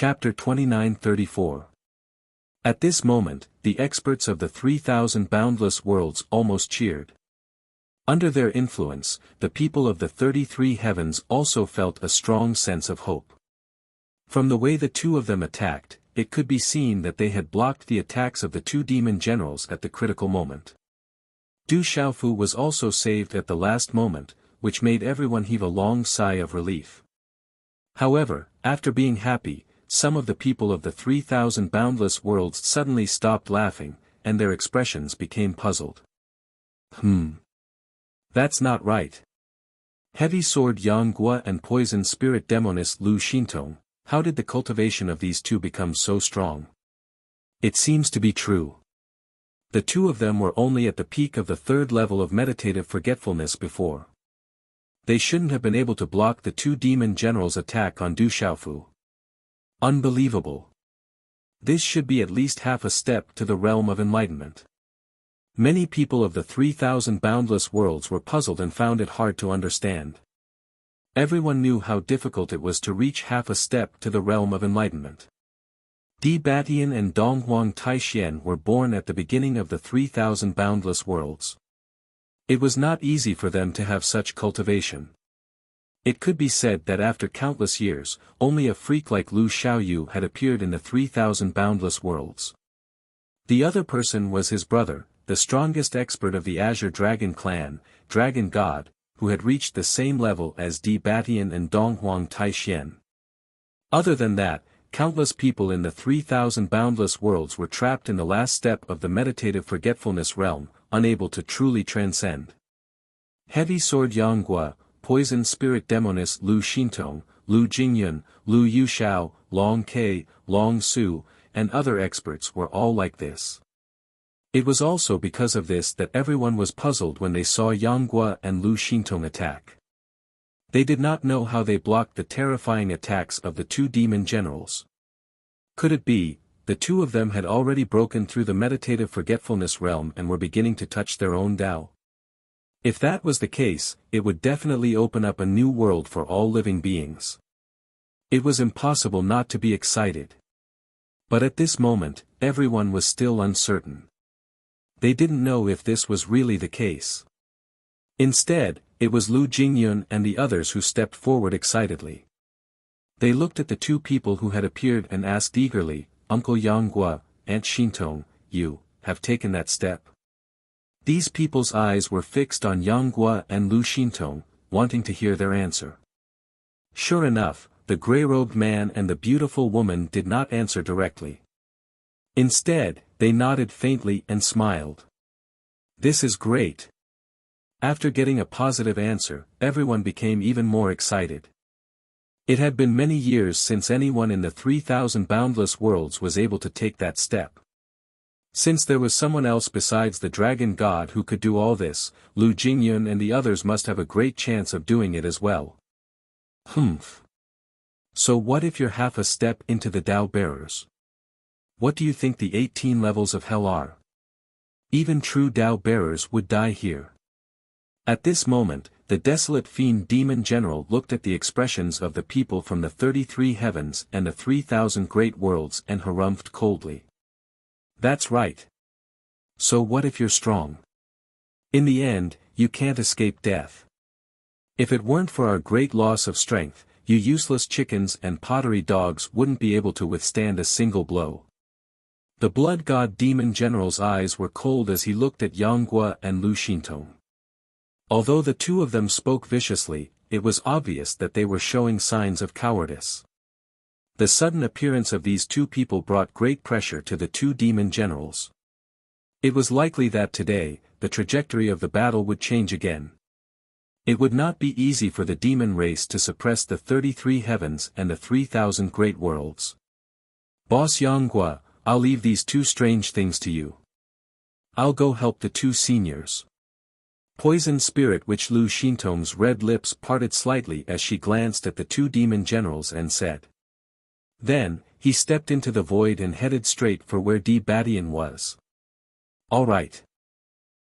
Chapter 29-34. At this moment, the experts of the 3,000 boundless worlds almost cheered. Under their influence, the people of the 33 heavens also felt a strong sense of hope. From the way the two of them attacked, it could be seen that they had blocked the attacks of the two demon generals at the critical moment. Du Xiaofu was also saved at the last moment, which made everyone heave a long sigh of relief. However, after being happy, some of the people of the 3,000 boundless worlds suddenly stopped laughing, and their expressions became puzzled. That's not right. Heavy sword Yang Guo and poison spirit demoness Lu Xintong, how did the cultivation of these two become so strong? It seems to be true. The two of them were only at the peak of the third level of meditative forgetfulness before. They shouldn't have been able to block the two demon generals' attack on Du Xiaofu. Unbelievable. This should be at least half a step to the realm of enlightenment. Many people of the 3,000 boundless worlds were puzzled and found it hard to understand. Everyone knew how difficult it was to reach half a step to the realm of enlightenment. Di Batian and Donghuang Taixien were born at the beginning of the 3,000 boundless worlds. It was not easy for them to have such cultivation. It could be said that after countless years, only a freak like Lu Xiaoyu had appeared in the 3,000 boundless worlds. The other person was his brother, the strongest expert of the Azure Dragon clan, Dragon God, who had reached the same level as Di Batian and Donghuang Taixien. Other than that, countless people in the 3,000 boundless worlds were trapped in the last step of the meditative forgetfulness realm, unable to truly transcend. Heavy sword Yang Guo, poison spirit demoness Lu Xintong, Lu Jingyun, Lu Yuxiao, Long Ke, Long Su, and other experts were all like this. It was also because of this that everyone was puzzled when they saw Yang Guo and Lu Xintong attack. They did not know how they blocked the terrifying attacks of the two demon generals. Could it be, the two of them had already broken through the meditative forgetfulness realm and were beginning to touch their own Tao? If that was the case, it would definitely open up a new world for all living beings. It was impossible not to be excited. But at this moment, everyone was still uncertain. They didn't know if this was really the case. Instead, it was Lu Jingyun and the others who stepped forward excitedly. They looked at the two people who had appeared and asked eagerly, "Uncle Yang Guo, Aunt Xintong, you have taken that step?" These people's eyes were fixed on Yang Guo and Lu Xintong, wanting to hear their answer. Sure enough, the gray-robed man and the beautiful woman did not answer directly. Instead, they nodded faintly and smiled. This is great. After getting a positive answer, everyone became even more excited. It had been many years since anyone in the 3,000 boundless worlds was able to take that step. Since there was someone else besides the Dragon God who could do all this, Lu Jingyun and the others must have a great chance of doing it as well. So what if you're half a step into the Tao bearers? What do you think the 18 levels of hell are? Even true Tao bearers would die here. At this moment, the desolate fiend demon general looked at the expressions of the people from the 33 heavens and the 3,000 great worlds and harumphed coldly. That's right. So what if you're strong? In the end, you can't escape death. If it weren't for our great loss of strength, you useless chickens and pottery dogs wouldn't be able to withstand a single blow. The blood god demon general's eyes were cold as he looked at Yang Guo and Lu Xintong. Although the two of them spoke viciously, it was obvious that they were showing signs of cowardice. The sudden appearance of these two people brought great pressure to the two demon generals. It was likely that today, the trajectory of the battle would change again. It would not be easy for the demon race to suppress the 33 heavens and the 3,000 great worlds. Boss Yang Guo, I'll leave these two strange things to you. I'll go help the two seniors. Poison spirit witch Lu Xintong's red lips parted slightly as she glanced at the two demon generals and said. Then, he stepped into the void and headed straight for where Di Batian was. All right.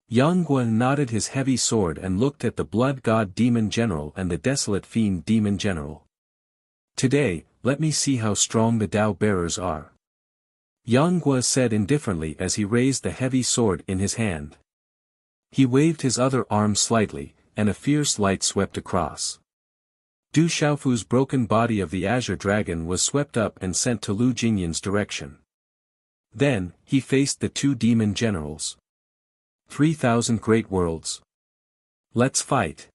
Yang Guo nodded his heavy sword and looked at the blood god demon general and the desolate fiend demon general. Today, let me see how strong the Tao bearers are. Yang Guo said indifferently as he raised the heavy sword in his hand. He waved his other arm slightly, and a fierce light swept across. Du Xiaofu's broken body of the azure dragon was swept up and sent to Lu Jingyan's direction. Then, he faced the two demon generals. 3,000 great worlds. Let's fight.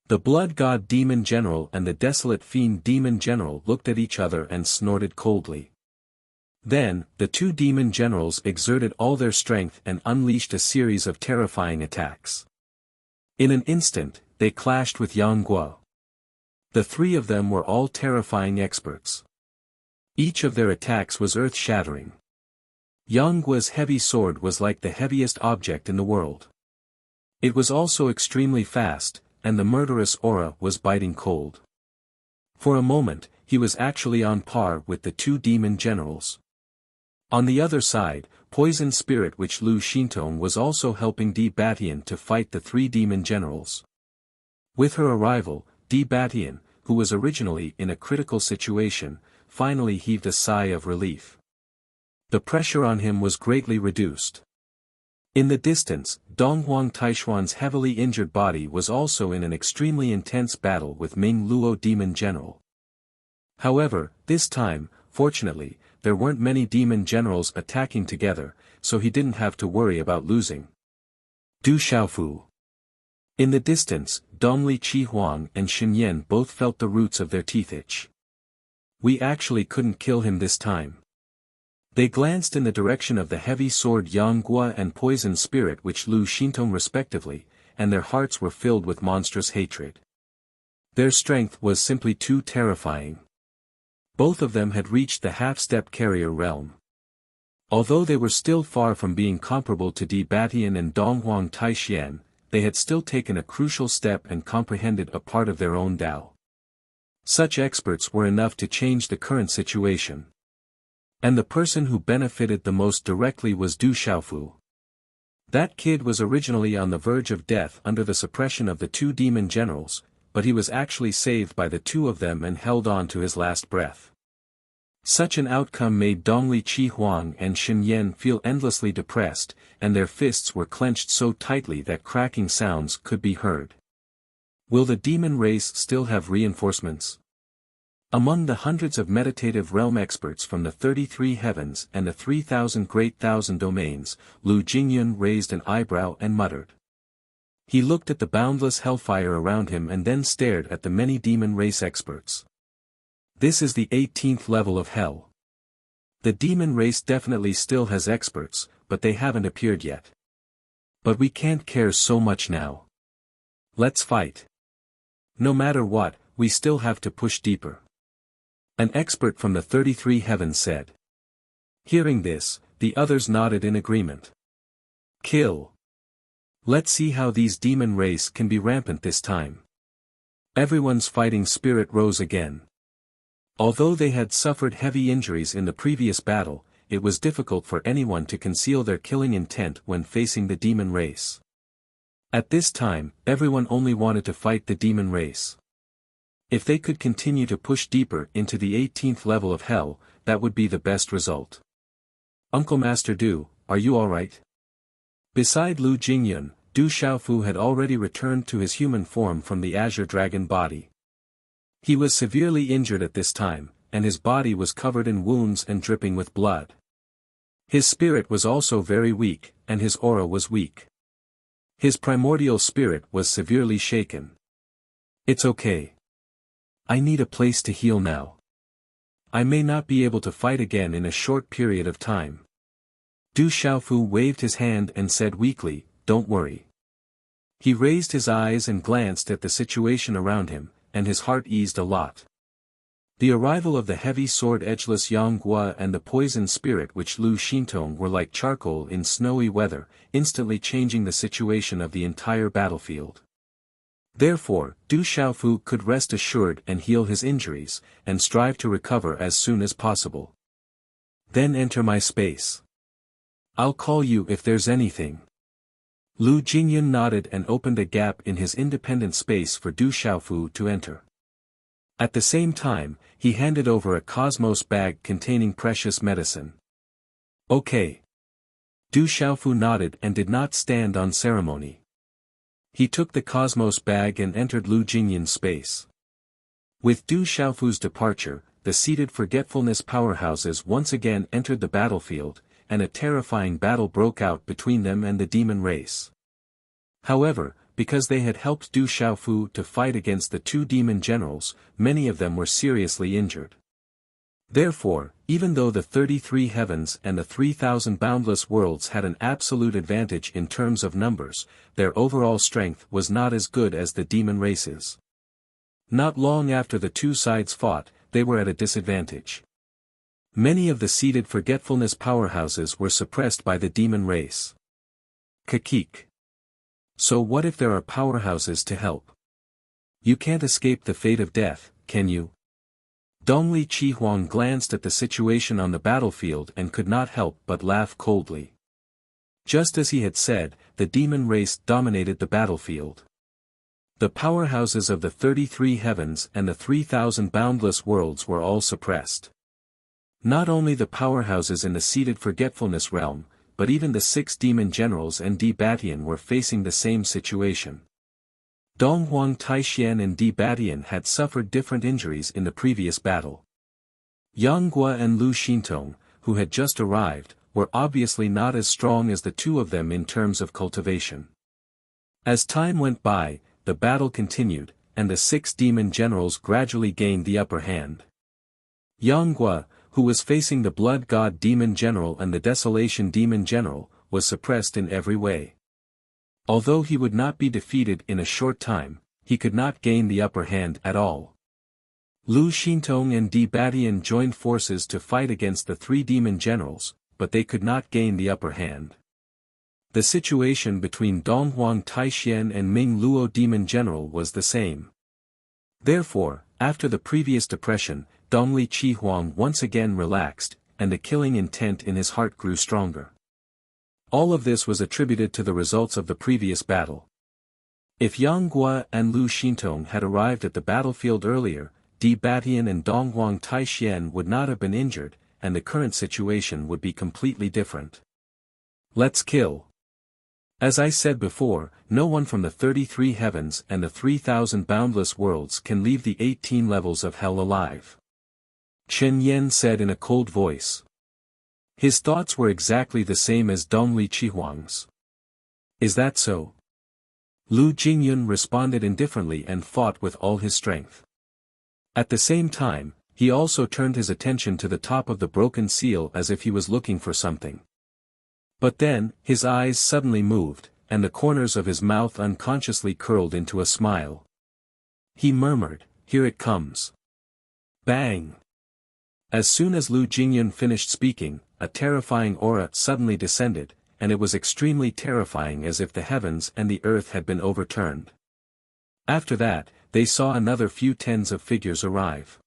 The blood god demon general and the desolate fiend demon general looked at each other and snorted coldly. Then, the two demon generals exerted all their strength and unleashed a series of terrifying attacks. In an instant, they clashed with Yang Guo. The three of them were all terrifying experts. Each of their attacks was earth-shattering. Yang Guo's heavy sword was like the heaviest object in the world. It was also extremely fast, and the murderous aura was biting cold. For a moment, he was actually on par with the two demon generals. On the other side, Poison Spirit Witch Lu Xintong was also helping Di Batian to fight the three demon generals. With her arrival, Di Batian, who was originally in a critical situation, finally heaved a sigh of relief. The pressure on him was greatly reduced. In the distance, Donghuang Taishuan's heavily injured body was also in an extremely intense battle with Ming Luo Demon General. However, this time, fortunately, there weren't many demon generals attacking together, so he didn't have to worry about losing. Du Xiaofu. In the distance, Dongli Qihuang and Xinyan both felt the roots of their teeth itch. We actually couldn't kill him this time. They glanced in the direction of the heavy sword Yang Guo and poison spirit Witch Lu Xintong respectively, and their hearts were filled with monstrous hatred. Their strength was simply too terrifying. Both of them had reached the half-step carrier realm. Although they were still far from being comparable to Di Batian and Donghuang Taishuan, they had still taken a crucial step and comprehended a part of their own Tao. Such experts were enough to change the current situation. And the person who benefited the most directly was Du Xiaofu. That kid was originally on the verge of death under the suppression of the two demon generals, but he was actually saved by the two of them and held on to his last breath. Such an outcome made Dongli Qihuang and Xinyan feel endlessly depressed, and their fists were clenched so tightly that cracking sounds could be heard. Will the demon race still have reinforcements? Among the hundreds of meditative realm experts from the 33 heavens and the 3,000 great thousand domains, Lu Jingyan raised an eyebrow and muttered. He looked at the boundless hellfire around him and then stared at the many demon race experts. This is the 18th level of hell. The demon race definitely still has experts, but they haven't appeared yet. But we can't care so much now. Let's fight. No matter what, we still have to push deeper. An expert from the 33 heavens said. Hearing this, the others nodded in agreement. Kill. Let's see how these demon race can be rampant this time. Everyone's fighting spirit rose again. Although they had suffered heavy injuries in the previous battle, it was difficult for anyone to conceal their killing intent when facing the demon race. At this time, everyone only wanted to fight the demon race. If they could continue to push deeper into the 18th level of hell, that would be the best result. Uncle Master Du, are you alright? Beside Lu Jingyun, Du Xiaofu had already returned to his human form from the azure dragon body. He was severely injured at this time, and his body was covered in wounds and dripping with blood. His spirit was also very weak, and his aura was weak. His primordial spirit was severely shaken. It's okay. I need a place to heal now. I may not be able to fight again in a short period of time. Du Xiaofu waved his hand and said weakly, don't worry. He raised his eyes and glanced at the situation around him, and his heart eased a lot. The arrival of the heavy sword edgeless Yang Guo and the poison spirit Witch Lu Xintong were like charcoal in snowy weather, instantly changing the situation of the entire battlefield. Therefore, Du Xiaofu could rest assured and heal his injuries, and strive to recover as soon as possible. Then enter my space. I'll call you if there's anything. Lu Jingyun nodded and opened a gap in his independent space for Du Xiaofu to enter. At the same time, he handed over a cosmos bag containing precious medicine. Okay. Du Xiaofu nodded and did not stand on ceremony. He took the cosmos bag and entered Lu Jingyun's space. With Du Xiaofu's departure, the seated forgetfulness powerhouses once again entered the battlefield, and a terrifying battle broke out between them and the demon race. However, because they had helped Du Xiaofu to fight against the two demon generals, many of them were seriously injured. Therefore, even though the 33 heavens and the 3,000 boundless worlds had an absolute advantage in terms of numbers, their overall strength was not as good as the demon races. Not long after the two sides fought, they were at a disadvantage. Many of the seated forgetfulness powerhouses were suppressed by the demon race. Kakik. So what if there are powerhouses to help? You can't escape the fate of death, can you? Dongli Qihuang glanced at the situation on the battlefield and could not help but laugh coldly. Just as he had said, the demon race dominated the battlefield. The powerhouses of the 33 heavens and the 3,000 boundless worlds were all suppressed. Not only the powerhouses in the seated forgetfulness realm, but even the 6 demon generals and Di Batian were facing the same situation. Donghuang Taixian and Di Batian had suffered different injuries in the previous battle. Yang Gua and Lu Xintong, who had just arrived, were obviously not as strong as the two of them in terms of cultivation. As time went by, the battle continued, and the 6 demon generals gradually gained the upper hand. Yang Gua, who was facing the Blood God demon general and the Desolation demon general, was suppressed in every way. Although he would not be defeated in a short time, he could not gain the upper hand at all. Lu Xintong and Di Batian joined forces to fight against the 3 demon generals, but they could not gain the upper hand. The situation between Donghuang Taixian and Ming Luo demon general was the same. Therefore, after the previous depression, Dongli Qihuang once again relaxed, and the killing intent in his heart grew stronger. All of this was attributed to the results of the previous battle. If Yang Gua and Lu Xintong had arrived at the battlefield earlier, Di Batian and Donghuang Taixian would not have been injured, and the current situation would be completely different. Let's kill. As I said before, no one from the 33 heavens and the 3,000 boundless worlds can leave the 18 levels of hell alive. Chen Yan said in a cold voice. His thoughts were exactly the same as Dongli Qihuang's. Is that so? Lu Jingyun responded indifferently and fought with all his strength. At the same time, he also turned his attention to the top of the broken seal as if he was looking for something. But then, his eyes suddenly moved, and the corners of his mouth unconsciously curled into a smile. He murmured, "Here it comes." Bang! As soon as Lu Jingyun finished speaking, a terrifying aura suddenly descended, and it was extremely terrifying as if the heavens and the earth had been overturned. After that, they saw another few tens of figures arrive.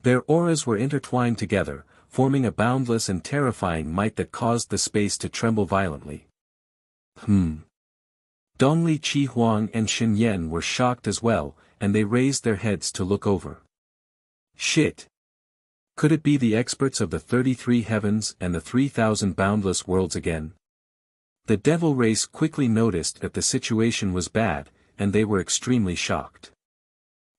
Their auras were intertwined together, forming a boundless and terrifying might that caused the space to tremble violently. Dongli Qihuang and Shen Yan were shocked as well, and they raised their heads to look over. Shit! Could it be the experts of the 33 heavens and the 3,000 boundless worlds again? The devil race quickly noticed that the situation was bad, and they were extremely shocked.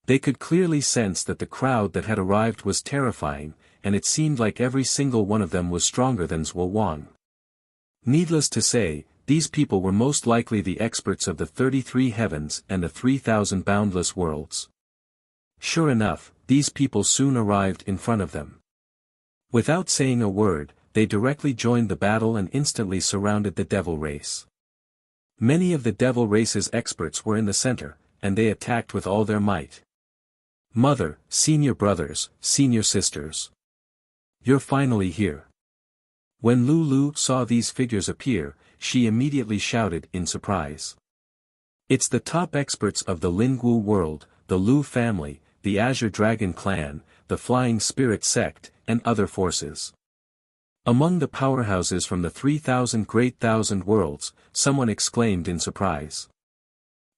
They could clearly sense that the crowd that had arrived was terrifying, and it seemed like every single one of them was stronger than Zhuo Wang. Needless to say, these people were most likely the experts of the 33 heavens and the 3,000 boundless worlds. Sure enough, these people soon arrived in front of them. Without saying a word, they directly joined the battle and instantly surrounded the devil race. Many of the devil race's experts were in the center, and they attacked with all their might. Mother, senior brothers, senior sisters. You're finally here. When Lulu saw these figures appear, she immediately shouted in surprise. It's the top experts of the Lingwu world, the Lu family, the Azure Dragon clan, the Flying Spirit sect, and other forces. Among the powerhouses from the 3,000 great thousand worlds, someone exclaimed in surprise.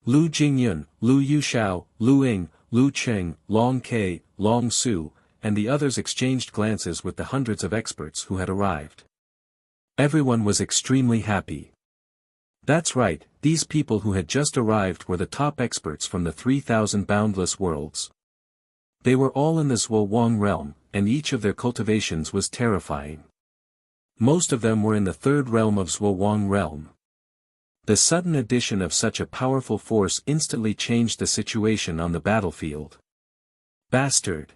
Lu Jingyun, Lu Yuxiao, Lu Ying, Lu Cheng, Long Ke, Long Su, and the others exchanged glances with the hundreds of experts who had arrived. Everyone was extremely happy. That's right, these people who had just arrived were the top experts from the 3,000 boundless worlds. They were all in the Zhuo realm, and each of their cultivations was terrifying. Most of them were in the third realm of Zhuo realm. The sudden addition of such a powerful force instantly changed the situation on the battlefield. Bastard!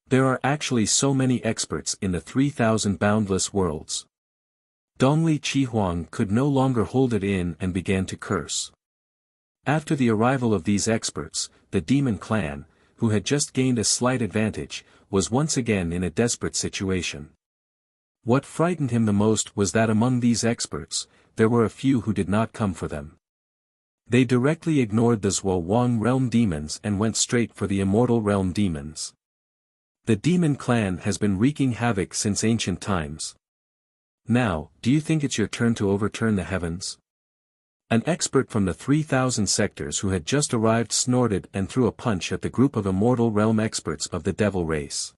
There are actually so many experts in the 3,000 boundless worlds. Dongli Qihuang could no longer hold it in and began to curse. After the arrival of these experts, the demon clan, who had just gained a slight advantage, was once again in a desperate situation. What frightened him the most was that among these experts, there were a few who did not come for them. They directly ignored the Zhuo realm demons and went straight for the immortal realm demons. The demon clan has been wreaking havoc since ancient times. Now, do you think it's your turn to overturn the heavens? An expert from the 3,000 sectors who had just arrived snorted and threw a punch at the group of immortal realm experts of the devil race.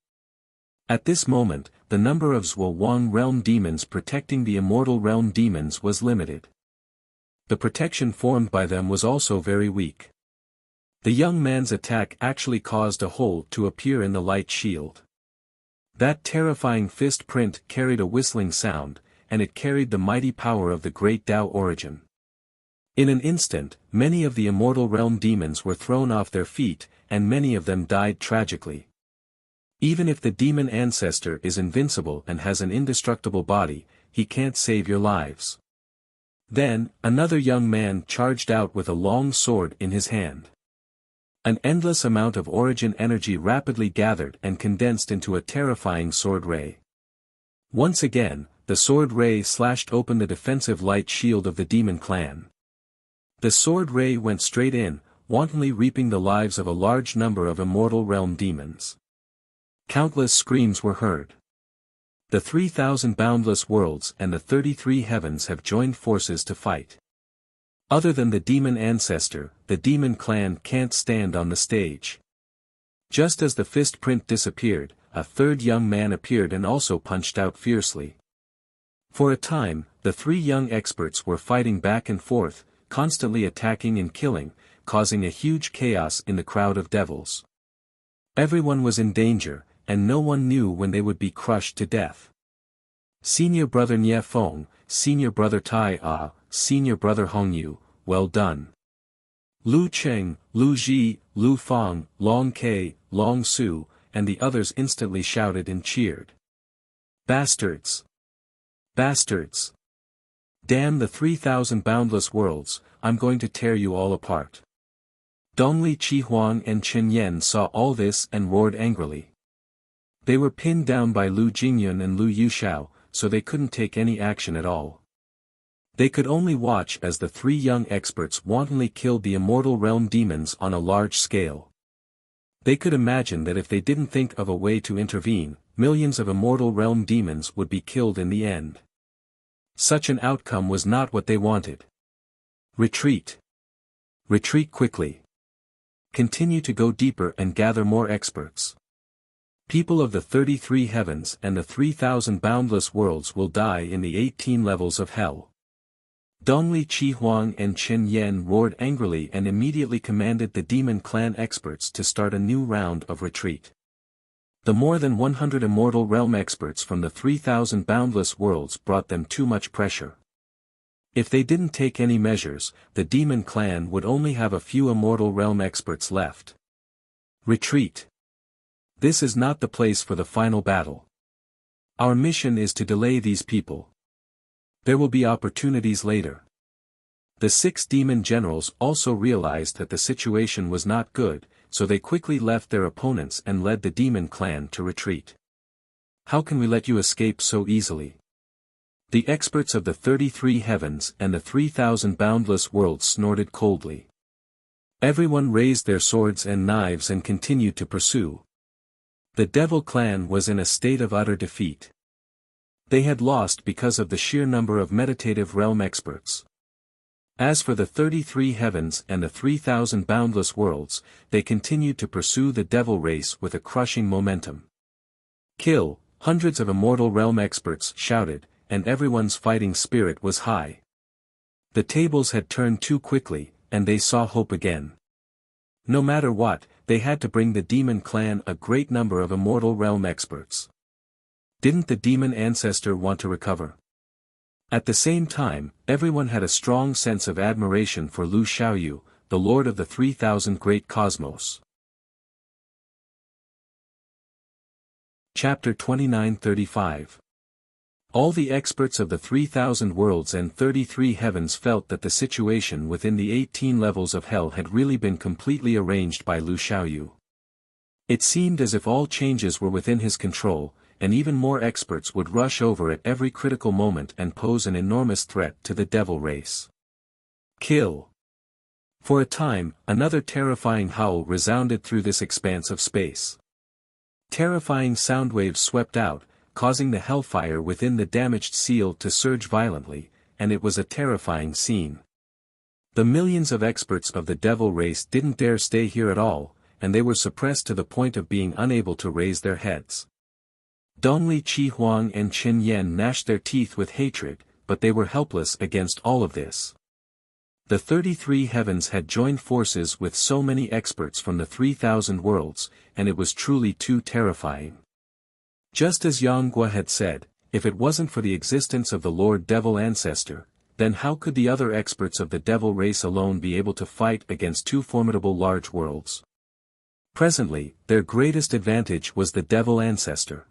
At this moment, the number of Zhuo realm demons protecting the immortal realm demons was limited. The protection formed by them was also very weak. The young man's attack actually caused a hole to appear in the light shield. That terrifying fist print carried a whistling sound, and it carried the mighty power of the great Tao origin. In an instant, many of the immortal realm demons were thrown off their feet, and many of them died tragically. Even if the demon ancestor is invincible and has an indestructible body, he can't save your lives. Then, another young man charged out with a long sword in his hand. An endless amount of origin energy rapidly gathered and condensed into a terrifying sword ray. Once again, the sword ray slashed open the defensive light shield of the demon clan. The sword ray went straight in, wantonly reaping the lives of a large number of immortal realm demons. Countless screams were heard. The 3,000 boundless worlds and the 33 heavens have joined forces to fight. Other than the demon ancestor, the demon clan can't stand on the stage. Just as the fist print disappeared, a third young man appeared and also punched out fiercely. For a time, the three young experts were fighting back and forth, constantly attacking and killing, causing a huge chaos in the crowd of devils. Everyone was in danger, and no one knew when they would be crushed to death. Senior brother Nie Feng, senior brother Tai A, senior brother Hongyu, well done. Lu Cheng, Lu Ji, Lu Fang, Long Ke, Long Su, and the others instantly shouted and cheered. Bastards! Bastards! Damn the 3,000 boundless worlds, I'm going to tear you all apart. Dongli Qihuang and Chen Yen saw all this and roared angrily. They were pinned down by Lu Jingyun and Lu Yuxiao, so they couldn't take any action at all. They could only watch as the three young experts wantonly killed the immortal realm demons on a large scale. They could imagine that if they didn't think of a way to intervene, millions of immortal realm demons would be killed in the end. Such an outcome was not what they wanted. Retreat. Retreat quickly. Continue to go deeper and gather more experts. People of the 33 heavens and the 3,000 boundless worlds will die in the 18 levels of hell. Dongli Qihuang and Chen Yen roared angrily and immediately commanded the demon clan experts to start a new round of retreat. The more than 100 immortal realm experts from the 3,000 boundless worlds brought them too much pressure. If they didn't take any measures, the demon clan would only have a few immortal realm experts left. Retreat. This is not the place for the final battle. Our mission is to delay these people. There will be opportunities later. The 6 demon generals also realized that the situation was not good, so they quickly left their opponents and led the demon clan to retreat. How can we let you escape so easily? The experts of the 33 heavens and the 3,000 boundless worlds snorted coldly. Everyone raised their swords and knives and continued to pursue. The devil clan was in a state of utter defeat. They had lost because of the sheer number of meditative realm experts. As for the 33 heavens and the 3,000 boundless worlds, they continued to pursue the devil race with a crushing momentum. Kill, hundreds of immortal realm experts shouted, and everyone's fighting spirit was high. The tables had turned too quickly, and they saw hope again. No matter what, they had to bring the demon clan a great number of immortal realm experts. Didn't the demon ancestor want to recover? At the same time, everyone had a strong sense of admiration for Lu Xiaoyu, the lord of the 3,000 great cosmos. Chapter 29-35. All the experts of the 3,000 worlds and 33 heavens felt that the situation within the 18 levels of hell had really been completely arranged by Lu Xiaoyu. It seemed as if all changes were within his control, and even more experts would rush over at every critical moment and pose an enormous threat to the devil race. Kill. For a time, another terrifying howl resounded through this expanse of space. Terrifying sound waves swept out, causing the hellfire within the damaged seal to surge violently, and it was a terrifying scene. The millions of experts of the devil race didn't dare stay here at all, and they were suppressed to the point of being unable to raise their heads. Dongli Qi Huang and Qin Yan gnashed their teeth with hatred, but they were helpless against all of this. The 33 heavens had joined forces with so many experts from the 3,000 worlds, and it was truly too terrifying. Just as Yang Guo had said, if it wasn't for the existence of the Lord Devil Ancestor, then how could the other experts of the devil race alone be able to fight against two formidable large worlds? Presently, their greatest advantage was the Devil Ancestor.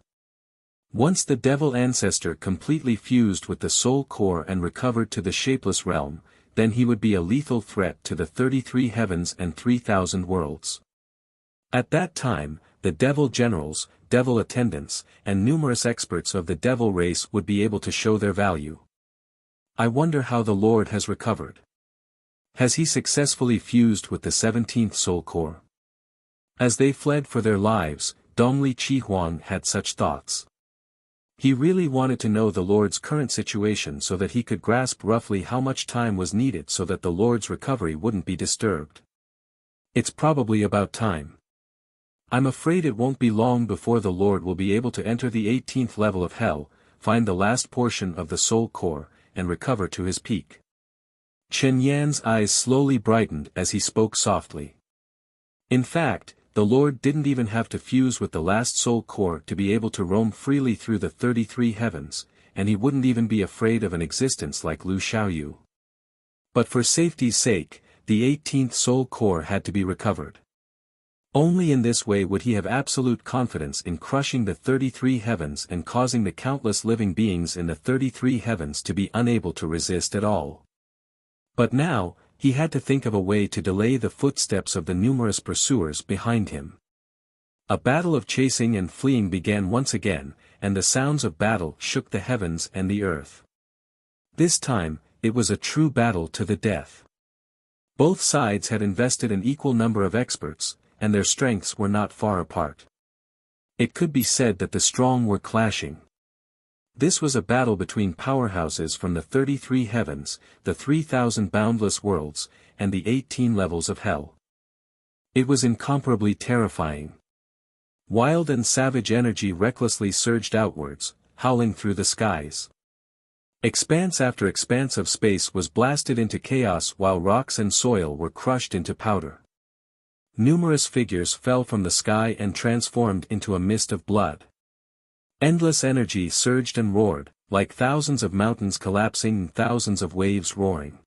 Once the Devil Ancestor completely fused with the Soul Core and recovered to the Shapeless Realm, then he would be a lethal threat to the 33 heavens and 3,000 worlds. At that time, the Devil Generals, Devil Attendants, and numerous experts of the Devil race would be able to show their value. I wonder how the Lord has recovered. Has he successfully fused with the 17th Soul Core? As they fled for their lives, Dongli Qi Huang had such thoughts. He really wanted to know the Lord's current situation so that he could grasp roughly how much time was needed so that the Lord's recovery wouldn't be disturbed. It's probably about time. I'm afraid it won't be long before the Lord will be able to enter the 18th level of hell, find the last portion of the Soul Core, and recover to his peak. Chen Yan's eyes slowly brightened as he spoke softly. In fact, the Lord didn't even have to fuse with the last Soul Core to be able to roam freely through the 33 heavens, and he wouldn't even be afraid of an existence like Lu Xiaoyu. But for safety's sake, the 18th Soul Core had to be recovered. Only in this way would he have absolute confidence in crushing the 33 heavens and causing the countless living beings in the 33 heavens to be unable to resist at all. But now, he had to think of a way to delay the footsteps of the numerous pursuers behind him. A battle of chasing and fleeing began once again, and the sounds of battle shook the heavens and the earth. This time, it was a true battle to the death. Both sides had invested an equal number of experts, and their strengths were not far apart. It could be said that the strong were clashing. This was a battle between powerhouses from the 33 heavens, the 3,000 boundless worlds, and the 18 levels of hell. It was incomparably terrifying. Wild and savage energy recklessly surged outwards, howling through the skies. Expanse after expanse of space was blasted into chaos while rocks and soil were crushed into powder. Numerous figures fell from the sky and transformed into a mist of blood. Endless energy surged and roared, like thousands of mountains collapsing and thousands of waves roaring.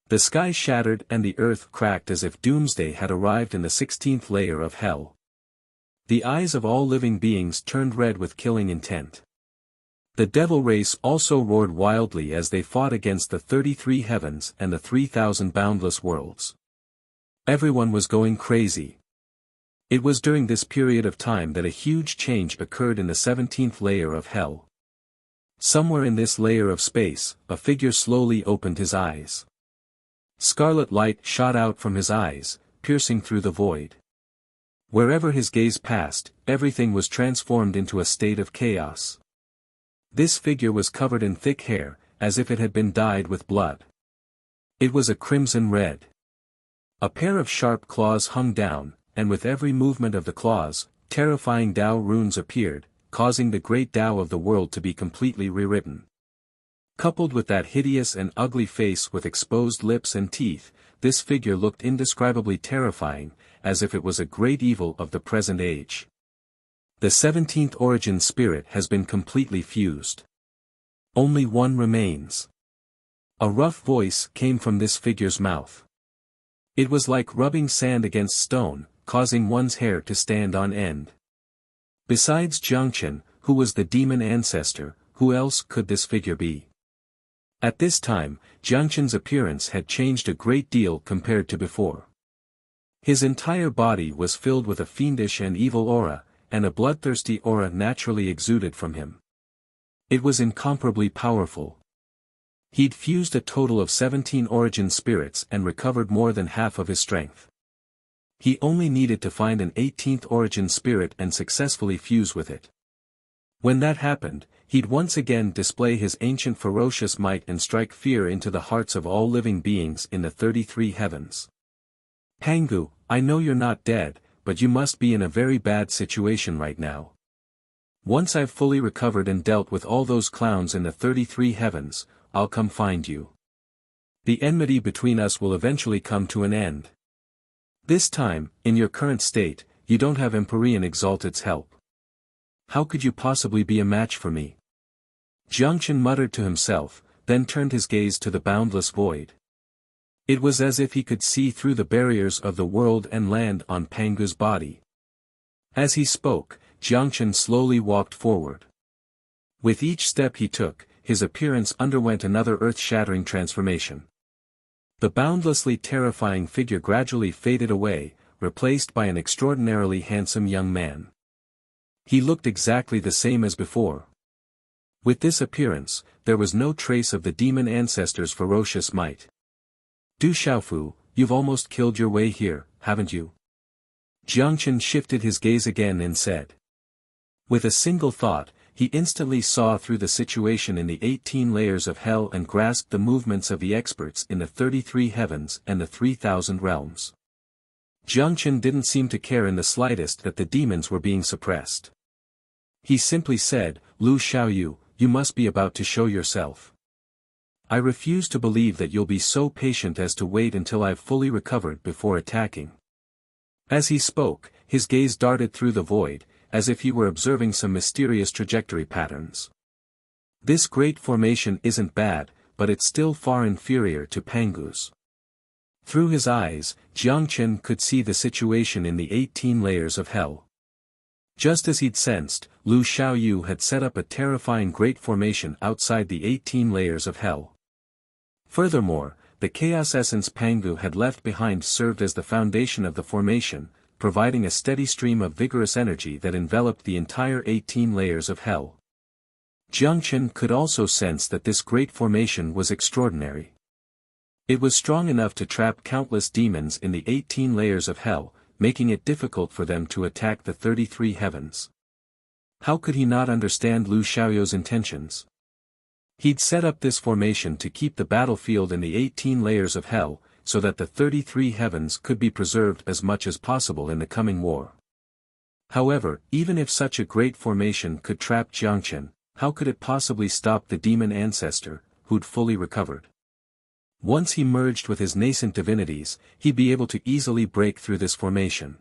The sky shattered and the earth cracked as if doomsday had arrived in the 16th layer of hell. The eyes of all living beings turned red with killing intent. The devil race also roared wildly as they fought against the 33 heavens and the 3,000 boundless worlds. Everyone was going crazy. It was during this period of time that a huge change occurred in the 17th layer of hell. Somewhere in this layer of space, a figure slowly opened his eyes. Scarlet light shot out from his eyes, piercing through the void. Wherever his gaze passed, everything was transformed into a state of chaos. This figure was covered in thick hair, as if it had been dyed with blood. It was a crimson red. A pair of sharp claws hung down, and with every movement of the claws, terrifying Tao runes appeared, causing the great Tao of the world to be completely rewritten. Coupled with that hideous and ugly face with exposed lips and teeth, this figure looked indescribably terrifying, as if it was a great evil of the present age. The 17th origin spirit has been completely fused. Only one remains. A rough voice came from this figure's mouth. It was like rubbing sand against stone, causing one's hair to stand on end. Besides Jiangchen, who was the demon ancestor, who else could this figure be? At this time, Jiangchen's appearance had changed a great deal compared to before. His entire body was filled with a fiendish and evil aura, and a bloodthirsty aura naturally exuded from him. It was incomparably powerful. He'd fused a total of 17 origin spirits and recovered more than half of his strength. He only needed to find an 18th origin spirit and successfully fuse with it. When that happened, he'd once again display his ancient ferocious might and strike fear into the hearts of all living beings in the 33 heavens. Pangu, I know you're not dead, but you must be in a very bad situation right now. Once I've fully recovered and dealt with all those clowns in the 33 heavens, I'll come find you. The enmity between us will eventually come to an end. This time, in your current state, you don't have Empyrean Exalted's help. How could you possibly be a match for me? Jiangchen muttered to himself, then turned his gaze to the boundless void. It was as if he could see through the barriers of the world and land on Pangu's body. As he spoke, Jiangchen slowly walked forward. With each step he took, his appearance underwent another earth-shattering transformation. The boundlessly terrifying figure gradually faded away, replaced by an extraordinarily handsome young man. He looked exactly the same as before. With this appearance, there was no trace of the demon ancestor's ferocious might. Du Xiaofu, you've almost killed your way here, haven't you? Jiangchen shifted his gaze again and said. With a single thought, he instantly saw through the situation in the 18 layers of hell and grasped the movements of the experts in the 33 heavens and the 3,000 realms. Jiangchen didn't seem to care in the slightest that the demons were being suppressed. He simply said, Lu Xiaoyu, you must be about to show yourself. I refuse to believe that you'll be so patient as to wait until I've fully recovered before attacking. As he spoke, his gaze darted through the void, as if he were observing some mysterious trajectory patterns. This great formation isn't bad, but it's still far inferior to Pangu's. Through his eyes, Jiangchen could see the situation in the 18 layers of hell. Just as he'd sensed, Lu Xiaoyu had set up a terrifying great formation outside the 18 layers of hell. Furthermore, the chaos essence Pangu had left behind served as the foundation of the formation, providing a steady stream of vigorous energy that enveloped the entire 18 layers of hell. Jiangchen could also sense that this great formation was extraordinary. It was strong enough to trap countless demons in the 18 layers of hell, making it difficult for them to attack the 33 heavens. How could he not understand Lu Xiaoyu's intentions? He'd set up this formation to keep the battlefield in the 18 layers of hell, so that the 33 heavens could be preserved as much as possible in the coming war. However, even if such a great formation could trap Jiangchen, how could it possibly stop the demon ancestor, who'd fully recovered? Once he merged with his nascent divinities, he'd be able to easily break through this formation.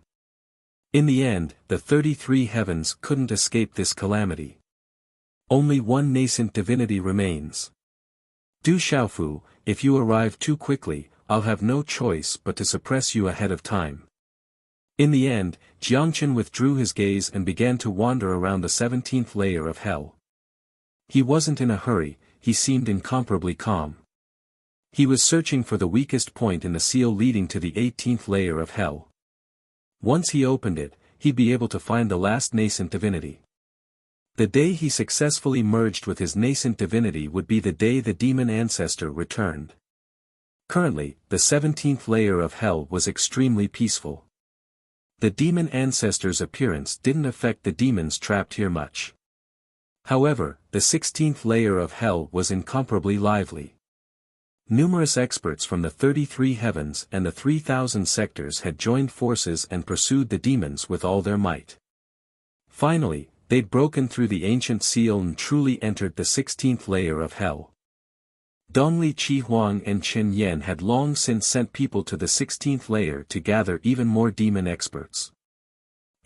In the end, the 33 heavens couldn't escape this calamity. Only one nascent divinity remains. Du Xiaofu, if you arrive too quickly, I'll have no choice but to suppress you ahead of time. In the end, Jiangchen withdrew his gaze and began to wander around the 17th layer of hell. He wasn't in a hurry, he seemed incomparably calm. He was searching for the weakest point in the seal leading to the 18th layer of hell. Once he opened it, he'd be able to find the last nascent divinity. The day he successfully merged with his nascent divinity would be the day the demon ancestor returned. Currently, the 17th layer of hell was extremely peaceful. The demon ancestor's appearance didn't affect the demons trapped here much. However, the 16th layer of hell was incomparably lively. Numerous experts from the 33 heavens and the 3,000 sectors had joined forces and pursued the demons with all their might. Finally, they'd broken through the ancient seal and truly entered the 16th layer of hell. Dongli Chihuang and Chen Yan had long since sent people to the 16th layer to gather even more demon experts.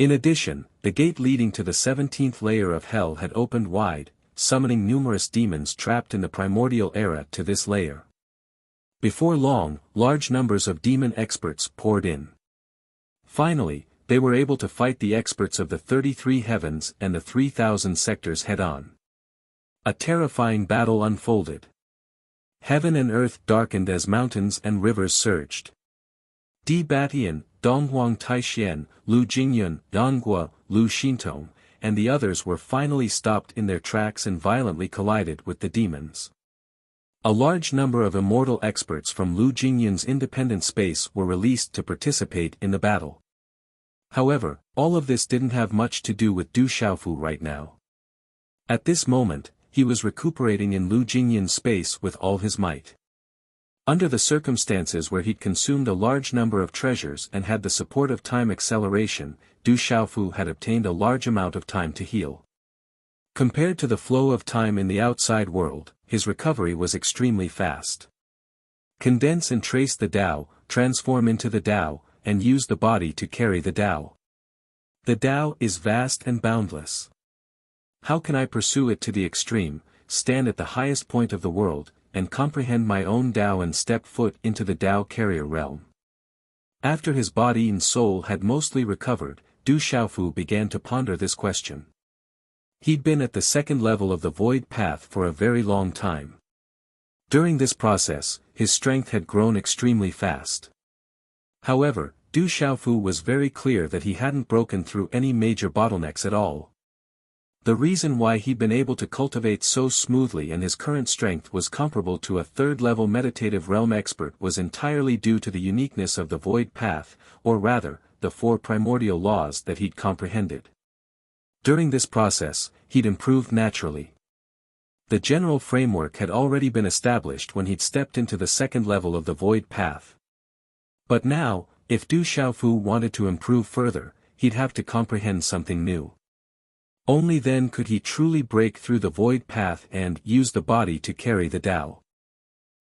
In addition, the gate leading to the 17th layer of hell had opened wide, summoning numerous demons trapped in the primordial era to this layer. Before long, large numbers of demon experts poured in. Finally, they were able to fight the experts of the 33 heavens and the 3,000 sectors head-on. A terrifying battle unfolded. Heaven and earth darkened as mountains and rivers surged. Di Batian, Donghuang Taixian, Lu Jingyun, Yanghua, Lu Xintong, and the others were finally stopped in their tracks and violently collided with the demons. A large number of immortal experts from Lu Jingyun's independent space were released to participate in the battle. However, all of this didn't have much to do with Du Xiaofu right now. At this moment, he was recuperating in Lu Jingyun's space with all his might. Under the circumstances where he'd consumed a large number of treasures and had the support of time acceleration, Du Xiaofu had obtained a large amount of time to heal. Compared to the flow of time in the outside world, his recovery was extremely fast. Condense and trace the Tao, transform into the Tao, and use the body to carry the Tao. The Tao is vast and boundless. How can I pursue it to the extreme, stand at the highest point of the world, and comprehend my own Tao and step foot into the Tao carrier realm? After his body and soul had mostly recovered, Du Xiaofu began to ponder this question. He'd been at the second level of the void path for a very long time. During this process, his strength had grown extremely fast. However, Du Xiaofu was very clear that he hadn't broken through any major bottlenecks at all. The reason why he'd been able to cultivate so smoothly and his current strength was comparable to a third-level meditative realm expert was entirely due to the uniqueness of the void path, or rather, the 4 primordial laws that he'd comprehended. During this process, he'd improved naturally. The general framework had already been established when he'd stepped into the second level of the void path. But now, if Du Xiaofu wanted to improve further, he'd have to comprehend something new. Only then could he truly break through the void path and use the body to carry the Tao.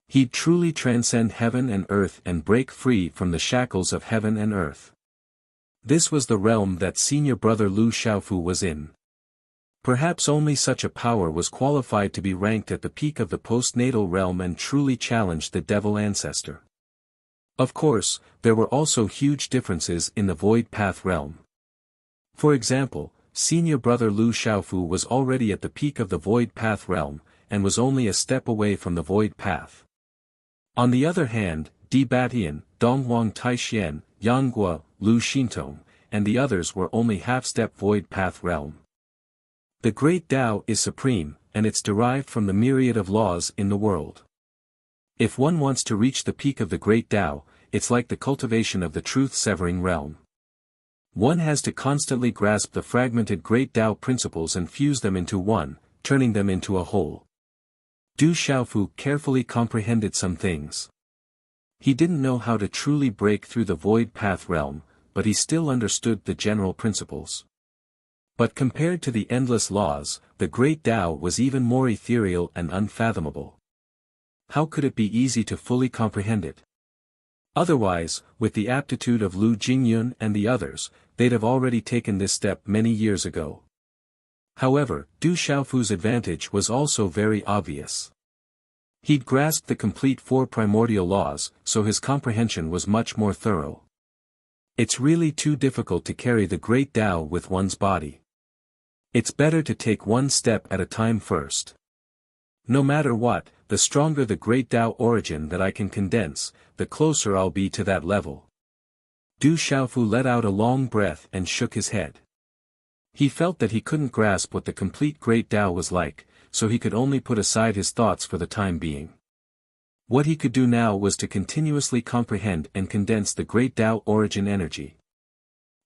He'd truly transcend heaven and earth and break free from the shackles of heaven and earth. This was the realm that senior brother Lu Xiaofu was in. Perhaps only such a power was qualified to be ranked at the peak of the postnatal realm and truly challenge the devil ancestor. Of course, there were also huge differences in the void path realm. For example, senior brother Lu Xiaofu was already at the peak of the void path realm, and was only a step away from the void path. On the other hand, Di Batian, Donghuang Taixian, Yanghua, Lu Xintong, and the others were only half-step void path realm. The great Tao is supreme, and it's derived from the myriad of laws in the world. If one wants to reach the peak of the great Tao, it's like the cultivation of the truth-severing realm. One has to constantly grasp the fragmented great Tao principles and fuse them into one, turning them into a whole. Du Xiaofu carefully comprehended some things. He didn't know how to truly break through the void path realm, but he still understood the general principles. But compared to the endless laws, the great Tao was even more ethereal and unfathomable. How could it be easy to fully comprehend it? Otherwise, with the aptitude of Lu Jingyun and the others, they'd have already taken this step many years ago. However, Du Xiaofu's advantage was also very obvious. He'd grasped the complete 4 primordial laws, so his comprehension was much more thorough. It's really too difficult to carry the great Tao with one's body. It's better to take one step at a time first. No matter what, the stronger the great Tao origin that I can condense, the closer I'll be to that level. Du Xiaofu let out a long breath and shook his head. He felt that he couldn't grasp what the complete great Tao was like, so he could only put aside his thoughts for the time being. What he could do now was to continuously comprehend and condense the great Tao origin energy.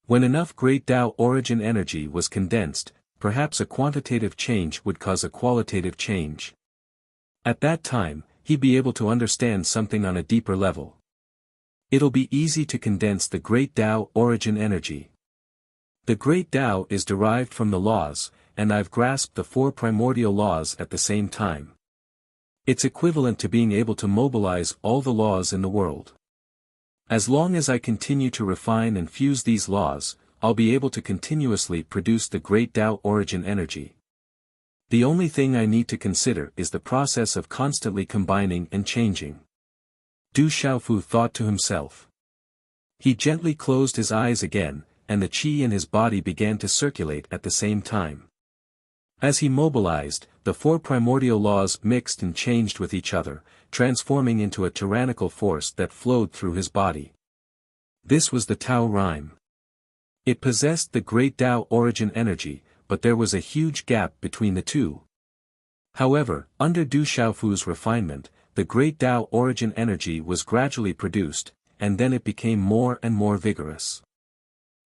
When enough great Tao origin energy was condensed, perhaps a quantitative change would cause a qualitative change. At that time, he'd be able to understand something on a deeper level. It'll be easy to condense the Great Tao origin energy. The Great Tao is derived from the laws, and I've grasped the 4 primordial laws at the same time. It's equivalent to being able to mobilize all the laws in the world. As long as I continue to refine and fuse these laws, I'll be able to continuously produce the Great Tao origin energy. The only thing I need to consider is the process of constantly combining and changing. Du Xiaofu thought to himself. He gently closed his eyes again, and the qi in his body began to circulate at the same time. As he mobilized, the 4 primordial laws mixed and changed with each other, transforming into a tyrannical force that flowed through his body. This was the Tao rhyme. It possessed the Great Tao origin energy, but there was a huge gap between the two. However, under Du Xiaofu's refinement, the Great Tao origin energy was gradually produced, and then it became more and more vigorous.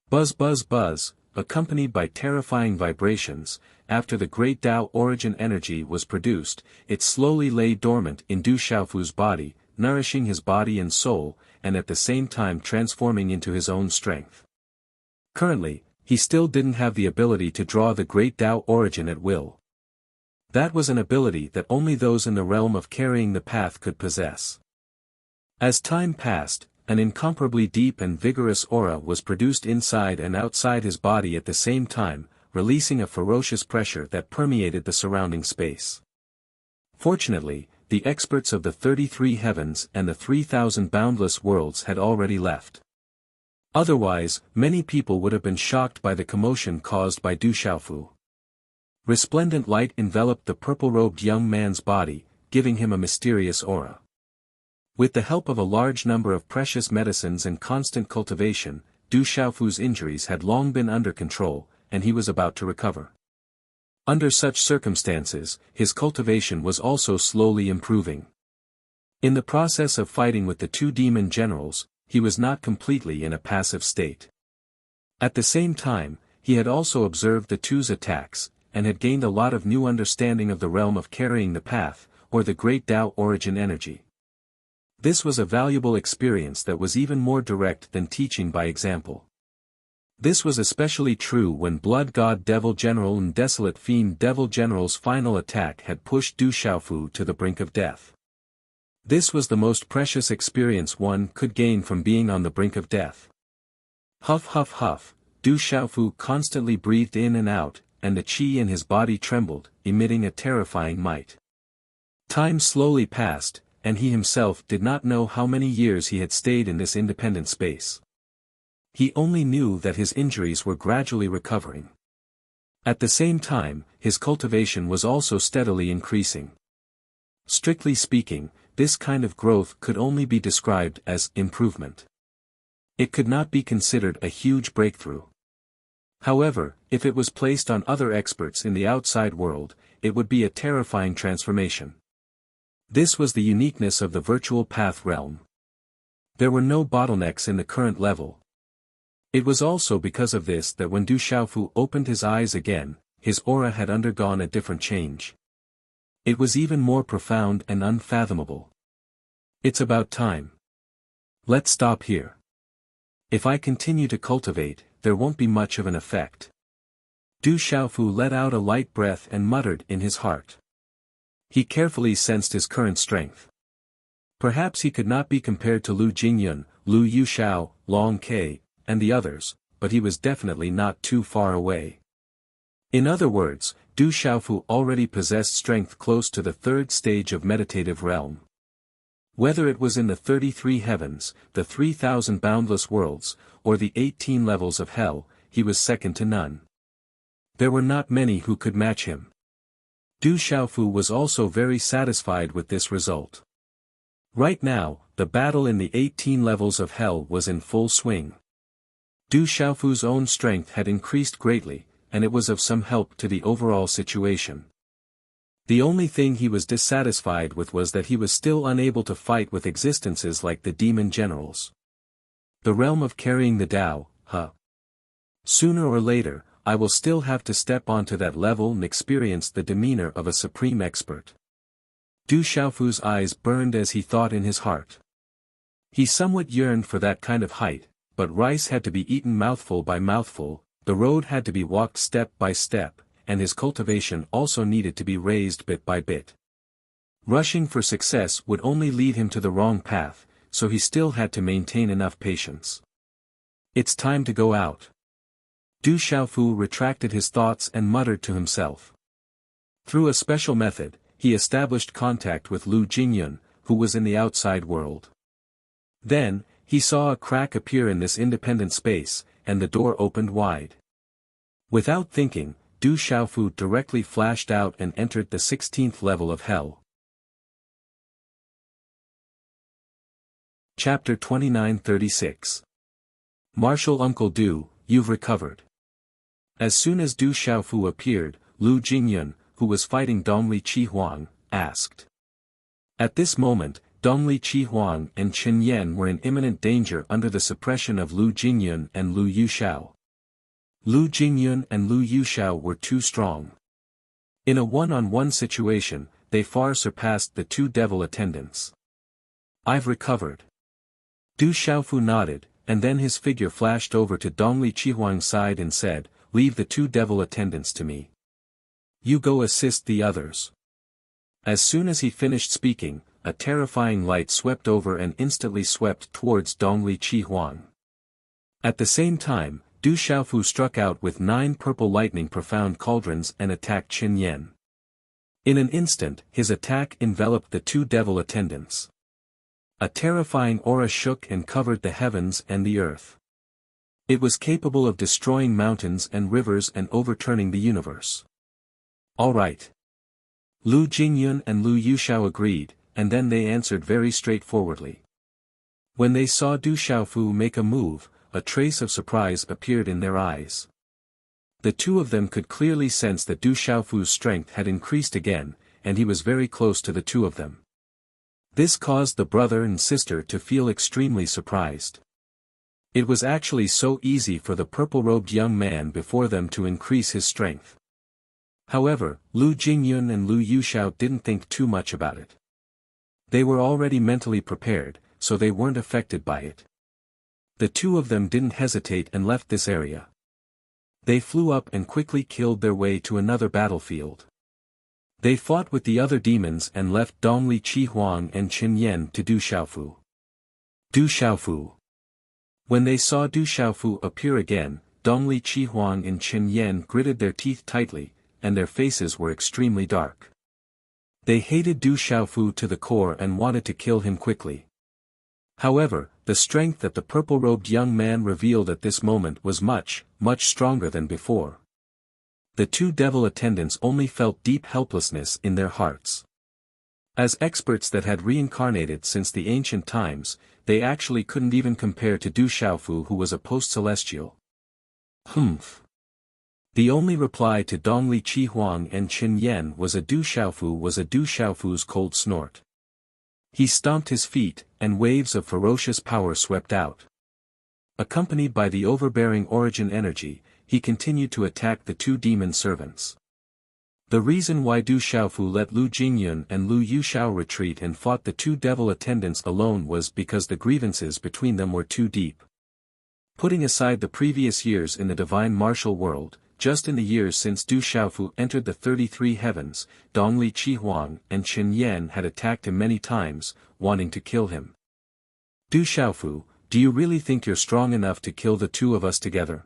Buzz buzz buzz, accompanied by terrifying vibrations, after the Great Tao origin energy was produced, it slowly lay dormant in Du Xiaofu's body, nourishing his body and soul, and at the same time transforming into his own strength. Currently, he still didn't have the ability to draw the Great Tao origin at will. That was an ability that only those in the realm of carrying the path could possess. As time passed, an incomparably deep and vigorous aura was produced inside and outside his body at the same time, releasing a ferocious pressure that permeated the surrounding space. Fortunately, the experts of the 33 heavens and the 3,000 boundless worlds had already left. Otherwise, many people would have been shocked by the commotion caused by Du Xiaofu. Resplendent light enveloped the purple-robed young man's body, giving him a mysterious aura. With the help of a large number of precious medicines and constant cultivation, Du Xiaofu's injuries had long been under control, and he was about to recover. Under such circumstances, his cultivation was also slowly improving. In the process of fighting with the 2 demon generals, he was not completely in a passive state. At the same time, he had also observed the 2's attacks, and had gained a lot of new understanding of the realm of carrying the path, or the Great Tao origin energy. This was a valuable experience that was even more direct than teaching by example. This was especially true when Blood God Devil General and Desolate Fiend Devil General's final attack had pushed Du Xiaofu to the brink of death. This was the most precious experience one could gain from being on the brink of death. Huff huff huff, Du Xiaofu constantly breathed in and out, and the qi in his body trembled, emitting a terrifying might. Time slowly passed, and he himself did not know how many years he had stayed in this independent space. He only knew that his injuries were gradually recovering. At the same time, his cultivation was also steadily increasing. Strictly speaking, this kind of growth could only be described as improvement. It could not be considered a huge breakthrough. However, if it was placed on other experts in the outside world, it would be a terrifying transformation. This was the uniqueness of the virtual path realm. There were no bottlenecks in the current level. It was also because of this that when Du Xiaofu opened his eyes again, his aura had undergone a different change. It was even more profound and unfathomable. It's about time. Let's stop here. If I continue to cultivate, there won't be much of an effect. Du Xiaofu let out a light breath and muttered in his heart. He carefully sensed his current strength. Perhaps he could not be compared to Lu Jingyun, Lu Yushao, Long Ke, and the others, but he was definitely not too far away. In other words, Du Xiaofu already possessed strength close to the 3rd stage of meditative realm. Whether it was in the 33 heavens, the 3,000 boundless worlds, or the 18 levels of hell, he was second to none. There were not many who could match him. Du Xiaofu was also very satisfied with this result. Right now, the battle in the 18 levels of hell was in full swing. Du Xiaofu's own strength had increased greatly, and it was of some help to the overall situation. The only thing he was dissatisfied with was that he was still unable to fight with existences like the demon generals. The realm of carrying the Tao, Sooner or later, I will still have to step onto that level and experience the demeanor of a supreme expert. Du Xiaofu's eyes burned as he thought in his heart. He somewhat yearned for that kind of height, but rice had to be eaten mouthful by mouthful, the road had to be walked step by step, and his cultivation also needed to be raised bit by bit. Rushing for success would only lead him to the wrong path, so he still had to maintain enough patience. It's time to go out. Du Xiaofu retracted his thoughts and muttered to himself. Through a special method, he established contact with Lu Jingyun, who was in the outside world. Then, he saw a crack appear in this independent space, and the door opened wide. Without thinking, Du Xiaofu directly flashed out and entered the 16th level of hell. Chapter 29-36. Martial Uncle Du, you've recovered. As soon as Du Xiaofu appeared, Lu Jingyun, who was fighting Dongli Qihuang, asked. At this moment, Dongli Qihuang and Chen Yan were in imminent danger under the suppression of Lu Jingyun and Lu Yuxiao. Lu Jingyun and Lu Yuxiao were too strong. In a one-on-one situation, they far surpassed the two devil attendants. I've recovered. Du Xiaofu nodded, and then his figure flashed over to Dongli Qihuang's side and said, leave the two devil attendants to me. You go assist the others. As soon as he finished speaking, a terrifying light swept over and instantly swept towards Dongli Qihuang. At the same time, Du Xiaofu struck out with 9 purple lightning profound cauldrons and attacked Qin Yan. In an instant, his attack enveloped the two devil attendants. A terrifying aura shook and covered the heavens and the earth. It was capable of destroying mountains and rivers and overturning the universe. All right. Lu Jingyun and Lu Yuxiao agreed, and then they answered very straightforwardly. When they saw Du Xiaofu make a move, a trace of surprise appeared in their eyes. The two of them could clearly sense that Du Xiaofu's strength had increased again, and he was very close to the two of them. This caused the brother and sister to feel extremely surprised. It was actually so easy for the purple-robed young man before them to increase his strength. However, Lu Jingyun and Lu Yuxiao didn't think too much about it. They were already mentally prepared, so they weren't affected by it. The two of them didn't hesitate and left this area. They flew up and quickly killed their way to another battlefield. They fought with the other demons and left Dongli Qihuang and Qin Yan to Du Xiaofu. Du Xiaofu. When they saw Du Xiaofu appear again, Dongli Qihuang and Qin Yan gritted their teeth tightly, and their faces were extremely dark. They hated Du Xiaofu to the core and wanted to kill him quickly. However, the strength that the purple-robed young man revealed at this moment was much, much stronger than before. The two devil attendants only felt deep helplessness in their hearts. As experts that had reincarnated since the ancient times, they actually couldn't even compare to Du Xiaofu, who was a post-celestial. Humph. The only reply to Dongli Qihuang and Qin Yan was a Du Xiaofu's cold snort. He stomped his feet, and waves of ferocious power swept out. Accompanied by the overbearing origin energy, he continued to attack the two demon servants. The reason why Du Xiaofu let Lu Jingyun and Lu Yuxiao retreat and fought the two devil attendants alone was because the grievances between them were too deep. Putting aside the previous years in the divine martial world, just in the years since Du Xiaofu entered the 33 heavens, Dongli Qihuang and Qin Yan had attacked him many times, wanting to kill him. Du Xiaofu, do you really think you're strong enough to kill the two of us together?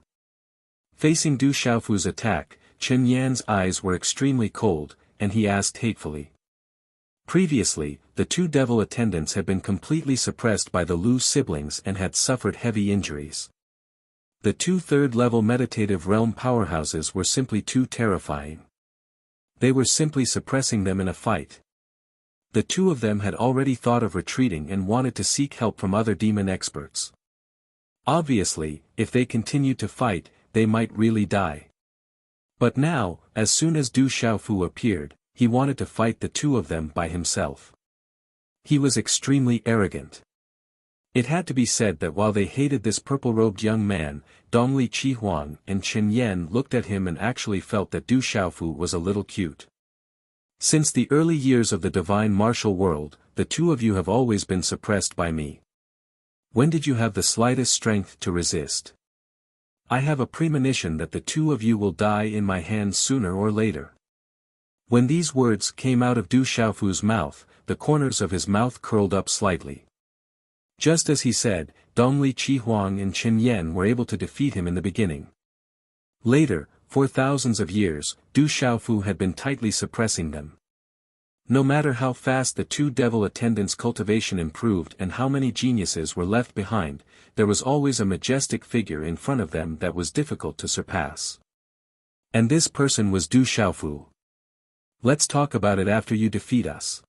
Facing Du Xiaofu's attack, Qin Yan's eyes were extremely cold, and he asked hatefully. Previously, the two devil attendants had been completely suppressed by the Lu siblings and had suffered heavy injuries. The two third-level meditative realm powerhouses were simply too terrifying. They were simply suppressing them in a fight. The two of them had already thought of retreating and wanted to seek help from other demon experts. Obviously, if they continued to fight, they might really die. But now, as soon as Du Xiaofu appeared, he wanted to fight the two of them by himself. He was extremely arrogant. It had to be said that while they hated this purple-robed young man, Dongli Qihuang and Qin Yan looked at him and actually felt that Du Xiaofu was a little cute. Since the early years of the divine martial world, the two of you have always been suppressed by me. When did you have the slightest strength to resist? I have a premonition that the two of you will die in my hands sooner or later. When these words came out of Du Xiaofu's mouth, the corners of his mouth curled up slightly. Just as he said, Dongli Qihuang and Qin Yan were able to defeat him in the beginning. Later, for thousands of years, Du Xiaofu had been tightly suppressing them. No matter how fast the two devil attendants' cultivation improved and how many geniuses were left behind, there was always a majestic figure in front of them that was difficult to surpass. And this person was Du Xiaofu. Let's talk about it after you defeat us.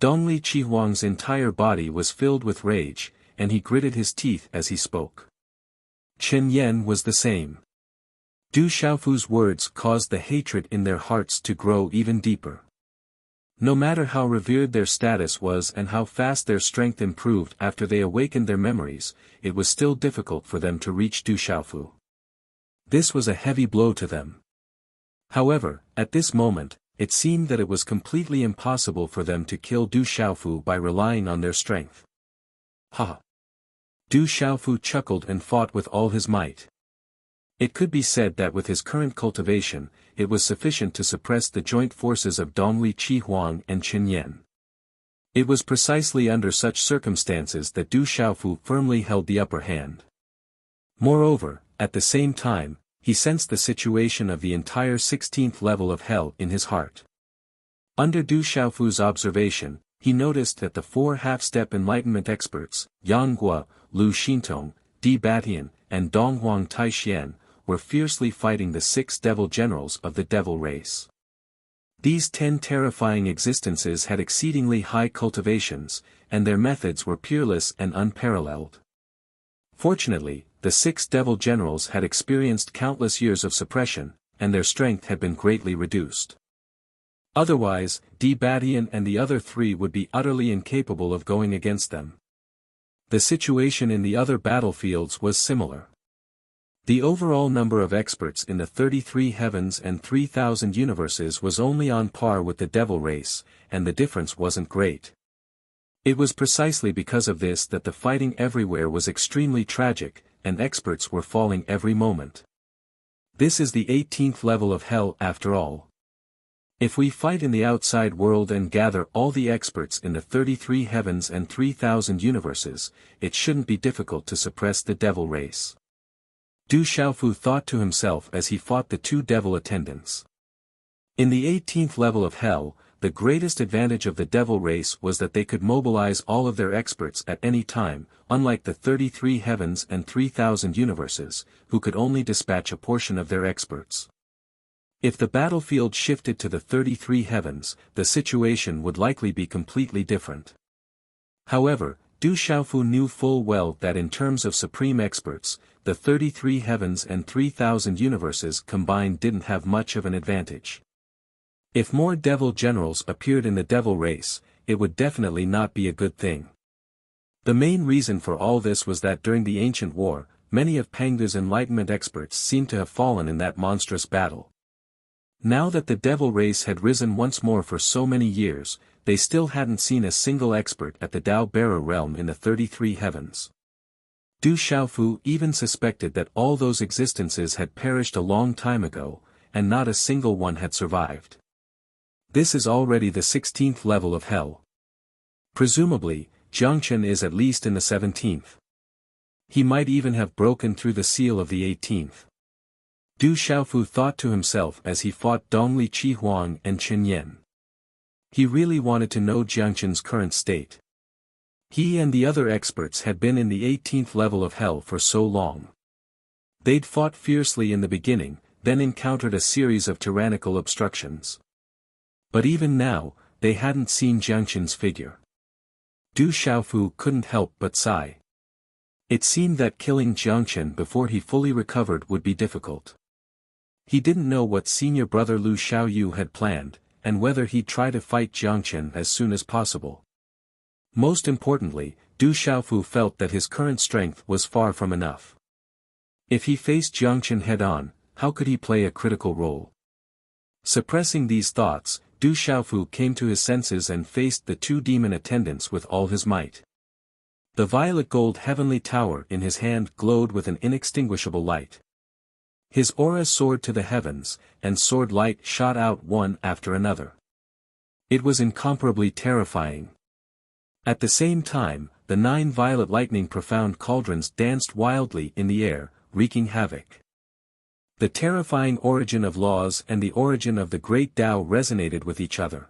Dongli Qihuang's entire body was filled with rage, and he gritted his teeth as he spoke. Qin Yan was the same. Du Xiaofu's words caused the hatred in their hearts to grow even deeper. No matter how revered their status was and how fast their strength improved after they awakened their memories, it was still difficult for them to reach Du Xiaofu. This was a heavy blow to them. However, at this moment, it seemed that it was completely impossible for them to kill Du Xiaofu by relying on their strength. Ha! Du Xiaofu chuckled and fought with all his might. It could be said that with his current cultivation, it was sufficient to suppress the joint forces of Dongli Qihuang and Qin Yan. It was precisely under such circumstances that Du Xiaofu firmly held the upper hand. Moreover, at the same time, he sensed the situation of the entire 16th level of hell in his heart. Under Du Xiaofu's observation, he noticed that the four half-step enlightenment experts, Yang Guo, Lu Xintong, Di Batian, and Donghuang Taixian, were fiercely fighting the 6 devil generals of the devil race. These 10 terrifying existences had exceedingly high cultivations, and their methods were peerless and unparalleled. Fortunately, the 6 devil generals had experienced countless years of suppression, and their strength had been greatly reduced. Otherwise, Di Batian and the other 3 would be utterly incapable of going against them. The situation in the other battlefields was similar. The overall number of experts in the 33 heavens and 3,000 universes was only on par with the devil race, and the difference wasn't great. It was precisely because of this that the fighting everywhere was extremely tragic, and experts were falling every moment. This is the 18th level of hell after all. If we fight in the outside world and gather all the experts in the 33 heavens and 3,000 universes, it shouldn't be difficult to suppress the devil race. Du Xiaofu thought to himself as he fought the 2 devil attendants. In the 18th level of hell, the greatest advantage of the devil race was that they could mobilize all of their experts at any time, unlike the 33 heavens and 3,000 universes, who could only dispatch a portion of their experts. If the battlefield shifted to the 33 heavens, the situation would likely be completely different. However, Du Xiaofu knew full well that in terms of supreme experts, the 33 heavens and 3,000 universes combined didn't have much of an advantage. If more devil generals appeared in the devil race, it would definitely not be a good thing. The main reason for all this was that during the ancient war, many of Pengdu's enlightenment experts seemed to have fallen in that monstrous battle. Now that the devil race had risen once more for so many years, they still hadn't seen a single expert at the Dao-bearer realm in the 33 heavens. Du Xiaofu even suspected that all those existences had perished a long time ago, and not a single one had survived. This is already the 16th level of hell. Presumably, Jiangchen is at least in the 17th. He might even have broken through the seal of the 18th. Du Xiaofu thought to himself as he fought Dongli Qihuang and Qin Yan. He really wanted to know Jiangchen's current state. He and the other experts had been in the 18th level of hell for so long. They'd fought fiercely in the beginning, then encountered a series of tyrannical obstructions. But even now, they hadn't seen Jiangchen's figure. Du Xiaofu couldn't help but sigh. It seemed that killing Jiangchen before he fully recovered would be difficult. He didn't know what senior brother Lu Xiaoyu had planned, and whether he'd try to fight Jiangchen as soon as possible. Most importantly, Du Xiaofu felt that his current strength was far from enough. If he faced Jiangchen head-on, how could he play a critical role? Suppressing these thoughts, Du Xiaofu came to his senses and faced the two demon attendants with all his might. The violet gold heavenly tower in his hand glowed with an inextinguishable light. His aura soared to the heavens, and sword light shot out one after another. It was incomparably terrifying. At the same time, the 9 violet lightning profound cauldrons danced wildly in the air, wreaking havoc. The terrifying origin of laws and the origin of the great Tao resonated with each other.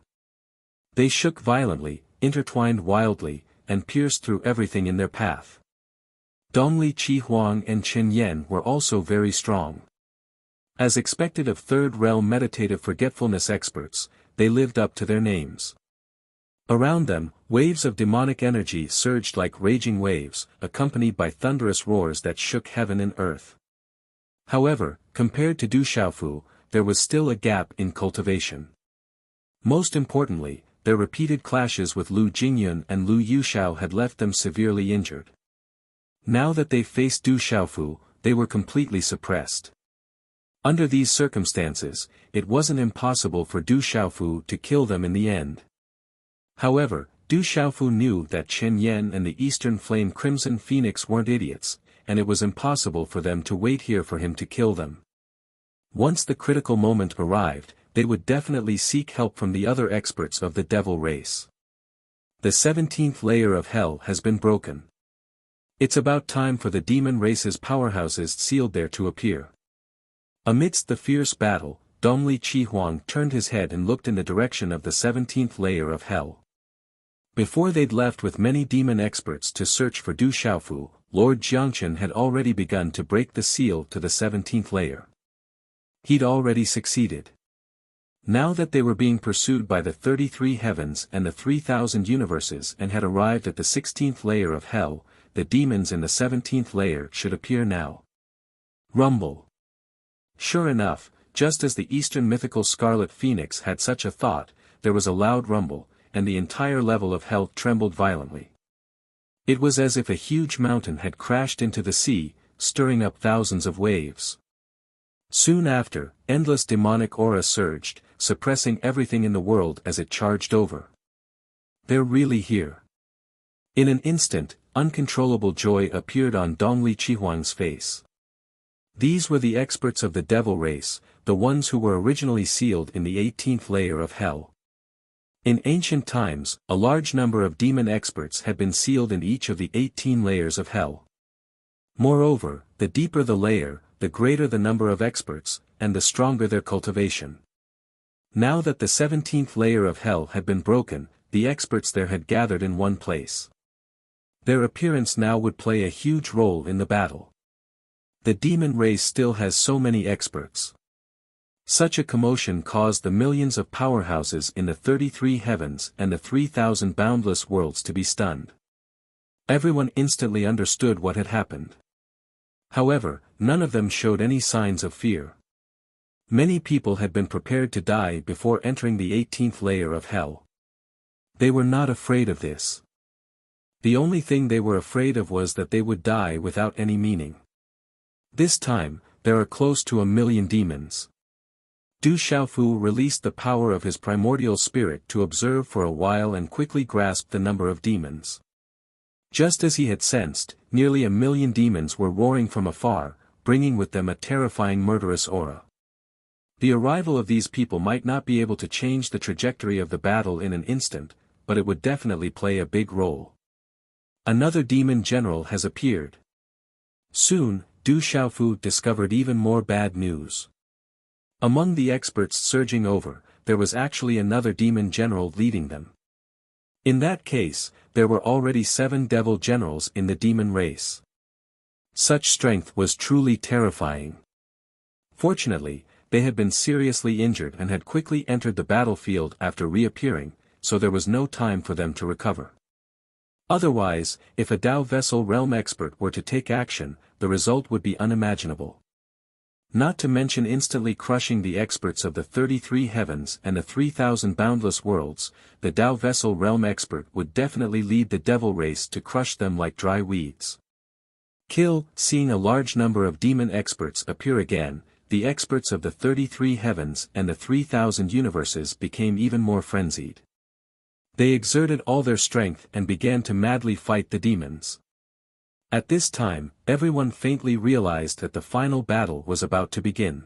They shook violently, intertwined wildly, and pierced through everything in their path. Dongli Qi Huang and Chen Yen were also very strong. As expected of third realm meditative forgetfulness experts, they lived up to their names. Around them, waves of demonic energy surged like raging waves, accompanied by thunderous roars that shook heaven and earth. However, compared to Du Xiaofu, there was still a gap in cultivation. Most importantly, their repeated clashes with Lu Jingyun and Lu Yuxiao had left them severely injured. Now that they faced Du Xiaofu, they were completely suppressed. Under these circumstances, it wasn't impossible for Du Xiaofu to kill them in the end. However, Du Xiaofu knew that Chen Yen and the Eastern Flame Crimson Phoenix weren't idiots, and it was impossible for them to wait here for him to kill them. Once the critical moment arrived, they would definitely seek help from the other experts of the devil race. The 17th layer of hell has been broken. It's about time for the demon race's powerhouses sealed there to appear. Amidst the fierce battle, Dongli Qi Huang turned his head and looked in the direction of the 17th layer of hell. Before they'd left with many demon experts to search for Du Xiaofu, Lord Jiangchen had already begun to break the seal to the 17th layer. He'd already succeeded. Now that they were being pursued by the 33 heavens and the 3,000 universes and had arrived at the 16th layer of hell, the demons in the 17th layer should appear now. Rumble. Sure enough, just as the Eastern mythical Scarlet Phoenix had such a thought, there was a loud rumble, and the entire level of hell trembled violently. It was as if a huge mountain had crashed into the sea, stirring up thousands of waves. Soon after, endless demonic aura surged, suppressing everything in the world as it charged over. They're really here. In an instant, uncontrollable joy appeared on Dongli Qihuang's face. These were the experts of the devil race, the ones who were originally sealed in the 18th layer of hell. In ancient times, a large number of demon experts had been sealed in each of the 18 layers of hell. Moreover, the deeper the layer, the greater the number of experts, and the stronger their cultivation. Now that the 17th layer of hell had been broken, the experts there had gathered in one place. Their appearance now would play a huge role in the battle. The demon race still has so many experts. Such a commotion caused the millions of powerhouses in the 33 heavens and the 3,000 boundless worlds to be stunned. Everyone instantly understood what had happened. However, none of them showed any signs of fear. Many people had been prepared to die before entering the 18th layer of hell. They were not afraid of this. The only thing they were afraid of was that they would die without any meaning. This time, there are close to 1 million demons. Du Xiaofu released the power of his primordial spirit to observe for a while and quickly grasped the number of demons. Just as he had sensed, nearly 1 million demons were roaring from afar, bringing with them a terrifying murderous aura. The arrival of these people might not be able to change the trajectory of the battle in an instant, but it would definitely play a big role. Another demon general has appeared. Soon, Du Xiaofu discovered even more bad news. Among the experts surging over, there was actually another demon general leading them. In that case, there were already 7 devil generals in the demon race. Such strength was truly terrifying. Fortunately, they had been seriously injured and had quickly entered the battlefield after reappearing, so there was no time for them to recover. Otherwise, if a Dao Vessel Realm expert were to take action, the result would be unimaginable. Not to mention instantly crushing the experts of the 33 heavens and the 3,000 boundless worlds, the Dao Vessel Realm expert would definitely lead the devil race to crush them like dry weeds. Seeing a large number of demon experts appear again, the experts of the 33 heavens and the 3,000 universes became even more frenzied. They exerted all their strength and began to madly fight the demons. At this time, everyone faintly realized that the final battle was about to begin.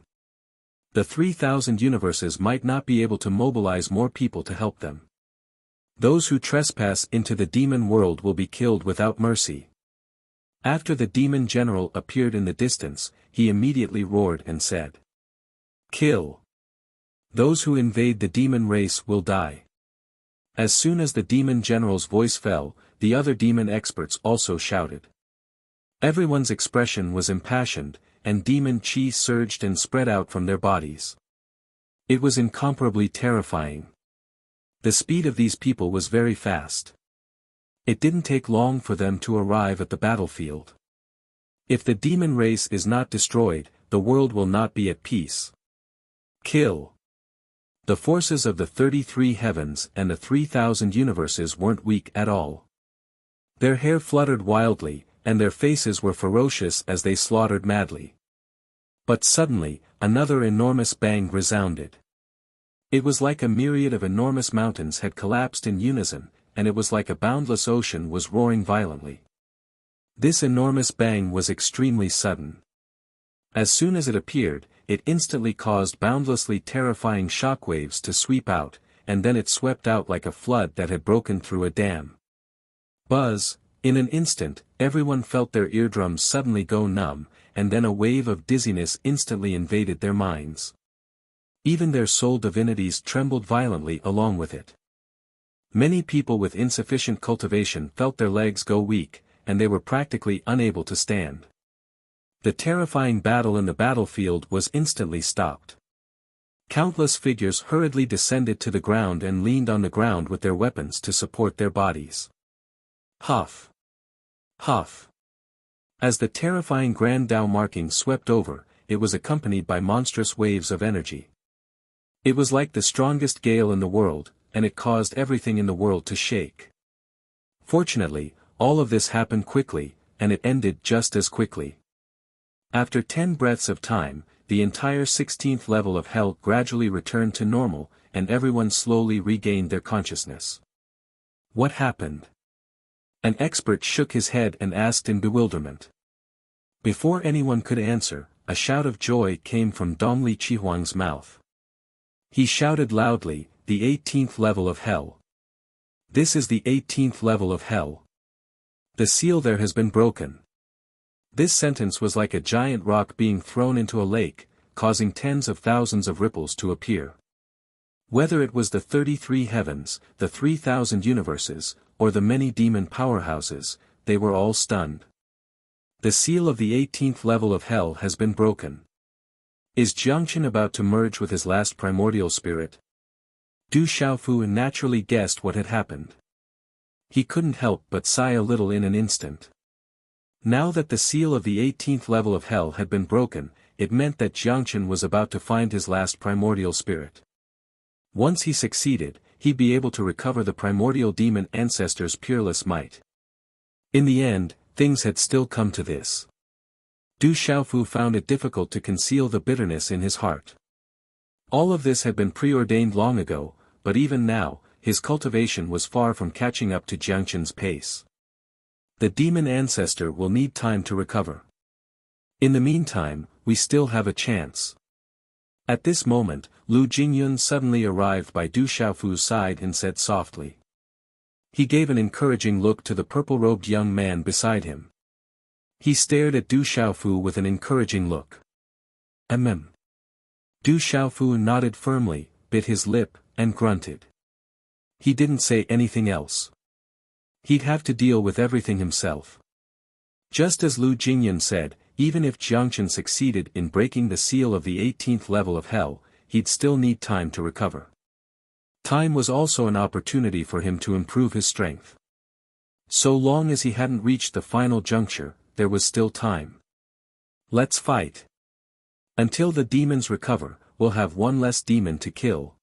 The 3,000 universes might not be able to mobilize more people to help them. Those who trespass into the demon world will be killed without mercy. After the demon general appeared in the distance, he immediately roared and said, "Kill! Those who invade the demon race will die." As soon as the demon general's voice fell, the other demon experts also shouted. Everyone's expression was impassioned, and demon chi surged and spread out from their bodies. It was incomparably terrifying. The speed of these people was very fast. It didn't take long for them to arrive at the battlefield. If the demon race is not destroyed, the world will not be at peace. Kill! The forces of the 33 heavens and the 3,000 universes weren't weak at all. Their hair fluttered wildly, and their faces were ferocious as they slaughtered madly. But suddenly, another enormous bang resounded. It was like a myriad of enormous mountains had collapsed in unison, and it was like a boundless ocean was roaring violently. This enormous bang was extremely sudden. As soon as it appeared, it instantly caused boundlessly terrifying shockwaves to sweep out, and then it swept out like a flood that had broken through a dam. Buzz! In an instant, everyone felt their eardrums suddenly go numb, and then a wave of dizziness instantly invaded their minds. Even their soul divinities trembled violently along with it. Many people with insufficient cultivation felt their legs go weak, and they were practically unable to stand. The terrifying battle in the battlefield was instantly stopped. Countless figures hurriedly descended to the ground and leaned on the ground with their weapons to support their bodies. Huff! Huff! As the terrifying Grand Tao marking swept over, it was accompanied by monstrous waves of energy. It was like the strongest gale in the world, and it caused everything in the world to shake. Fortunately, all of this happened quickly, and it ended just as quickly. After 10 breaths of time, the entire 16th level of hell gradually returned to normal, and everyone slowly regained their consciousness. What happened? An expert shook his head and asked in bewilderment. Before anyone could answer, a shout of joy came from Dongli Chihuang's mouth. He shouted loudly, "The 18th level of hell. This is the 18th level of hell. The seal there has been broken." This sentence was like a giant rock being thrown into a lake, causing tens of thousands of ripples to appear. Whether it was the 33 heavens, the 3,000 universes, or the many demon powerhouses, they were all stunned. The seal of the 18th level of hell has been broken. Is Jiangchen about to merge with his last primordial spirit? Du Xiaofu naturally guessed what had happened. He couldn't help but sigh a little in an instant. Now that the seal of the 18th level of hell had been broken, it meant that Jiangchen was about to find his last primordial spirit. Once he succeeded, he'd be able to recover the primordial demon ancestor's peerless might. In the end, things had still come to this. Du Xiaofu found it difficult to conceal the bitterness in his heart. All of this had been preordained long ago, but even now, his cultivation was far from catching up to Jiangchen's pace. The demon ancestor will need time to recover. In the meantime, we still have a chance. At this moment, Lu Jingyun suddenly arrived by Du Xiaofu's side and said softly. He gave an encouraging look to the purple-robed young man beside him. He stared at Du Xiaofu with an encouraging look. Du Xiaofu nodded firmly, bit his lip, and grunted. He didn't say anything else. He'd have to deal with everything himself. Just as Lu Jingyun said, even if Jiangchen succeeded in breaking the seal of the 18th level of hell, he'd still need time to recover. Time was also an opportunity for him to improve his strength. So long as he hadn't reached the final juncture, there was still time. Let's fight. Until the demons recover, we'll have one less demon to kill.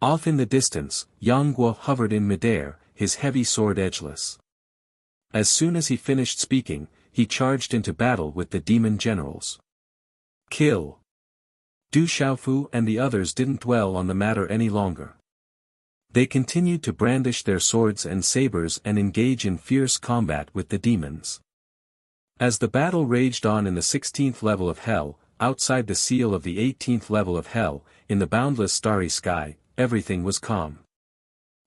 Off in the distance, Yang Guo hovered in midair, his heavy sword edgeless. As soon as he finished speaking, he charged into battle with the demon generals. Kill! Du Xiaofu and the others didn't dwell on the matter any longer. They continued to brandish their swords and sabers and engage in fierce combat with the demons. As the battle raged on in the 16th level of Hell, outside the seal of the 18th level of Hell, in the boundless starry sky, everything was calm.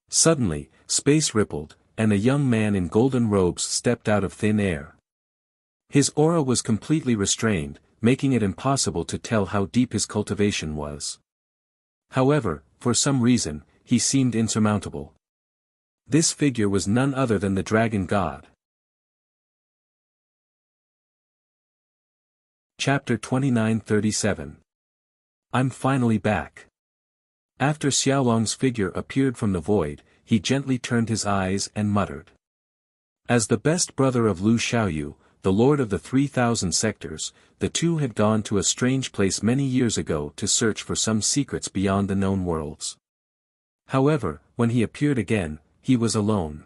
Suddenly, space rippled, and a young man in golden robes stepped out of thin air. His aura was completely restrained, making it impossible to tell how deep his cultivation was. However, for some reason, he seemed insurmountable. This figure was none other than the dragon god. Chapter 29-37. I'm finally back. After Xiaolong's figure appeared from the void, he gently turned his eyes and muttered. As the best brother of Lu Xiaoyu, the lord of the 3,000 sectors, the two had gone to a strange place many years ago to search for some secrets beyond the known worlds. However, when he appeared again, he was alone.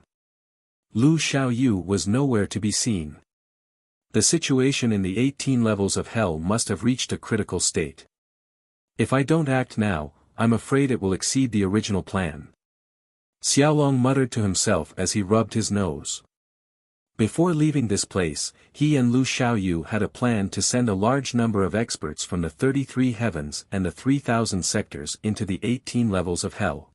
Lu Xiaoyu was nowhere to be seen. The situation in the 18 levels of Hell must have reached a critical state. If I don't act now, I'm afraid it will exceed the original plan. Xiaolong muttered to himself as he rubbed his nose. Before leaving this place, he and Lu Xiaoyu had a plan to send a large number of experts from the 33 heavens and the 3,000 sectors into the 18 levels of Hell.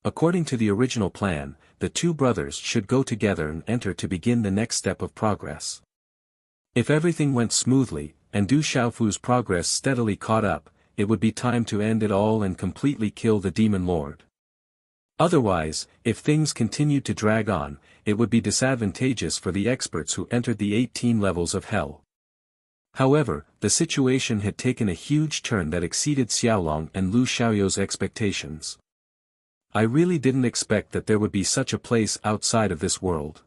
According to the original plan, the two brothers should go together and enter to begin the next step of progress. If everything went smoothly, and Du Xiaofu's progress steadily caught up, it would be time to end it all and completely kill the Demon Lord. Otherwise, if things continued to drag on, it would be disadvantageous for the experts who entered the 18 levels of Hell. However, the situation had taken a huge turn that exceeded Xiaolong and Lu Xiaoyu's expectations. I really didn't expect that there would be such a place outside of this world.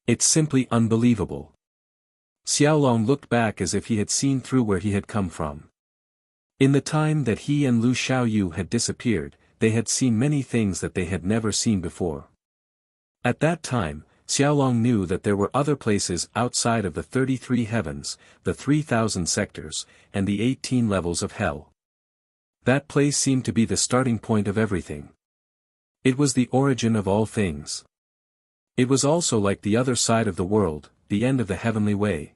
It's simply unbelievable. Xiaolong looked back as if he had seen through where he had come from. In the time that he and Lu Xiaoyu had disappeared, they had seen many things that they had never seen before. At that time, Xiaolong knew that there were other places outside of the 33 heavens, the 3,000 sectors, and the 18 levels of Hell. That place seemed to be the starting point of everything. It was the origin of all things. It was also like the other side of the world, the end of the heavenly way.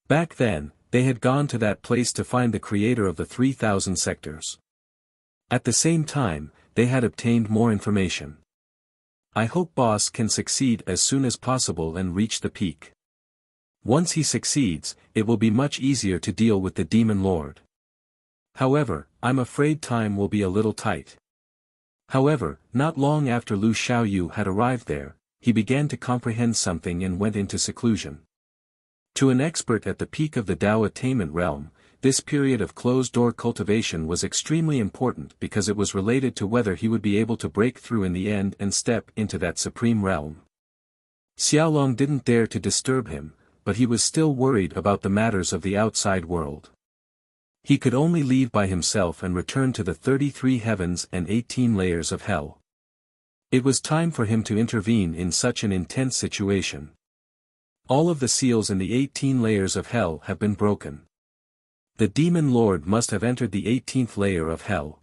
Back then, they had gone to that place to find the creator of the 3,000 sectors. At the same time, they had obtained more information. I hope Boss can succeed as soon as possible and reach the peak. Once he succeeds, it will be much easier to deal with the Demon Lord. However, I'm afraid time will be a little tight. However, not long after Lu Xiaoyu had arrived there, he began to comprehend something and went into seclusion. To an expert at the peak of the Tao attainment realm, this period of closed-door cultivation was extremely important because it was related to whether he would be able to break through in the end and step into that supreme realm. Xiaolong didn't dare to disturb him, but he was still worried about the matters of the outside world. He could only leave by himself and return to the 33 heavens and 18 layers of Hell. It was time for him to intervene in such an intense situation. All of the seals in the 18 layers of Hell have been broken. The Demon Lord must have entered the 18th layer of Hell.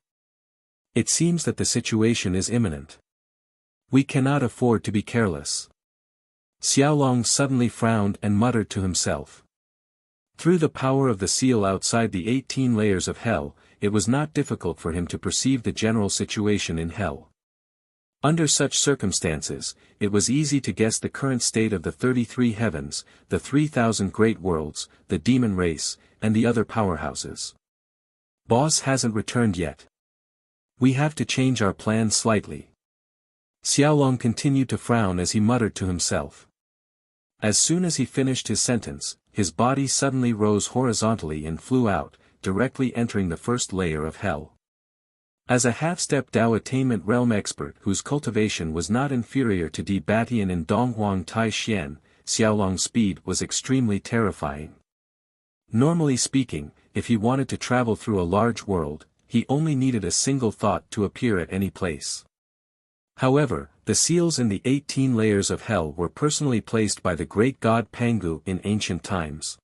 It seems that the situation is imminent. We cannot afford to be careless. Xiaolong suddenly frowned and muttered to himself. Through the power of the seal outside the 18 layers of Hell, it was not difficult for him to perceive the general situation in Hell. Under such circumstances, it was easy to guess the current state of the 33 heavens, the 3,000 great worlds, the demon race, and the other powerhouses. Boss hasn't returned yet. We have to change our plan slightly. Xiaolong continued to frown as he muttered to himself. As soon as he finished his sentence, his body suddenly rose horizontally and flew out, directly entering the first layer of Hell. As a half-step Tao attainment realm expert whose cultivation was not inferior to Di Batian and Donghuang Tai Xian, Xiaolong's speed was extremely terrifying. Normally speaking, if he wanted to travel through a large world, he only needed a single thought to appear at any place. However, the seals in the 18 layers of Hell were personally placed by the great god Pangu in ancient times.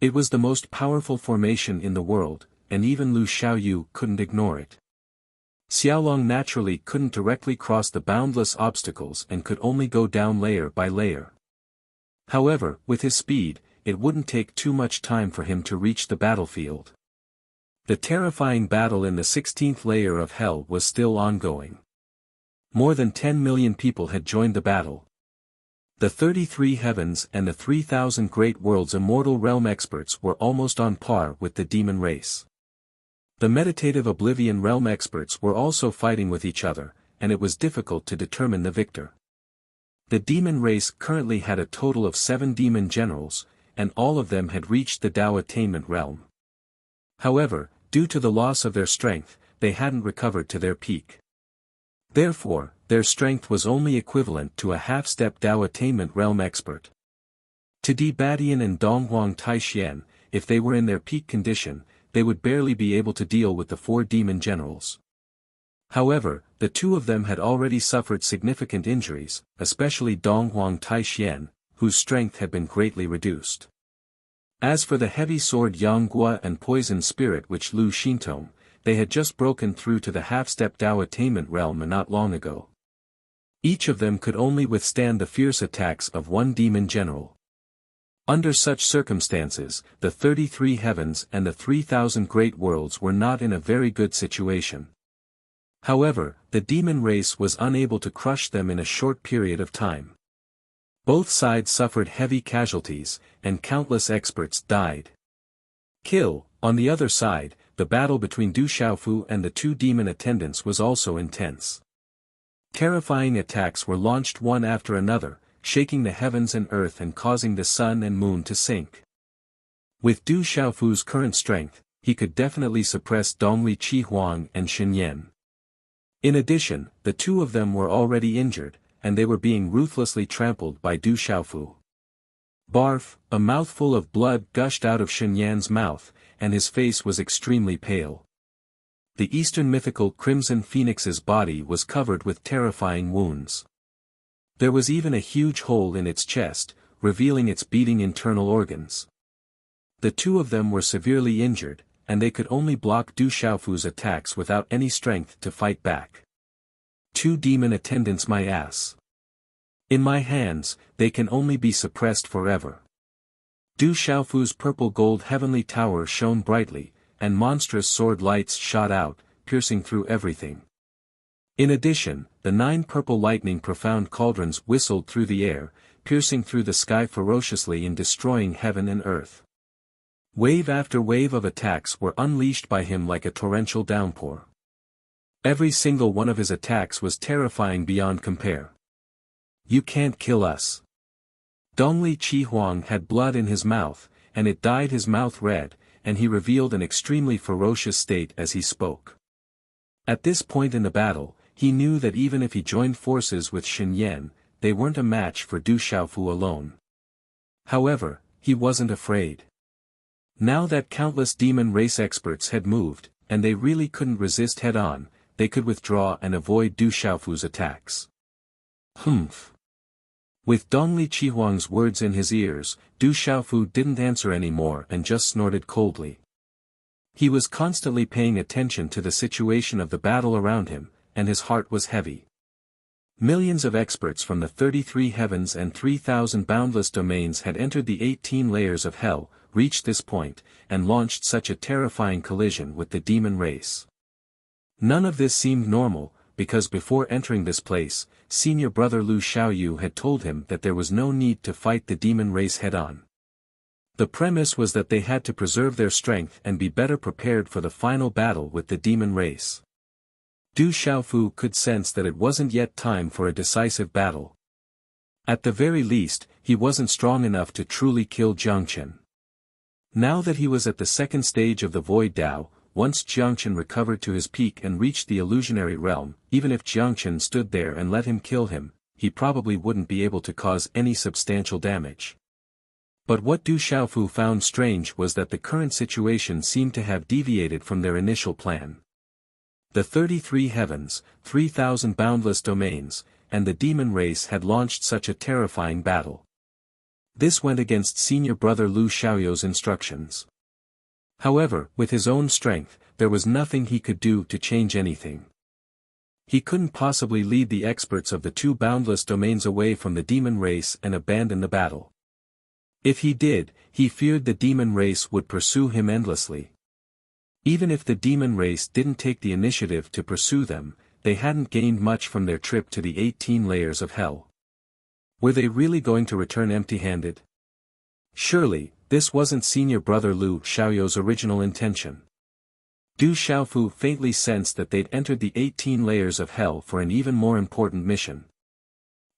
It was the most powerful formation in the world, and even Lu Xiaoyu couldn't ignore it. Xiaolong naturally couldn't directly cross the boundless obstacles and could only go down layer by layer. However, with his speed, it wouldn't take too much time for him to reach the battlefield. The terrifying battle in the 16th layer of hell was still ongoing. More than 10 million people had joined the battle. The 33 heavens and the 3,000 great worlds immortal realm experts were almost on par with the demon race. The meditative oblivion realm experts were also fighting with each other, and it was difficult to determine the victor. The demon race currently had a total of 7 demon generals, and all of them had reached the Tao attainment realm. However, due to the loss of their strength, they hadn't recovered to their peak. Therefore, their strength was only equivalent to a half-step Tao attainment realm expert. To Di Badian and Donghuang Taixian, if they were in their peak condition, they would barely be able to deal with the 4 demon generals. However, the 2 of them had already suffered significant injuries, especially Donghuang Taixian, whose strength had been greatly reduced. As for the heavy sword Yang Gua and poison spirit which Lu Xintong, they had just broken through to the half-step Tao attainment realm not long ago. Each of them could only withstand the fierce attacks of 1 demon general. Under such circumstances, the 33 heavens and the 3,000 great worlds were not in a very good situation. However, the demon race was unable to crush them in a short period of time. Both sides suffered heavy casualties, and countless experts died. On the other side, the battle between Du Xiaofu and the 2 demon attendants was also intense. Terrifying attacks were launched one after another, shaking the heavens and earth and causing the sun and moon to sink. With Du Xiaofu's current strength, he could definitely suppress Dongli Qihuang and Shen Yan. In addition, the 2 of them were already injured, and they were being ruthlessly trampled by Du Xiaofu. Barf, a mouthful of blood gushed out of Shen Yan's mouth, and his face was extremely pale. The Eastern mythical Crimson Phoenix's body was covered with terrifying wounds. There was even a huge hole in its chest, revealing its beating internal organs. The 2 of them were severely injured, and they could only block Du Xiaofu's attacks without any strength to fight back. 2 demon attendants my ass. In my hands, they can only be suppressed forever. Du Xiaofu's purple gold heavenly tower shone brightly, and monstrous sword lights shot out, piercing through everything. In addition, the 9 purple lightning profound cauldrons whistled through the air, piercing through the sky ferociously and destroying heaven and earth. Wave after wave of attacks were unleashed by him like a torrential downpour. Every single one of his attacks was terrifying beyond compare. You can't kill us. Dongli Qihuang had blood in his mouth, and it dyed his mouth red, and he revealed an extremely ferocious state as he spoke. At this point in the battle, he knew that even if he joined forces with Shen Yan, they weren't a match for Du Xiaofu alone. However, he wasn't afraid. Now that countless demon race experts had moved, and they really couldn't resist head-on, they could withdraw and avoid Du Xiaofu's attacks. Humph. With Dongli Qihuang's words in his ears, Du Xiaofu didn't answer anymore and just snorted coldly. He was constantly paying attention to the situation of the battle around him, and his heart was heavy. Millions of experts from the 33 heavens and 3,000 boundless domains had entered the 18 layers of hell, reached this point, and launched such a terrifying collision with the demon race. None of this seemed normal, because before entering this place, senior brother Lu Xiaoyu had told him that there was no need to fight the demon race head-on. The premise was that they had to preserve their strength and be better prepared for the final battle with the demon race. Du Xiaofu could sense that it wasn't yet time for a decisive battle. At the very least, he wasn't strong enough to truly kill Jiangchen. Now that he was at the second stage of the Void Tao, once Jiangchen recovered to his peak and reached the illusionary realm, even if Jiangchen stood there and let him kill him, he probably wouldn't be able to cause any substantial damage. But what Du Xiaofu found strange was that the current situation seemed to have deviated from their initial plan. The 33 heavens, 3,000 boundless domains, and the demon race had launched such a terrifying battle. This went against senior brother Lu Xiaoyu's instructions. However, with his own strength, there was nothing he could do to change anything. He couldn't possibly lead the experts of the two boundless domains away from the demon race and abandon the battle. If he did, he feared the demon race would pursue him endlessly. Even if the demon race didn't take the initiative to pursue them, they hadn't gained much from their trip to the 18 layers of hell. Were they really going to return empty-handed? Surely, this wasn't senior brother Lu Xiaoyou's original intention. Du Xiaofu faintly sensed that they'd entered the 18 layers of hell for an even more important mission.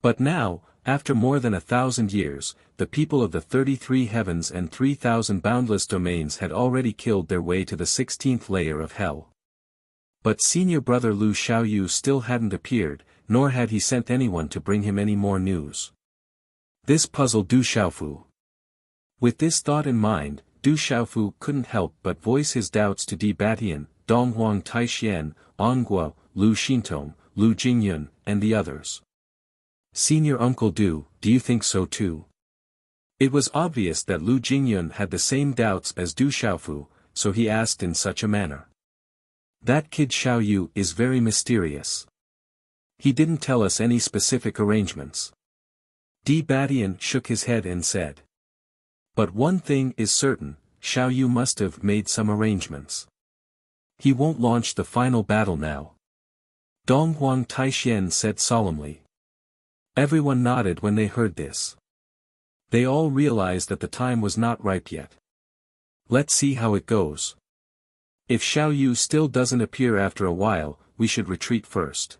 But now, after more than 1,000 years, the people of the 33 heavens and 3,000 boundless domains had already killed their way to the 16th layer of hell. But senior brother Lu Xiaoyu still hadn't appeared, nor had he sent anyone to bring him any more news. This puzzled Du Xiaofu. With this thought in mind, Du Xiaofu couldn't help but voice his doubts to Di Batian, Donghuang Taixian, Onguo, Lu Xintong, Lu Jingyun, and the others. Senior Uncle Du, do you think so too? It was obvious that Lu Jingyun had the same doubts as Du Xiaofu, so he asked in such a manner. That kid Xiaoyu is very mysterious. He didn't tell us any specific arrangements. Di Batian shook his head and said. But one thing is certain, Xiaoyu must have made some arrangements. He won't launch the final battle now. Donghuang Taixian said solemnly. Everyone nodded when they heard this. They all realized that the time was not ripe yet. Let's see how it goes. If Xiaoyu still doesn't appear after a while, we should retreat first.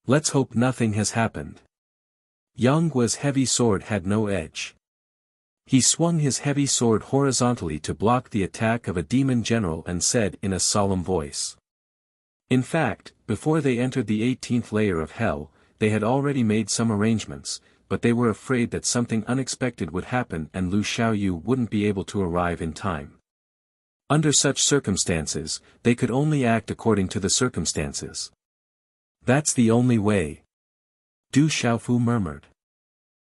Let's hope nothing has happened. Yang Guo's heavy sword had no edge. He swung his heavy sword horizontally to block the attack of a demon general and said in a solemn voice. In fact, before they entered the 18th layer of hell, they had already made some arrangements, but they were afraid that something unexpected would happen and Lu Xiaoyu wouldn't be able to arrive in time. Under such circumstances, they could only act according to the circumstances. That's the only way. Du Xiaofu murmured.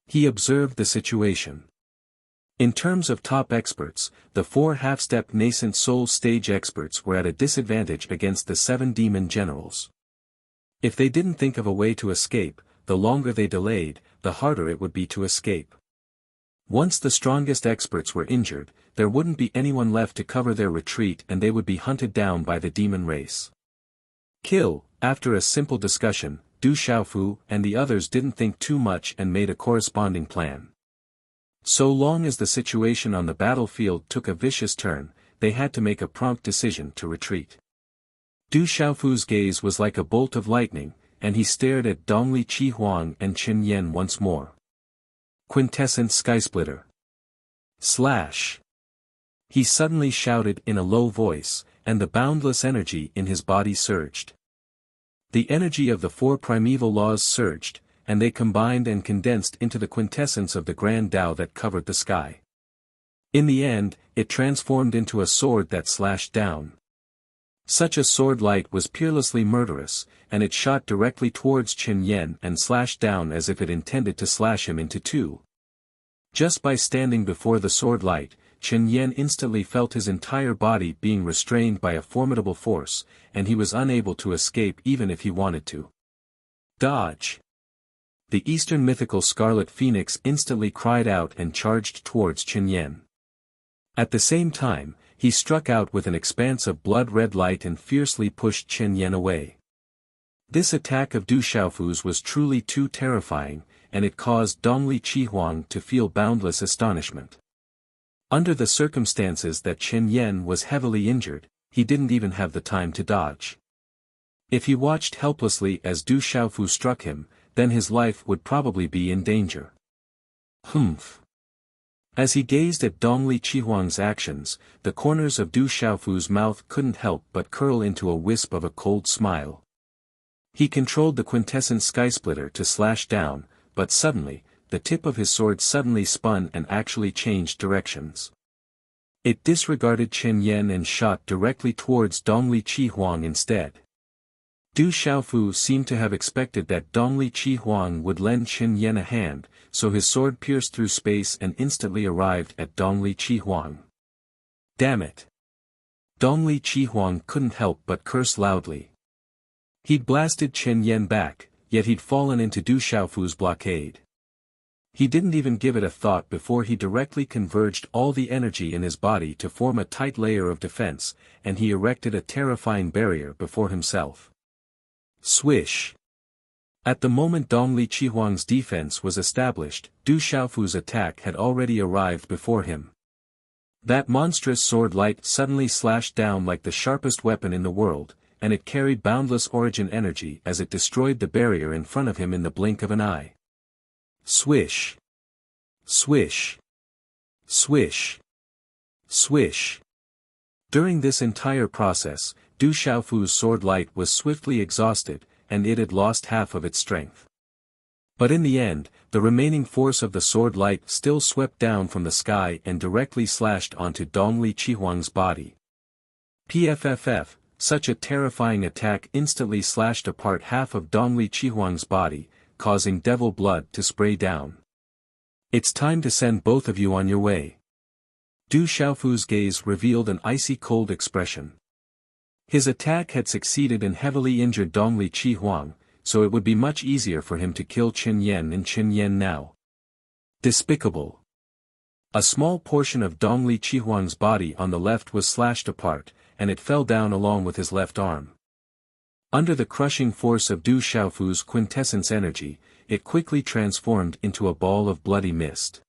He observed the situation. In terms of top experts, the 4 half-step nascent soul stage experts were at a disadvantage against the 7 demon generals. If they didn't think of a way to escape, the longer they delayed, the harder it would be to escape. Once the strongest experts were injured, there wouldn't be anyone left to cover their retreat and they would be hunted down by the demon race. After a simple discussion, Du Xiaofu and the others didn't think too much and made a corresponding plan. So long as the situation on the battlefield took a vicious turn, they had to make a prompt decision to retreat. Du Xiaofu's gaze was like a bolt of lightning, and he stared at Dongli Qihuang and Qin Yan once more. Quintessent Skysplitter. Slash! He suddenly shouted in a low voice, and the boundless energy in his body surged. The energy of the 4 primeval laws surged, and they combined and condensed into the quintessence of the grand Tao that covered the sky. In the end, it transformed into a sword that slashed down. Such a sword light was peerlessly murderous, and it shot directly towards Qin Yan and slashed down as if it intended to slash him into 2. Just by standing before the sword light, Qin Yan instantly felt his entire body being restrained by a formidable force, and he was unable to escape even if he wanted to. Dodge! The Eastern mythical Scarlet Phoenix instantly cried out and charged towards Qin Yan. At the same time, he struck out with an expanse of blood-red light and fiercely pushed Qin Yan away. This attack of Du Xiaofu's was truly too terrifying, and it caused Dongli Qihuang to feel boundless astonishment. Under the circumstances that Qin Yan was heavily injured, he didn't even have the time to dodge. If he watched helplessly as Du Xiaofu struck him, then his life would probably be in danger. Humph. As he gazed at Dongli Qihuang's actions, the corners of Du Xiaofu's mouth couldn't help but curl into a wisp of a cold smile. He controlled the quintessent skysplitter to slash down, but suddenly, the tip of his sword suddenly spun and actually changed directions. It disregarded Qin Yan and shot directly towards Dongli Qihuang instead. Du Xiaofu seemed to have expected that Dongli Qihuang would lend Qin Yan a hand, so his sword pierced through space and instantly arrived at Dongli Qihuang. Damn it! Dongli Chihuang couldn't help but curse loudly. He'd blasted Chen Yan back, yet he'd fallen into Du Xiaofu's blockade. He didn't even give it a thought before he directly converged all the energy in his body to form a tight layer of defense, and he erected a terrifying barrier before himself. Swish! At the moment Dongli Chihuang's defense was established, Du Xiaofu's attack had already arrived before him. That monstrous sword light suddenly slashed down like the sharpest weapon in the world, and it carried boundless origin energy as it destroyed the barrier in front of him in the blink of an eye. Swish! Swish! Swish! Swish! During this entire process, Du Xiaofu's sword light was swiftly exhausted, and it had lost half of its strength. But in the end, the remaining force of the sword light still swept down from the sky and directly slashed onto Dongli Chihuang's body. PFFF, such a terrifying attack instantly slashed apart half of Dongli Chihuang's body, causing devil blood to spray down. It's time to send both of you on your way. Du Xiaofu's gaze revealed an icy cold expression. His attack had succeeded and heavily injured Dongli Chihuang, so it would be much easier for him to kill Chen Yan and Chen Yan now. Despicable. A small portion of Dongli Chihuang's body on the left was slashed apart, and it fell down along with his left arm. Under the crushing force of Du Xiaofu's quintessence energy, it quickly transformed into a ball of bloody mist.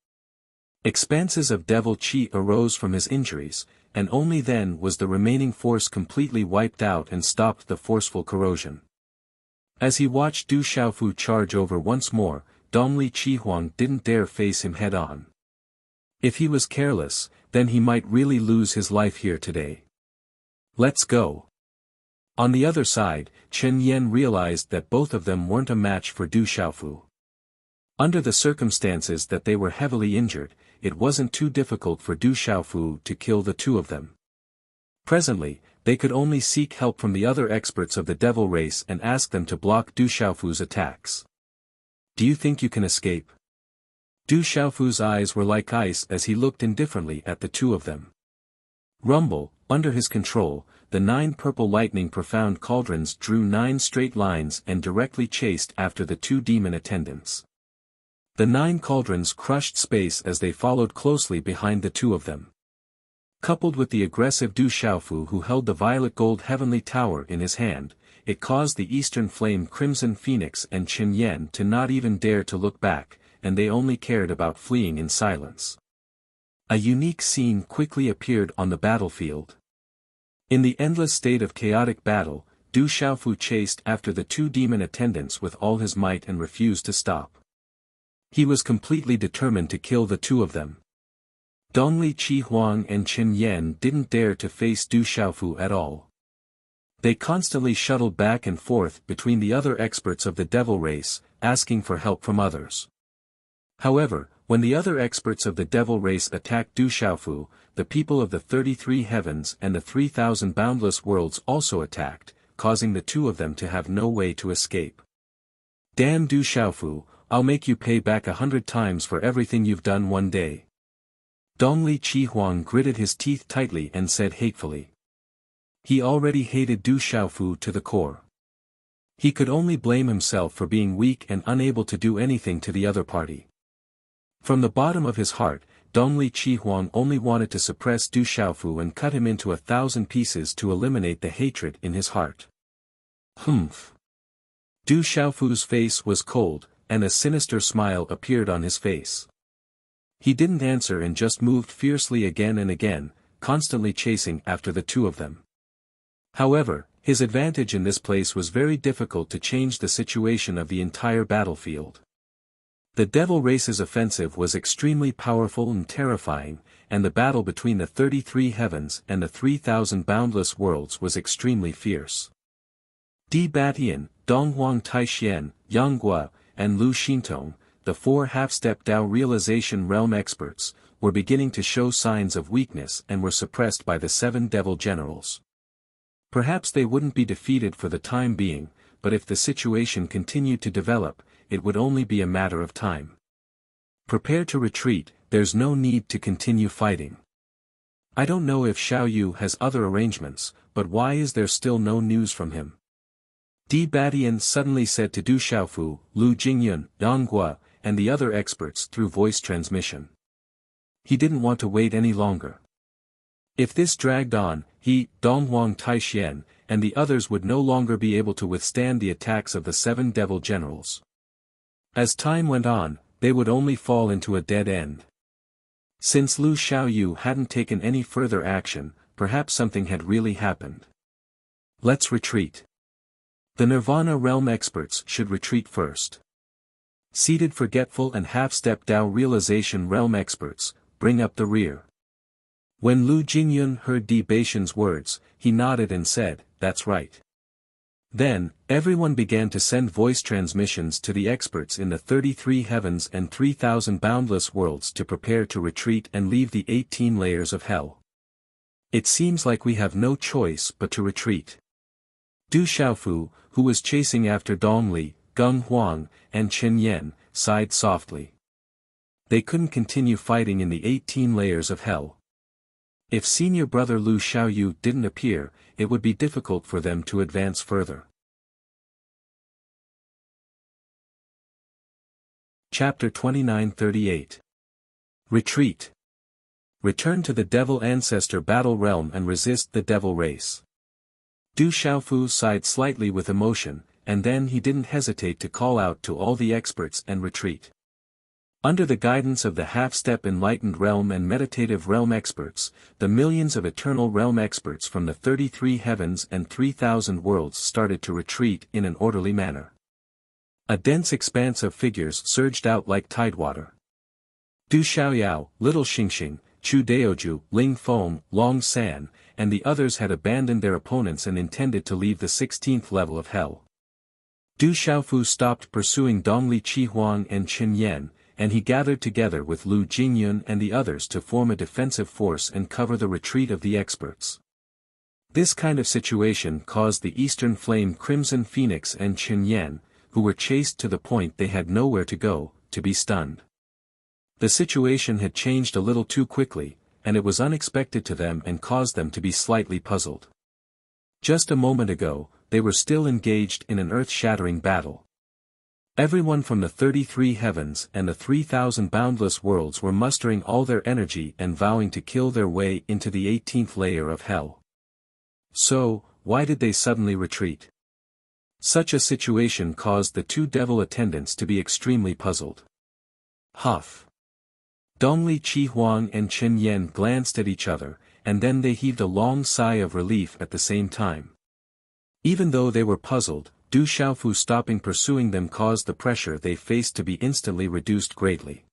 Expanses of devil qi arose from his injuries, and only then was the remaining force completely wiped out and stopped the forceful corrosion. As he watched Du Xiaofu charge over once more, Dongli Chihuang didn't dare face him head-on. If he was careless, then he might really lose his life here today. Let's go. On the other side, Chen Yan realized that both of them weren't a match for Du Xiaofu. Under the circumstances that they were heavily injured, it wasn't too difficult for Du Xiaofu to kill the two of them. Presently, they could only seek help from the other experts of the devil race and ask them to block Du Xiaofu's attacks. Do you think you can escape? Du Xiaofu's eyes were like ice as he looked indifferently at the two of them. Rumble, under his control, the 9 purple lightning profound cauldrons drew 9 straight lines and directly chased after the 2 demon attendants. The 9 cauldrons crushed space as they followed closely behind the two of them. Coupled with the aggressive Du Xiaofu who held the violet gold heavenly tower in his hand, it caused the eastern flame Crimson Phoenix and Chen Yan to not even dare to look back, and they only cared about fleeing in silence. A unique scene quickly appeared on the battlefield. In the endless state of chaotic battle, Du Xiaofu chased after the 2 demon attendants with all his might and refused to stop. He was completely determined to kill the two of them. Dongli Chihuang and Chen Yan didn't dare to face Du Xiaofu at all. They constantly shuttled back and forth between the other experts of the devil race, asking for help from others. However, when the other experts of the devil race attacked Du Xiaofu, the people of the 33 heavens and the 3,000 boundless worlds also attacked, causing the two of them to have no way to escape. Damn Du Xiaofu, I'll make you pay back 100 times for everything you've done one day. Dongli Chihuang gritted his teeth tightly and said hatefully. He already hated Du Xiaofu to the core. He could only blame himself for being weak and unable to do anything to the other party. From the bottom of his heart, Dongli Chihuang only wanted to suppress Du Xiaofu and cut him into 1,000 pieces to eliminate the hatred in his heart. Humph. Du Xiaofu's face was cold, and a sinister smile appeared on his face. He didn't answer and just moved fiercely again and again, constantly chasing after the two of them. However, his advantage in this place was very difficult to change the situation of the entire battlefield. The devil race's offensive was extremely powerful and terrifying, and the battle between the 33 heavens and the 3,000 boundless worlds was extremely fierce. Di Batian, Donghuang Taixian, Yanghua, and Lu Xintong, the 4 half-step Dao realization realm experts, were beginning to show signs of weakness and were suppressed by the 7 devil generals. Perhaps they wouldn't be defeated for the time being, but if the situation continued to develop, it would only be a matter of time. Prepare to retreat, there's no need to continue fighting. I don't know if Xiao Yu has other arrangements, but why is there still no news from him? Di Badian suddenly said to Du Xiaofu, Lu Jingyun, Yang Gua, and the other experts through voice transmission. He didn't want to wait any longer. If this dragged on, he, Donghuang Taixian, and the others would no longer be able to withstand the attacks of the 7 devil generals. As time went on, they would only fall into a dead end. Since Lu Xiaoyu hadn't taken any further action, perhaps something had really happened. Let's retreat. The Nirvana realm experts should retreat first. Seated forgetful and half-step Dao realization realm experts, bring up the rear. When Lu Jingyun heard Di Baishan's words, he nodded and said, that's right. Then, everyone began to send voice transmissions to the experts in the 33 heavens and 3,000 boundless worlds to prepare to retreat and leave the 18 layers of hell. It seems like we have no choice but to retreat. Du Xiaofu, who was chasing after Dongli, Geng Huang, and Chen Yan, sighed softly. They couldn't continue fighting in the 18 layers of hell. If senior brother Lu Xiaoyu didn't appear, it would be difficult for them to advance further. Chapter 2938. Retreat. Return to the Devil Ancestor battle realm and resist the Devil race. Du Xiaofu sighed slightly with emotion, and then he didn't hesitate to call out to all the experts and retreat. Under the guidance of the half-step enlightened realm and meditative realm experts, the millions of eternal realm experts from the 33 heavens and 3,000 worlds started to retreat in an orderly manner. A dense expanse of figures surged out like tidewater. Du Xiaoyao, Little Xingxing, Chu Daoju, Ling Feng, Long San, and the others had abandoned their opponents and intended to leave the 16th level of hell. Du Xiaofu stopped pursuing Dongli Qihuang and Chen Yan, and he gathered together with Lu Jingyun and the others to form a defensive force and cover the retreat of the experts. This kind of situation caused the Eastern Flame Crimson Phoenix and Chen Yan, who were chased to the point they had nowhere to go, to be stunned. The situation had changed a little too quickly, and it was unexpected to them and caused them to be slightly puzzled. Just a moment ago, they were still engaged in an earth-shattering battle. Everyone from the 33 heavens and the 3,000 boundless worlds were mustering all their energy and vowing to kill their way into the 18th layer of hell. So, why did they suddenly retreat? Such a situation caused the 2 devil attendants to be extremely puzzled. Huff. Dongli Qihuang and Chen Yan glanced at each other, and then they heaved a long sigh of relief at the same time. Even though they were puzzled, Du Xiaofu stopping pursuing them caused the pressure they faced to be instantly reduced greatly.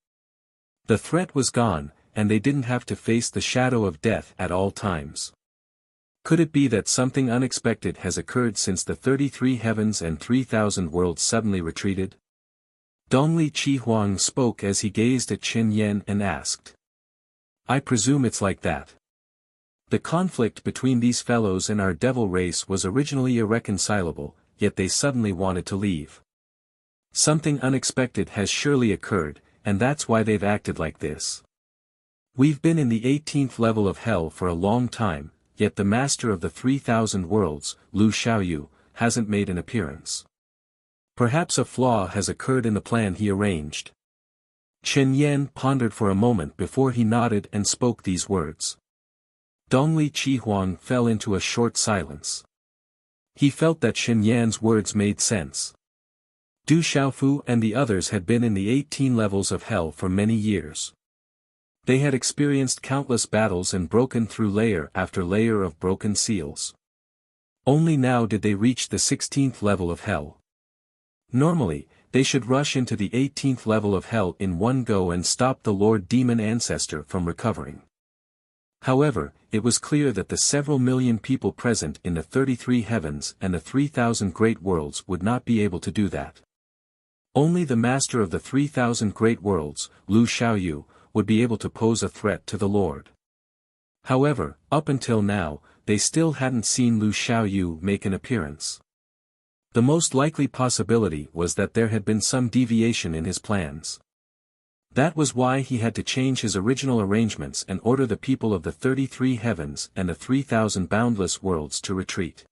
The threat was gone, and they didn't have to face the shadow of death at all times. Could it be that something unexpected has occurred since the 33 heavens and 3,000 worlds suddenly retreated? Dongli Qihuang spoke as he gazed at Chen Yan and asked. I presume it's like that. The conflict between these fellows and our devil race was originally irreconcilable, yet they suddenly wanted to leave. Something unexpected has surely occurred, and that's why they've acted like this. We've been in the 18th level of hell for a long time, yet the master of the 3,000 worlds, Lu Xiaoyu, hasn't made an appearance. Perhaps a flaw has occurred in the plan he arranged. Chen Yan pondered for a moment before he nodded and spoke these words. Dongli Qihuang fell into a short silence. He felt that Chen Yan's words made sense. Du Xiaofu and the others had been in the 18 levels of hell for many years. They had experienced countless battles and broken through layer after layer of broken seals. Only now did they reach the 16th level of hell. Normally, they should rush into the 18th level of hell in one go and stop the Lord Demon Ancestor from recovering. However, it was clear that the several million people present in the 33 heavens and the 3,000 great worlds would not be able to do that. Only the master of the 3,000 great worlds, Lu Xiaoyu, would be able to pose a threat to the Lord. However, up until now, they still hadn't seen Lu Xiaoyu make an appearance. The most likely possibility was that there had been some deviation in his plans. That was why he had to change his original arrangements and order the people of the 33 heavens and the 3,000 boundless worlds to retreat.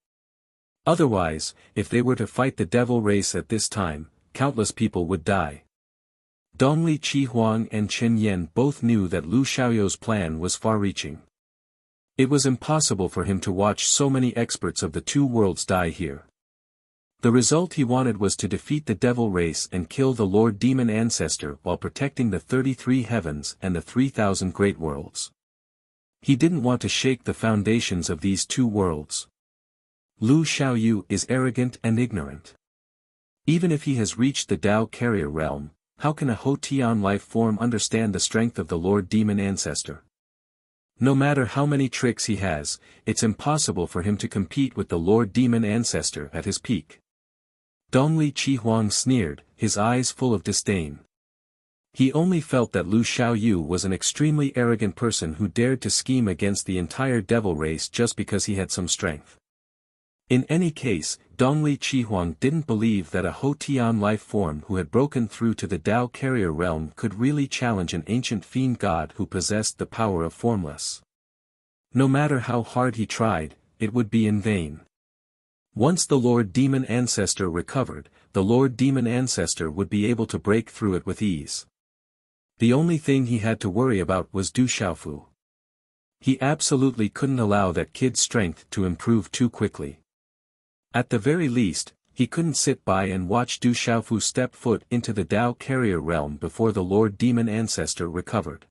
Otherwise, if they were to fight the devil race at this time, countless people would die. Dongli Qihuang and Chen Yan both knew that Lu Xiaoyou's plan was far-reaching. It was impossible for him to watch so many experts of the two worlds die here. The result he wanted was to defeat the devil race and kill the Lord Demon Ancestor while protecting the 33 heavens and the 3,000 great worlds. He didn't want to shake the foundations of these two worlds. Lu Xiaoyu is arrogant and ignorant. Even if he has reached the Tao Carrier realm, how can a Hotian life form understand the strength of the Lord Demon Ancestor? No matter how many tricks he has, it's impossible for him to compete with the Lord Demon Ancestor at his peak. Dongli Qihuang sneered, his eyes full of disdain. He only felt that Lu Xiaoyu was an extremely arrogant person who dared to scheme against the entire devil race just because he had some strength. In any case, Dongli Qihuang didn't believe that a Hotian life form who had broken through to the Tao Carrier realm could really challenge an ancient fiend god who possessed the power of formless. No matter how hard he tried, it would be in vain. Once the Lord Demon Ancestor recovered, the Lord Demon Ancestor would be able to break through it with ease. The only thing he had to worry about was Du Xiaofu. He absolutely couldn't allow that kid's strength to improve too quickly. At the very least, he couldn't sit by and watch Du Xiaofu step foot into the Tao Carrier realm before the Lord Demon Ancestor recovered.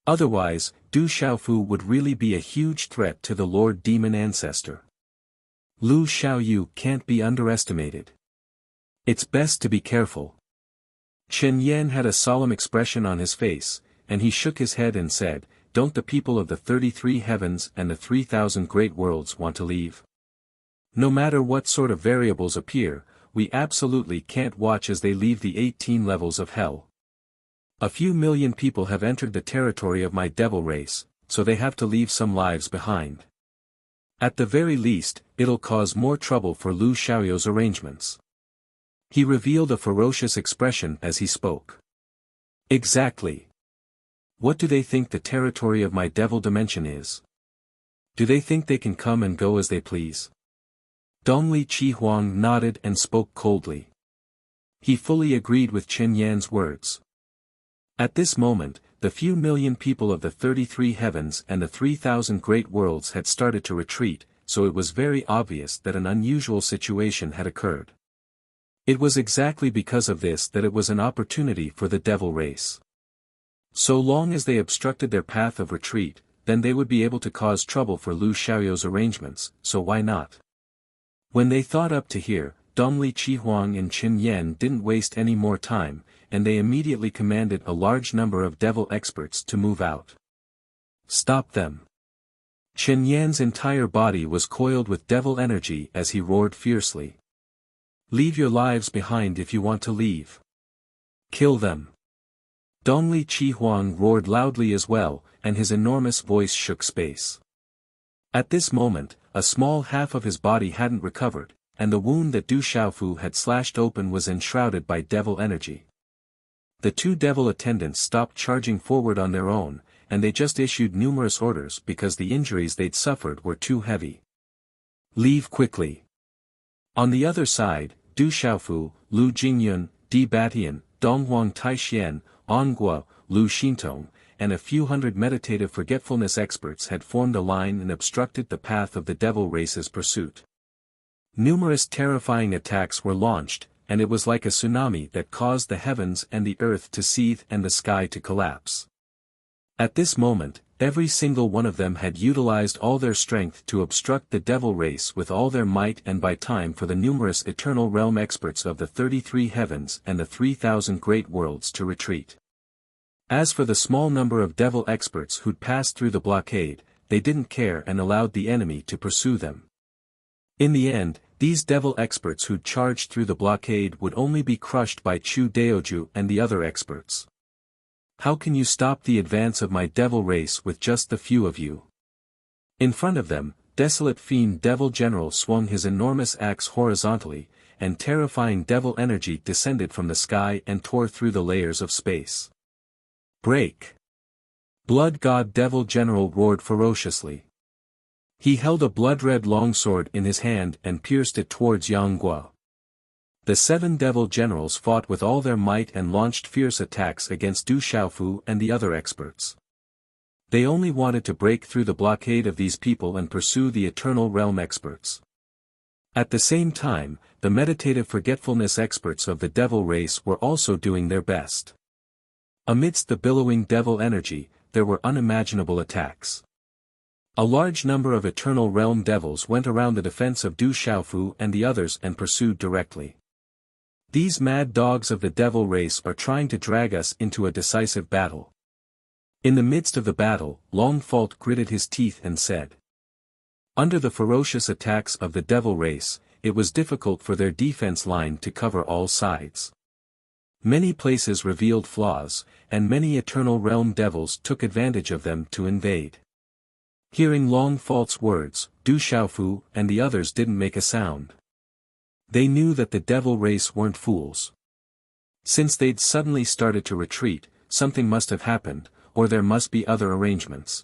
Otherwise, Du Xiaofu would really be a huge threat to the Lord Demon Ancestor. Lu Xiaoyu can't be underestimated. It's best to be careful. Chen Yan had a solemn expression on his face, and he shook his head and said, "Don't the people of the 33 heavens and the 3,000 great worlds want to leave? No matter what sort of variables appear, we absolutely can't watch as they leave the 18 levels of hell. A few million people have entered the territory of my devil race, so they have to leave some lives behind. At the very least, it'll cause more trouble for Lu Xiaoyou's arrangements." He revealed a ferocious expression as he spoke. Exactly. What do they think the territory of my devil dimension is? Do they think they can come and go as they please? Dongli Qihuang nodded and spoke coldly. He fully agreed with Chen Yan's words. At this moment, the few million people of the 33 heavens and the 3,000 great worlds had started to retreat, so it was very obvious that an unusual situation had occurred. It was exactly because of this that it was an opportunity for the devil race. So long as they obstructed their path of retreat, then they would be able to cause trouble for Lu Xiaoyou's arrangements, so why not? When they thought up to here, Dongli Qihuang and Chen Yan didn't waste any more time, and they immediately commanded a large number of devil experts to move out. Stop them. Chen Yan's entire body was coiled with devil energy as he roared fiercely. Leave your lives behind if you want to leave. Kill them. Dongli Qihuang roared loudly as well, and his enormous voice shook space. At this moment, a small half of his body hadn't recovered, and the wound that Du Xiaofu had slashed open was enshrouded by devil energy. The two devil attendants stopped charging forward on their own, and they just issued numerous orders because the injuries they'd suffered were too heavy. Leave quickly. On the other side, Du Xiaofu, Lu Jingyun, Di Batian, Donghuang Taixian, Ongguo, Lu Xintong, and a few hundred meditative forgetfulness experts had formed a line and obstructed the path of the devil race's pursuit. Numerous terrifying attacks were launched, and it was like a tsunami that caused the heavens and the earth to seethe and the sky to collapse. At this moment, every single one of them had utilized all their strength to obstruct the devil race with all their might and by time for the numerous eternal realm experts of the 33 heavens and the 3,000 great worlds to retreat. As for the small number of devil experts who'd passed through the blockade, they didn't care and allowed the enemy to pursue them. In the end, these devil experts who'd charged through the blockade would only be crushed by Chu Daoju and the other experts. How can you stop the advance of my devil race with just the few of you? In front of them, Desolate Fiend Devil General swung his enormous axe horizontally, and terrifying devil energy descended from the sky and tore through the layers of space. Break! Blood God Devil General roared ferociously. He held a blood-red longsword in his hand and pierced it towards Yang Guo. The 7 devil generals fought with all their might and launched fierce attacks against Du Xiaofu and the other experts. They only wanted to break through the blockade of these people and pursue the Eternal Realm experts. At the same time, the meditative forgetfulness experts of the devil race were also doing their best. Amidst the billowing devil energy, there were unimaginable attacks. A large number of Eternal Realm devils went around the defense of Du Xiaofu and the others and pursued directly. These mad dogs of the devil race are trying to drag us into a decisive battle. In the midst of the battle, Long Fault gritted his teeth and said. Under the ferocious attacks of the devil race, it was difficult for their defense line to cover all sides. Many places revealed flaws, and many Eternal Realm devils took advantage of them to invade. Hearing Long Fault's words, Du Xiaofu and the others didn't make a sound. They knew that the devil race weren't fools. Since they'd suddenly started to retreat, something must have happened, or there must be other arrangements.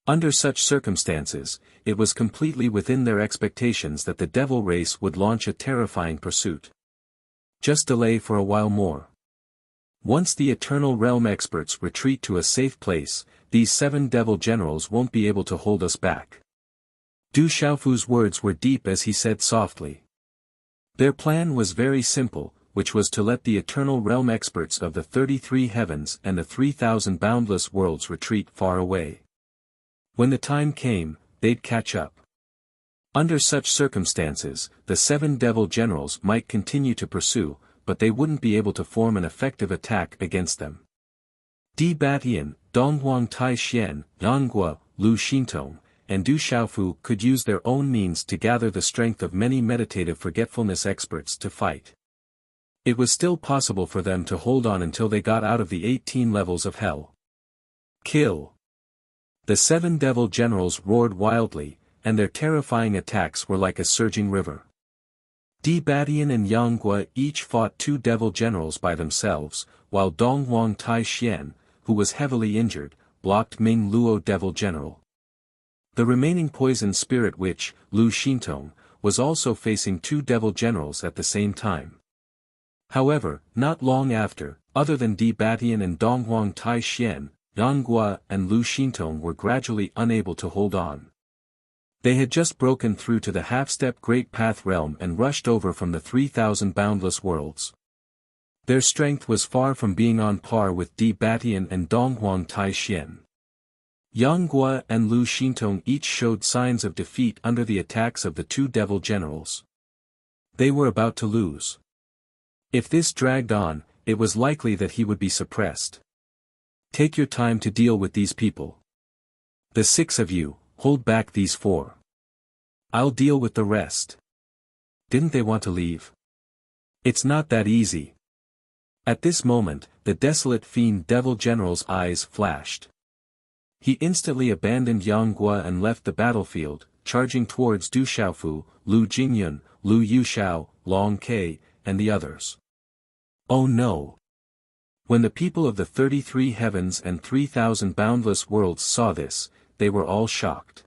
Under such circumstances, it was completely within their expectations that the devil race would launch a terrifying pursuit. Just delay for a while more. Once the Eternal Realm experts retreat to a safe place, these 7 devil generals won't be able to hold us back. Du Xiaofu's words were deep as he said softly. Their plan was very simple, which was to let the Eternal Realm experts of the 33 heavens and the 3,000 boundless worlds retreat far away. When the time came, they'd catch up. Under such circumstances, the 7 devil generals might continue to pursue, but they wouldn't be able to form an effective attack against them. Di Batian, Donghuang Tai Xian, Yang Guo, Lu Xintong, and Du Xiaofu could use their own means to gather the strength of many meditative forgetfulness experts to fight. It was still possible for them to hold on until they got out of the 18 levels of hell. Kill! The 7 devil generals roared wildly, and their terrifying attacks were like a surging river. Di Batian and Yang Guo each fought 2 devil generals by themselves, while Donghuang Tai Xian, who was heavily injured, blocked Ming Luo devil general. The remaining poison spirit witch, Lu Xintong, was also facing 2 devil generals at the same time. However, not long after, other than Di Batian and Donghuang Tai Xian, Yang Guo and Lu Xintong were gradually unable to hold on. They had just broken through to the half-step Great Path realm and rushed over from the 3,000 boundless worlds. Their strength was far from being on par with Di Batian and Donghuang Tai Xian. Yang Guo and Lu Xintong each showed signs of defeat under the attacks of the 2 devil generals. They were about to lose. If this dragged on, it was likely that he would be suppressed. Take your time to deal with these people. The 6 of you, hold back these 4. I'll deal with the rest. Didn't they want to leave? It's not that easy. At this moment, the desolate fiend devil general's eyes flashed. He instantly abandoned Yang Guo and left the battlefield, charging towards Du Xiaofu, Lu Jingyun, Lu Yuxiao, Long Ke, and the others. Oh no! When the people of the 33 heavens and 3,000 boundless worlds saw this, they were all shocked.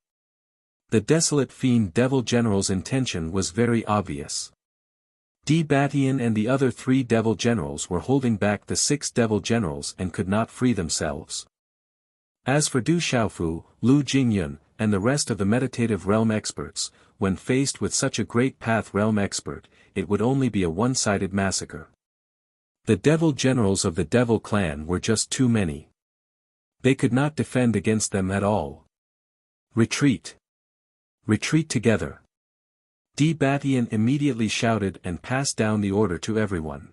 The desolate fiend devil general's intention was very obvious. Di Batian and the other 3 devil generals were holding back the 6 devil generals and could not free themselves. As for Du Xiaofu, Lu Jingyun, and the rest of the meditative realm experts, when faced with such a great path realm expert, it would only be a one-sided massacre. The devil generals of the devil clan were just too many. They could not defend against them at all. Retreat! Retreat together! Di Batian immediately shouted and passed down the order to everyone.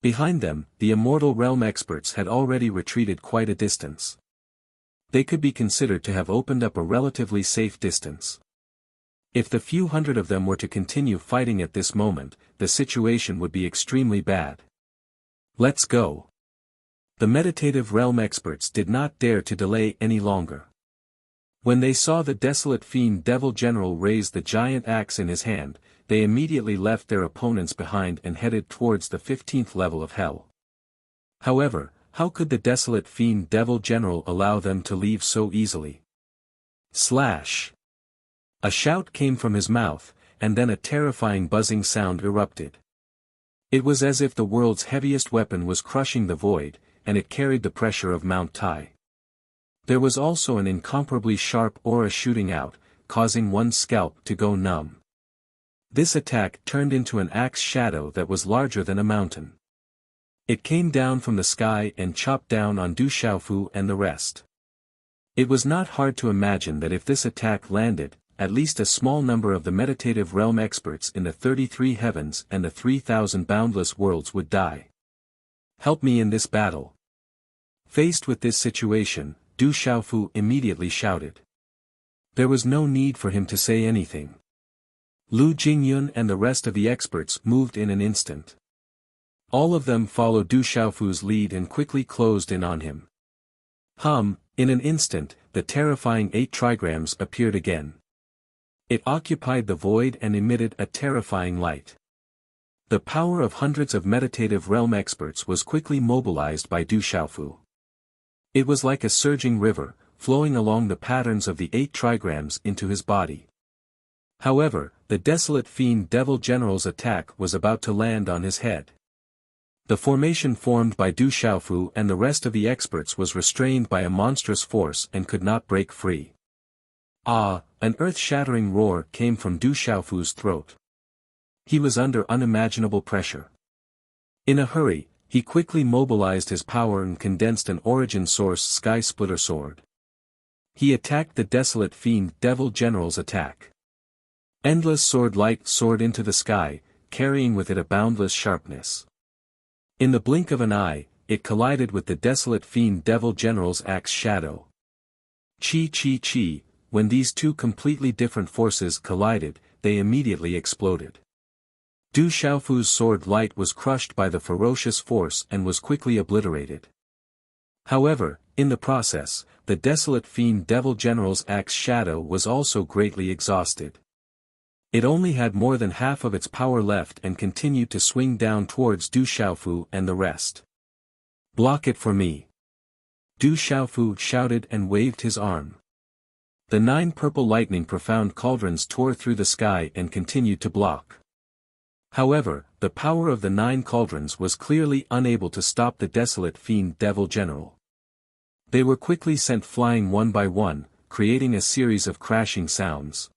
Behind them, the immortal realm experts had already retreated quite a distance. They could be considered to have opened up a relatively safe distance. If the few hundred of them were to continue fighting at this moment, the situation would be extremely bad. Let's go. The meditative realm experts did not dare to delay any longer. When they saw the desolate fiend devil general raise the giant axe in his hand, they immediately left their opponents behind and headed towards the 15th level of hell. However, how could the desolate fiend devil general allow them to leave so easily? Slash! A shout came from his mouth, and then a terrifying buzzing sound erupted. It was as if the world's heaviest weapon was crushing the void, and it carried the pressure of Mount Tai. There was also an incomparably sharp aura shooting out, causing one's scalp to go numb. This attack turned into an axe shadow that was larger than a mountain. It came down from the sky and chopped down on Du Xiaofu and the rest. It was not hard to imagine that if this attack landed, at least a small number of the meditative realm experts in the 33 heavens and the 3,000 boundless worlds would die. Help me in this battle. Faced with this situation, Du Xiaofu immediately shouted. There was no need for him to say anything. Lu Jingyun and the rest of the experts moved in an instant. All of them followed Du Xiaofu's lead and quickly closed in on him. In an instant, the terrifying 8 trigrams appeared again. It occupied the void and emitted a terrifying light. The power of hundreds of meditative realm experts was quickly mobilized by Du Xiaofu. It was like a surging river, flowing along the patterns of the 8 trigrams into his body. However, the desolate fiend devil general's attack was about to land on his head. The formation formed by Du Xiaofu and the rest of the experts was restrained by a monstrous force and could not break free. An earth-shattering roar came from Du Xiaofu's throat. He was under unimaginable pressure. In a hurry, he quickly mobilized his power and condensed an origin-source sky-splitter sword. He attacked the desolate fiend devil general's attack. Endless sword light soared into the sky, carrying with it a boundless sharpness. In the blink of an eye, it collided with the desolate fiend devil general's axe shadow. Chi. When these two completely different forces collided, they immediately exploded. Du Xiaofu's sword light was crushed by the ferocious force and was quickly obliterated. However, in the process, the desolate fiend devil general's axe shadow was also greatly exhausted. It only had more than half of its power left and continued to swing down towards Du Xiaofu and the rest. Block it for me. Du Xiaofu shouted and waved his arm. The 9 purple lightning profound cauldrons tore through the sky and continued to block. However, the power of the 9 cauldrons was clearly unable to stop the desolate fiend devil general. They were quickly sent flying one by one, creating a series of crashing sounds.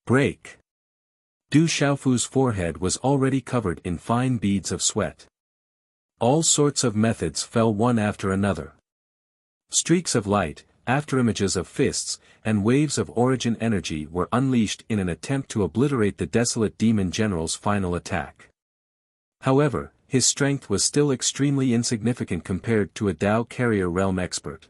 Break! Du Xiaofu's forehead was already covered in fine beads of sweat. All sorts of methods fell one after another. Streaks of light, afterimages of fists, and waves of origin energy were unleashed in an attempt to obliterate the desolate demon general's final attack. However, his strength was still extremely insignificant compared to a Dao carrier realm expert.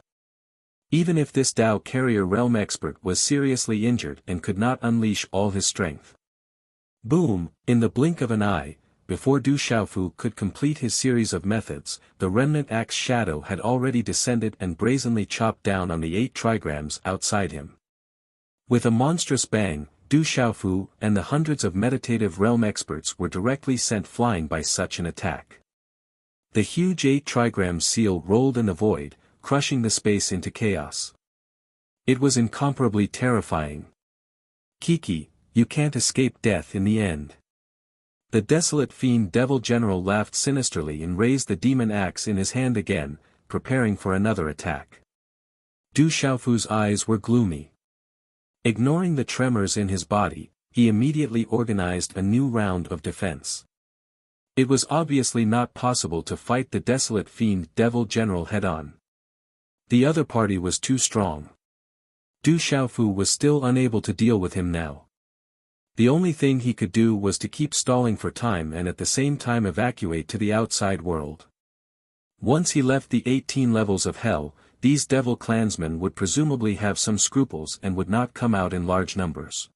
Even if this Dao carrier realm expert was seriously injured and could not unleash all his strength. Boom! In the blink of an eye, before Du Xiaofu could complete his series of methods, the remnant axe shadow had already descended and brazenly chopped down on the 8 trigrams outside him. With a monstrous bang, Du Xiaofu and the hundreds of meditative realm experts were directly sent flying by such an attack. The huge 8 trigram seal rolled in the void, crushing the space into chaos. It was incomparably terrifying. Kiki, you can't escape death in the end. The desolate fiend devil general laughed sinisterly and raised the demon axe in his hand again, preparing for another attack. Du Xiaofu's eyes were gloomy. Ignoring the tremors in his body, he immediately organized a new round of defense. It was obviously not possible to fight the desolate fiend devil general head-on. The other party was too strong. Du Xiaofu was still unable to deal with him now. The only thing he could do was to keep stalling for time and at the same time evacuate to the outside world. Once he left the 18 levels of hell, these devil clansmen would presumably have some scruples and would not come out in large numbers.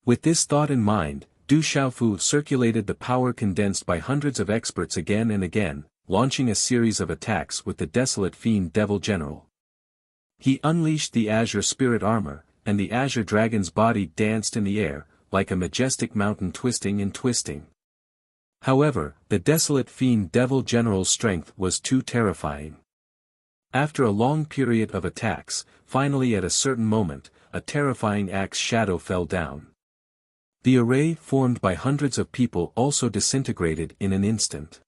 With this thought in mind, Du Xiaofu circulated the power condensed by hundreds of experts again and again, launching a series of attacks with the desolate fiend devil general. He unleashed the azure spirit armor, and the azure dragon's body danced in the air, like a majestic mountain twisting and twisting. However, the desolate fiend devil general's strength was too terrifying. After a long period of attacks, finally at a certain moment, a terrifying axe shadow fell down. The array formed by hundreds of people also disintegrated in an instant.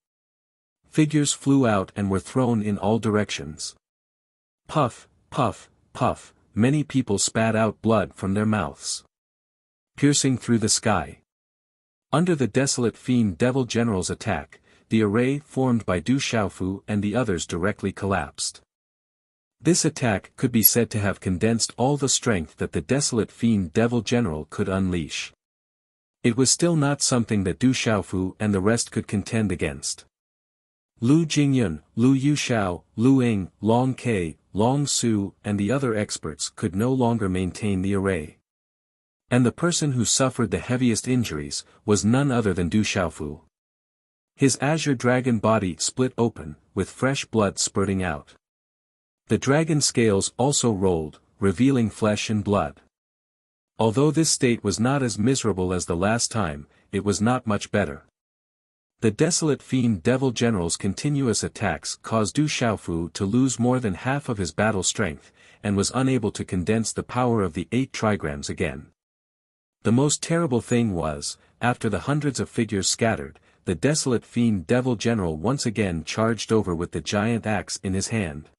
Figures flew out and were thrown in all directions. Puff, puff, puff, many people spat out blood from their mouths, piercing through the sky. Under the desolate fiend devil general's attack, the array formed by Du Xiaofu and the others directly collapsed. This attack could be said to have condensed all the strength that the desolate fiend devil general could unleash. It was still not something that Du Xiaofu and the rest could contend against. Lu Jingyun, Lu Yuxiao, Lu Ying, Long Ke, Long Su, and the other experts could no longer maintain the array. And the person who suffered the heaviest injuries was none other than Du Xiaofu. His azure dragon body split open, with fresh blood spurting out. The dragon scales also rolled, revealing flesh and blood. Although this state was not as miserable as the last time, it was not much better. The desolate fiend devil general's continuous attacks caused Du Xiaofu to lose more than half of his battle strength, and was unable to condense the power of the 8 trigrams again. The most terrible thing was, after the hundreds of figures scattered, the desolate fiend devil general once again charged over with the giant axe in his hand.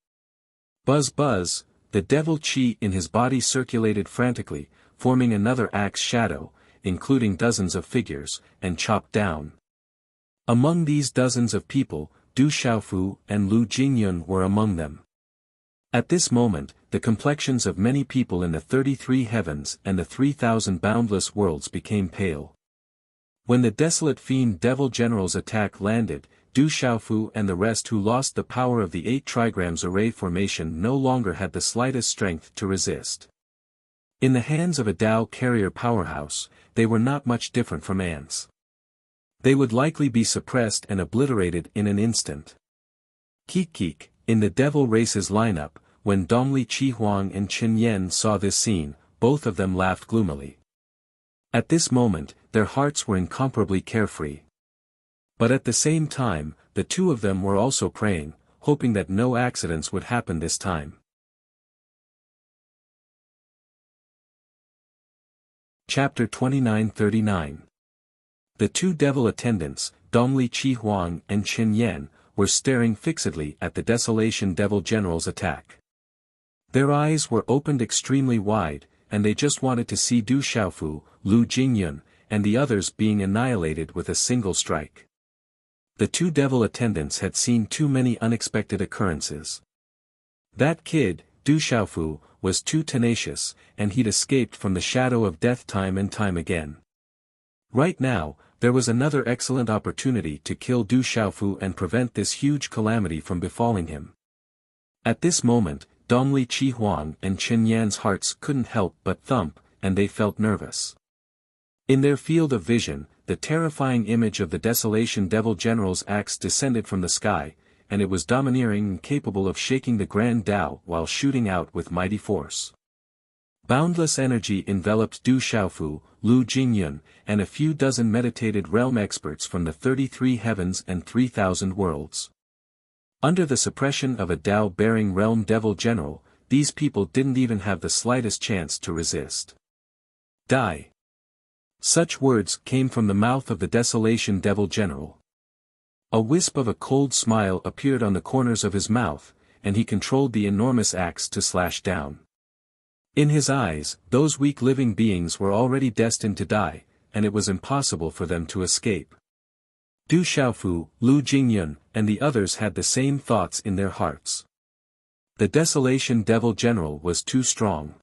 Buzz buzz, the devil chi in his body circulated frantically, forming another axe shadow, including dozens of figures, and chopped down. Among these dozens of people, Du Xiaofu and Lu Jingyun were among them. At this moment, the complexions of many people in the 33 heavens and the 3,000 boundless worlds became pale. When the desolate fiend devil general's attack landed, Du Xiaofu and the rest who lost the power of the 8 trigrams array formation no longer had the slightest strength to resist. In the hands of a Tao carrier powerhouse, they were not much different from ants. They would likely be suppressed and obliterated in an instant. Keek, in the devil race's lineup, when Dongli Chihuang and Chen Yan saw this scene, both of them laughed gloomily. At this moment, their hearts were incomparably carefree. But at the same time, the two of them were also praying, hoping that no accidents would happen this time. Chapter 2939. The two devil attendants, Dongli Chihuang and Chen Yan, were staring fixedly at the desolation devil general's attack. Their eyes were opened extremely wide, and they just wanted to see Du Xiaofu, Lu Jingyun, and the others being annihilated with a single strike. The two devil attendants had seen too many unexpected occurrences. That kid, Du Xiaofu, was too tenacious, and he'd escaped from the shadow of death time and time again. Right now, there was another excellent opportunity to kill Du Xiaofu and prevent this huge calamity from befalling him. At this moment, Dongli Chihuang and Chen Yan's hearts couldn't help but thump, and they felt nervous. In their field of vision, the terrifying image of the desolation devil general's axe descended from the sky, and it was domineering and capable of shaking the Grand Tao while shooting out with mighty force. Boundless energy enveloped Du Xiaofu, Lu Jingyun, and a few dozen meditated realm experts from the 33 heavens and 3,000 worlds. Under the suppression of a Tao-bearing realm devil general, these people didn't even have the slightest chance to resist. Die! Such words came from the mouth of the desolation devil general. A wisp of a cold smile appeared on the corners of his mouth, and he controlled the enormous axe to slash down. In his eyes, those weak living beings were already destined to die, and it was impossible for them to escape. Du Xiaofu, Lu Jingyun, and the others had the same thoughts in their hearts. The desolation devil general was too strong.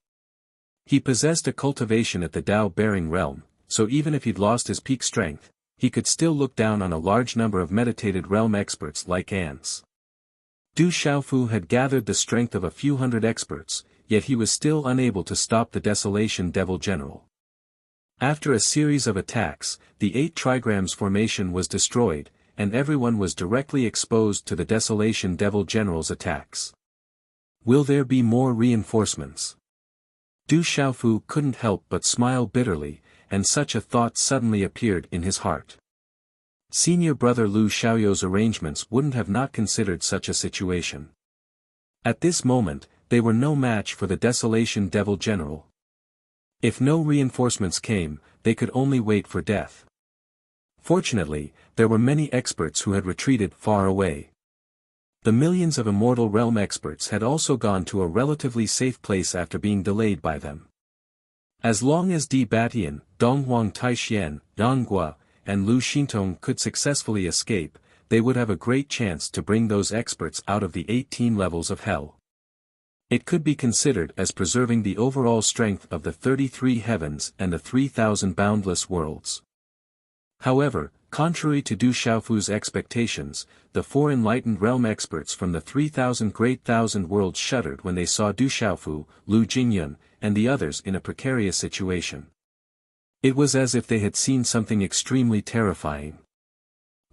He possessed a cultivation at the Tao-bearing realm, so even if he'd lost his peak strength, he could still look down on a large number of meditated realm experts like ants. Du Xiaofu had gathered the strength of a few hundred experts, yet he was still unable to stop the desolation devil general. After a series of attacks, the 8 trigrams formation was destroyed, and everyone was directly exposed to the desolation devil general's attacks. Will there be more reinforcements? Du Xiaofu couldn't help but smile bitterly, and such a thought suddenly appeared in his heart. Senior brother Lu Xiaoyou's arrangements wouldn't have not considered such a situation. At this moment, they were no match for the Desolation Devil General. If no reinforcements came, they could only wait for death. Fortunately, there were many experts who had retreated far away. The millions of Immortal Realm experts had also gone to a relatively safe place after being delayed by them. As long as Di Batian, Donghuang Taixian, Yang Gua, and Lu Xintong could successfully escape, they would have a great chance to bring those experts out of the 18 levels of hell. It could be considered as preserving the overall strength of the 33 heavens and the 3,000 boundless worlds. However, contrary to Du Xiaofu's expectations, the 4 enlightened realm experts from the 3,000 great thousand worlds shuddered when they saw Du Xiaofu, Lu Jingyun, and the others in a precarious situation. It was as if they had seen something extremely terrifying.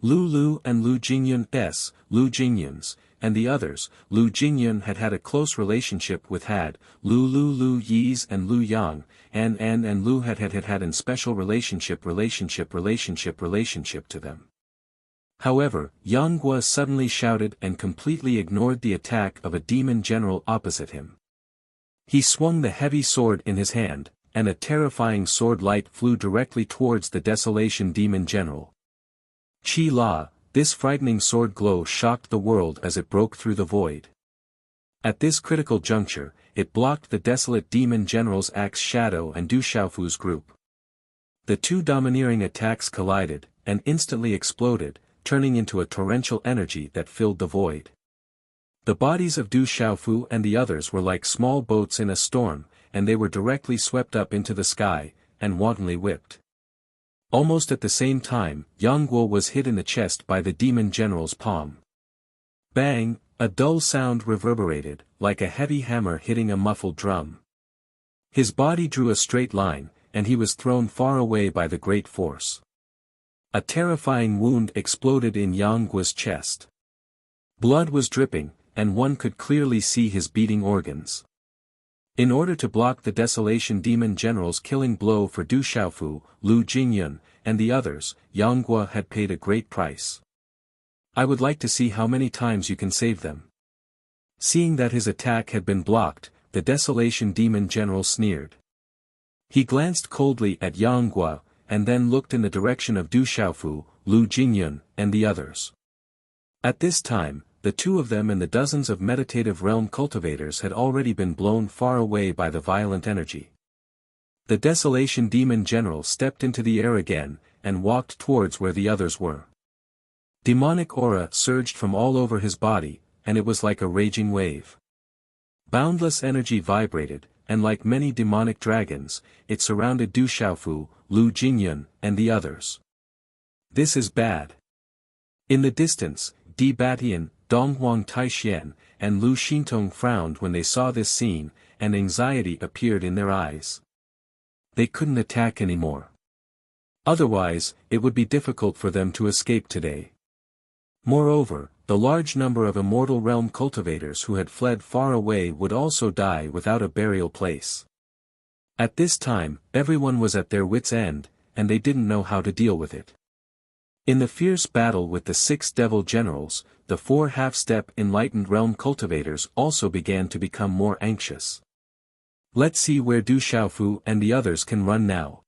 Lu and Lu Jingyun's, Lu Jingyun's, and the others, Lu Jingyun had had a close relationship with Lu Yi's and Lu Yang, and Lu had in special relationship to them. However, Yang Gua suddenly shouted and completely ignored the attack of a demon general opposite him. He swung the heavy sword in his hand, and a terrifying sword light flew directly towards the Desolation Demon General. Qi La, this frightening sword glow shocked the world as it broke through the void. At this critical juncture, it blocked the Desolate Demon General's axe shadow and Du Xiaofu's group. The two domineering attacks collided, and instantly exploded, turning into a torrential energy that filled the void. The bodies of Du Xiaofu and the others were like small boats in a storm, and they were directly swept up into the sky, and wantonly whipped. Almost at the same time, Yang Guo was hit in the chest by the demon general's palm. Bang, a dull sound reverberated, like a heavy hammer hitting a muffled drum. His body drew a straight line, and he was thrown far away by the great force. A terrifying wound exploded in Yang Guo's chest. Blood was dripping, and one could clearly see his beating organs. In order to block the Desolation Demon General's killing blow for Du Xiaofu, Lu Jingyun, and the others, Yang Gua had paid a great price. I would like to see how many times you can save them. Seeing that his attack had been blocked, the Desolation Demon General sneered. He glanced coldly at Yang Gua, and then looked in the direction of Du Xiaofu, Lu Jingyun, and the others. At this time, the two of them and the dozens of meditative realm cultivators had already been blown far away by the violent energy. The Desolation Demon General stepped into the air again, and walked towards where the others were. Demonic aura surged from all over his body, and it was like a raging wave. Boundless energy vibrated, and like many demonic dragons, it surrounded Du Xiaofu, Lu Jingyun, and the others. This is bad. In the distance, Di Batian, Donghuang Taixian, and Lu Xintong frowned when they saw this scene, and anxiety appeared in their eyes. They couldn't attack anymore. Otherwise, it would be difficult for them to escape today. Moreover, the large number of Immortal Realm cultivators who had fled far away would also die without a burial place. At this time, everyone was at their wits' end, and they didn't know how to deal with it. In the fierce battle with the 6 devil generals, the 4 half-step enlightened realm cultivators also began to become more anxious. Let's see where Du Xiaofu and the others can run now.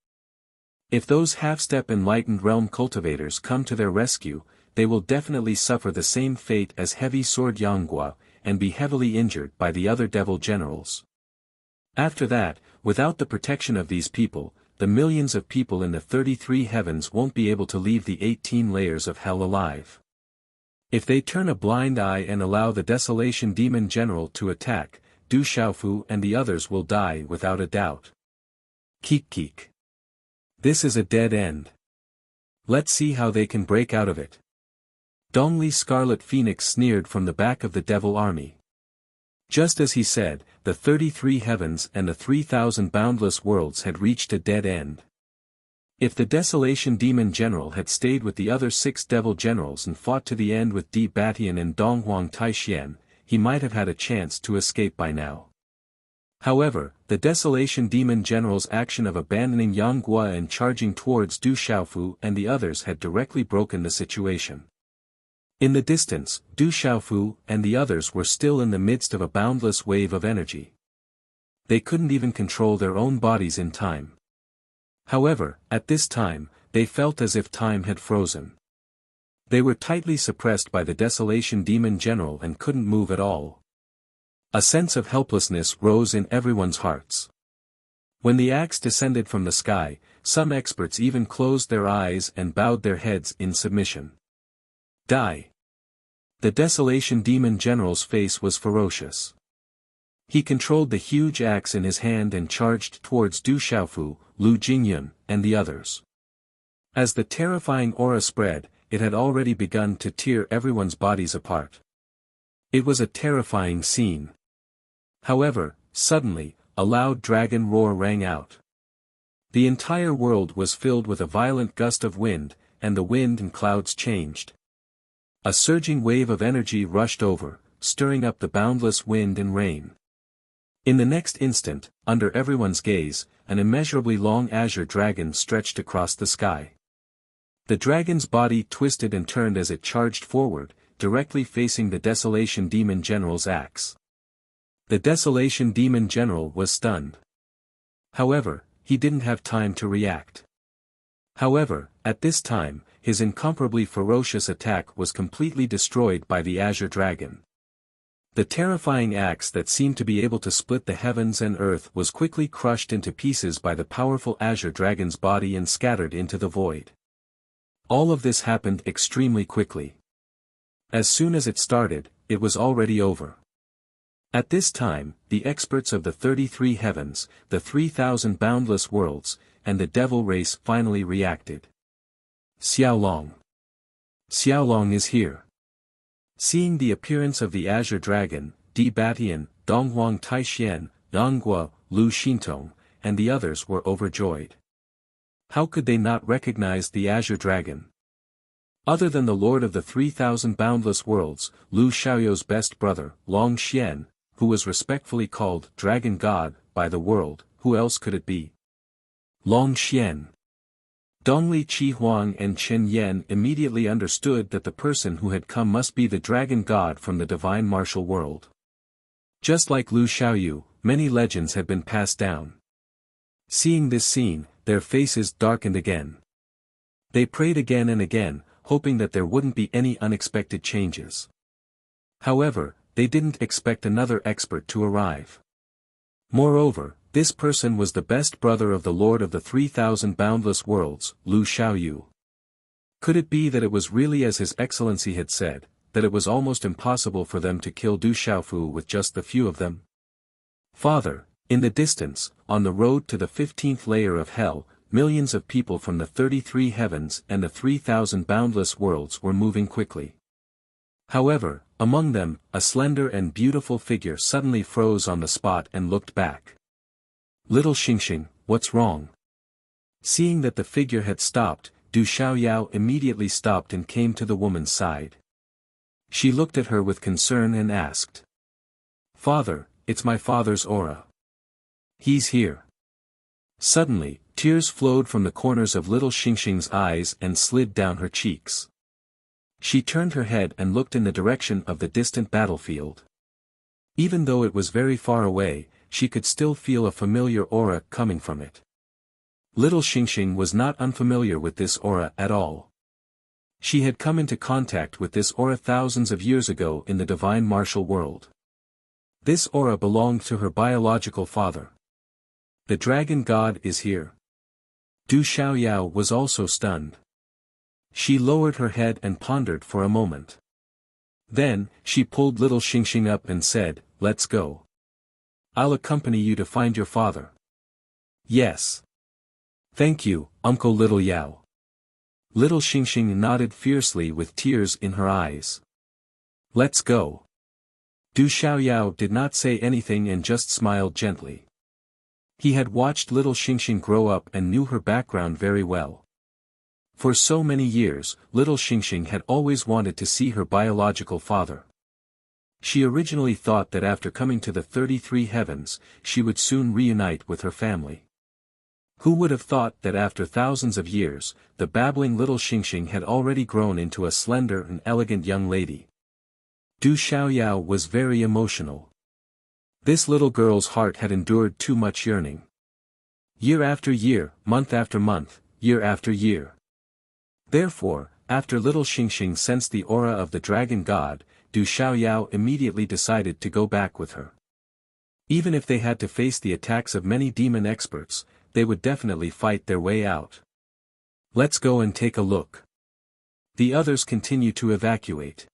If those half-step enlightened realm cultivators come to their rescue, they will definitely suffer the same fate as Heavy Sword Yang Gua, and be heavily injured by the other devil generals. After that, without the protection of these people, the millions of people in the 33 heavens won't be able to leave the 18 layers of hell alive. If they turn a blind eye and allow the Desolation Demon General to attack, Du Xiaofu and the others will die without a doubt. Keek. This is a dead end. Let's see how they can break out of it. Dongli Scarlet Phoenix sneered from the back of the devil army. Just as he said, the 33 heavens and the 3,000 boundless worlds had reached a dead end. If the Desolation Demon General had stayed with the other 6 devil generals and fought to the end with Di Batian and Donghuang Taixian, he might have had a chance to escape by now. However, the Desolation Demon General's action of abandoning Yang Guo and charging towards Du Xiaofu and the others had directly broken the situation. In the distance, Du Xiaofu and the others were still in the midst of a boundless wave of energy. They couldn't even control their own bodies in time. However, at this time, they felt as if time had frozen. They were tightly suppressed by the Desolation Demon General and couldn't move at all. A sense of helplessness rose in everyone's hearts. When the axe descended from the sky, some experts even closed their eyes and bowed their heads in submission. Die! The Desolation Demon General's face was ferocious. He controlled the huge axe in his hand and charged towards Du Xiaofu, Lu Jingyun, and the others. As the terrifying aura spread, it had already begun to tear everyone's bodies apart. It was a terrifying scene. However, suddenly, a loud dragon roar rang out. The entire world was filled with a violent gust of wind, and the wind and clouds changed. A surging wave of energy rushed over, stirring up the boundless wind and rain. In the next instant, under everyone's gaze, an immeasurably long azure dragon stretched across the sky. The dragon's body twisted and turned as it charged forward, directly facing the Desolation Demon General's axe. The Desolation Demon General was stunned. However, he didn't have time to react. However, at this time, his incomparably ferocious attack was completely destroyed by the azure dragon. The terrifying axe that seemed to be able to split the heavens and earth was quickly crushed into pieces by the powerful azure dragon's body and scattered into the void. All of this happened extremely quickly. As soon as it started, it was already over. At this time, the experts of the 33 heavens, the 3,000 boundless worlds, and the devil race finally reacted. Xiaolong. Xiaolong is here. Seeing the appearance of the azure dragon, Di Batian, Donghuang Taixian, Yangguo, Lu Xintong, and the others were overjoyed. How could they not recognize the azure dragon? Other than the lord of the 3,000 boundless worlds, Lu Xiaoyou's best brother, Long Xian, who was respectfully called Dragon God by the world, who else could it be? Long Xian. Dongli Qihuang and Chen Yan immediately understood that the person who had come must be the Dragon God from the divine martial world. Just like Lu Xiaoyu, many legends had been passed down. Seeing this scene, their faces darkened again. They prayed again and again, hoping that there wouldn't be any unexpected changes. However, they didn't expect another expert to arrive. Moreover, this person was the best brother of the Lord of the 3,000 boundless worlds, Lu Xiaoyu. Could it be that it was really as His Excellency had said, that it was almost impossible for them to kill Du Xiaofu with just the few of them? Father, in the distance, on the road to the 15th layer of hell, millions of people from the 33 heavens and the 3,000 boundless worlds were moving quickly. However, among them, a slender and beautiful figure suddenly froze on the spot and looked back. Little Xingxing, what's wrong? Seeing that the figure had stopped, Du Xiaoyao immediately stopped and came to the woman's side. She looked at her with concern and asked. Father, it's my father's aura. He's here. Suddenly, tears flowed from the corners of little Xingxing's eyes and slid down her cheeks. She turned her head and looked in the direction of the distant battlefield. Even though it was very far away, she could still feel a familiar aura coming from it. Little Xingxing was not unfamiliar with this aura at all. She had come into contact with this aura thousands of years ago in the divine martial world. This aura belonged to her biological father. The Dragon God is here. Du Xiaoyao was also stunned. She lowered her head and pondered for a moment. Then, she pulled little Xingxing up and said, "Let's go. I'll accompany you to find your father." "Yes. Thank you, Uncle Little Yao." Little Xingxing nodded fiercely with tears in her eyes. "Let's go." Du Xiaoyao did not say anything and just smiled gently. He had watched little Xingxing grow up and knew her background very well. For so many years, little Xingxing had always wanted to see her biological father. She originally thought that after coming to the 33 heavens, she would soon reunite with her family. Who would have thought that after thousands of years, the babbling little Xingxing had already grown into a slender and elegant young lady. Du Xiaoyao was very emotional. This little girl's heart had endured too much yearning. Year after year, month after month, year after year. Therefore, after little Xingxing sensed the aura of the dragon god, Du Xiaoyao immediately decided to go back with her. Even if they had to face the attacks of many demon experts, they would definitely fight their way out. Let's go and take a look. The others continue to evacuate.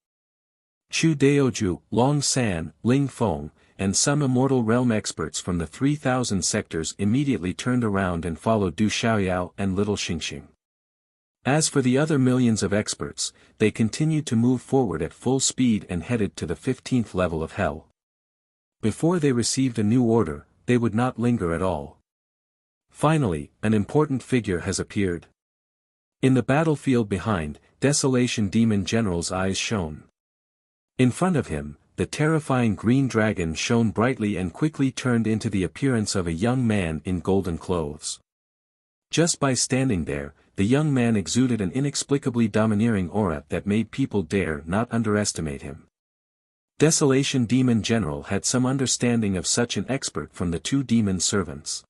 Chu Daoju, Long San, Ling Feng, and some immortal realm experts from the 3,000 sectors immediately turned around and followed Du Xiaoyao and little Xingxing. As for the other millions of experts, they continued to move forward at full speed and headed to the 15th level of hell. Before they received a new order, they would not linger at all. Finally, an important figure has appeared. In the battlefield behind, Desolation Demon General's eyes shone. In front of him, the terrifying green dragon shone brightly and quickly turned into the appearance of a young man in golden clothes. Just by standing there, the young man exuded an inexplicably domineering aura that made people dare not underestimate him. Desolation Demon General had some understanding of such an expert from the two demon servants.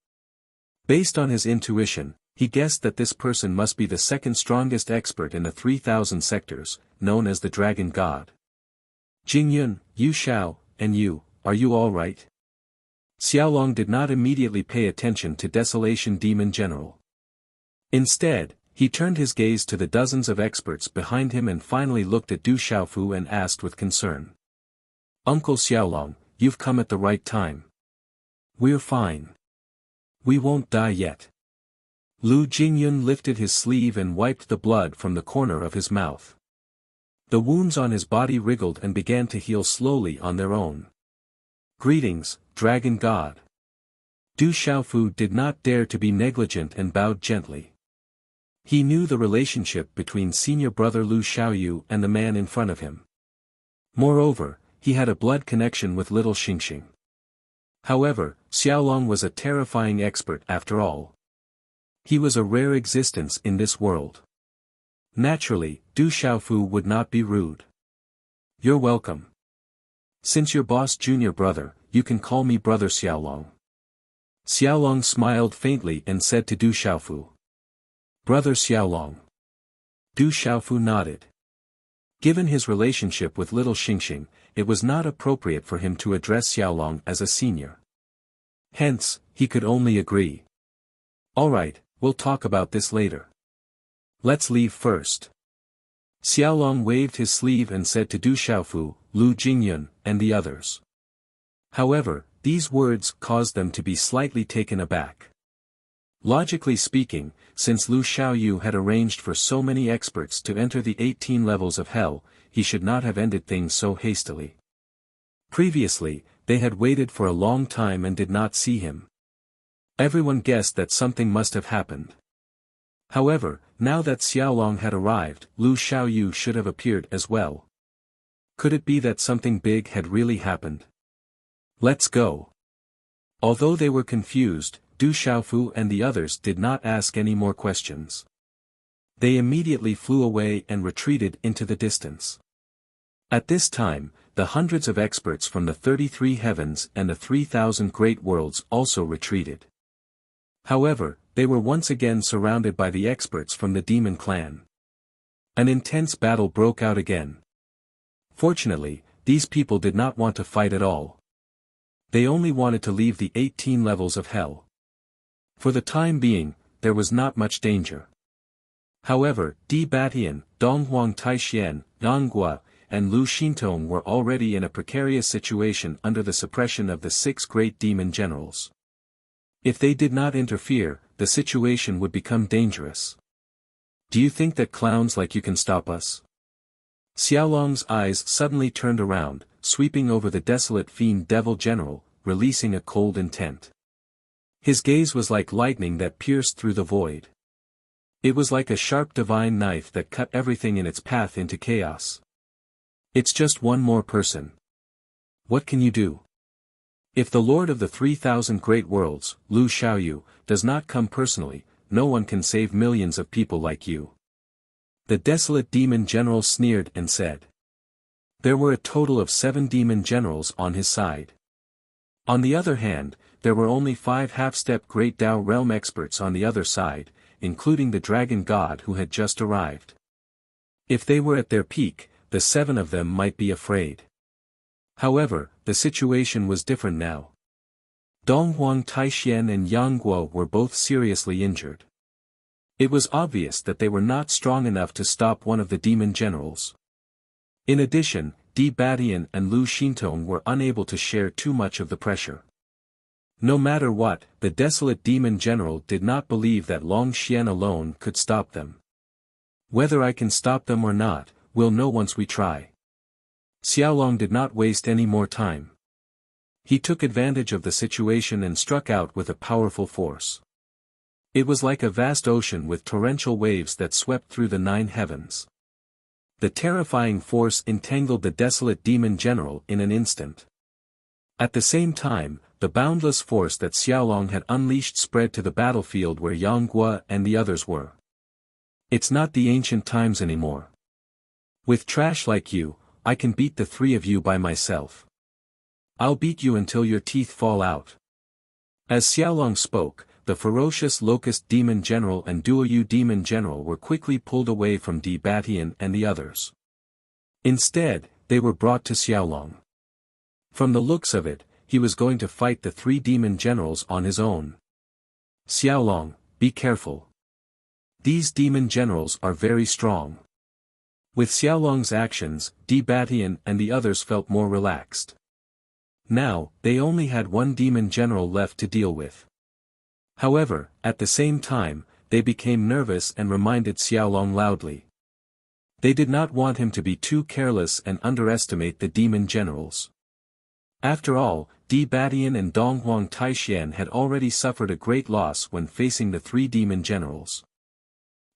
Based on his intuition, he guessed that this person must be the second strongest expert in the 3,000 sectors, known as the Dragon God. Jingyun, Yu Xiao, and you, are you all right? Xiaolong did not immediately pay attention to Desolation Demon General. Instead, he turned his gaze to the dozens of experts behind him and finally looked at Du Xiaofu and asked with concern. Uncle Xiaolong, you've come at the right time. We're fine. We won't die yet. Lu Jingyun lifted his sleeve and wiped the blood from the corner of his mouth. The wounds on his body wriggled and began to heal slowly on their own. Greetings, Dragon God. Du Xiaofu did not dare to be negligent and bowed gently. He knew the relationship between senior brother Lu Xiaoyu and the man in front of him. Moreover, he had a blood connection with little Xingxing. However, Xiaolong was a terrifying expert after all. He was a rare existence in this world. Naturally, Du Xiaofu would not be rude. You're welcome. Since you're boss junior brother, you can call me brother Xiaolong. Xiaolong smiled faintly and said to Du Xiaofu. Brother Xiaolong. Du Xiaofu nodded. Given his relationship with little Xingxing, it was not appropriate for him to address Xiaolong as a senior. Hence, he could only agree. Alright, we'll talk about this later. Let's leave first. Xiaolong waved his sleeve and said to Du Xiaofu, Lu Jingyun, and the others. However, these words caused them to be slightly taken aback. Logically speaking, since Lu Xiaoyu had arranged for so many experts to enter the 18 levels of hell, he should not have ended things so hastily. Previously, they had waited for a long time and did not see him. Everyone guessed that something must have happened. However, now that Xiaolong had arrived, Lu Xiaoyu should have appeared as well. Could it be that something big had really happened? Let's go. Although they were confused, Du Xiaofu and the others did not ask any more questions. They immediately flew away and retreated into the distance. At this time, the hundreds of experts from the 33 heavens and the 3,000 great worlds also retreated. However, they were once again surrounded by the experts from the demon clan. An intense battle broke out again. Fortunately, these people did not want to fight at all. They only wanted to leave the 18 levels of hell. For the time being, there was not much danger. However, Di Batian, Donghuang Taixian, Yanghua, and Lu Xintong were already in a precarious situation under the suppression of the 6 great demon generals. If they did not interfere, the situation would become dangerous. Do you think that clowns like you can stop us? Xiaolong's eyes suddenly turned around, sweeping over the desolate fiend devil general, releasing a cold intent. His gaze was like lightning that pierced through the void. It was like a sharp divine knife that cut everything in its path into chaos. It's just one more person. What can you do? If the Lord of the 3,000 great worlds, Lu Xiaoyu, does not come personally, no one can save millions of people like you. The desolate demon general sneered and said. There were a total of 7 demon generals on his side. On the other hand, there were only 5 half-step Great Tao realm experts on the other side, including the dragon god who had just arrived. If they were at their peak, the 7 of them might be afraid. However, the situation was different now. Donghuang Taixian and Yang Guo were both seriously injured. It was obvious that they were not strong enough to stop one of the demon generals. In addition, Di Batian and Lu Xintong were unable to share too much of the pressure. No matter what, the desolate demon general did not believe that Long Xian alone could stop them. Whether I can stop them or not, we'll know once we try. Xiaolong did not waste any more time. He took advantage of the situation and struck out with a powerful force. It was like a vast ocean with torrential waves that swept through the 9 heavens. The terrifying force entangled the desolate demon general in an instant. At the same time, the boundless force that Xiaolong had unleashed spread to the battlefield where Yang Guo and the others were. It's not the ancient times anymore. With trash like you, I can beat the 3 of you by myself. I'll beat you until your teeth fall out. As Xiaolong spoke, the ferocious Locust Demon General and Duoyu Demon General were quickly pulled away from Di Batian and the others. Instead, they were brought to Xiaolong. From the looks of it, he was going to fight the 3 demon generals on his own. Xiaolong, be careful. These demon generals are very strong. With Xiaolong's actions, Di Batian and the others felt more relaxed. Now, they only had 1 demon general left to deal with. However, at the same time, they became nervous and reminded Xiaolong loudly. They did not want him to be too careless and underestimate the demon generals. After all, Di Batian and Donghuang Taixian had already suffered a great loss when facing the 3 demon generals.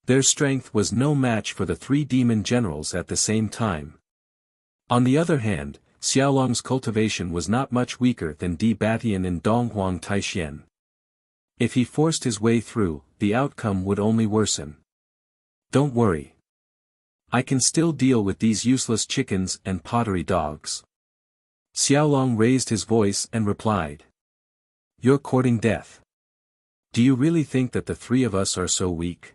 Their strength was no match for the 3 demon generals at the same time. On the other hand, Xiaolong's cultivation was not much weaker than Di Batian and Donghuang Taixian. If he forced his way through, the outcome would only worsen. Don't worry. I can still deal with these useless chickens and pottery dogs. Xiaolong raised his voice and replied. You're courting death. Do you really think that the 3 of us are so weak?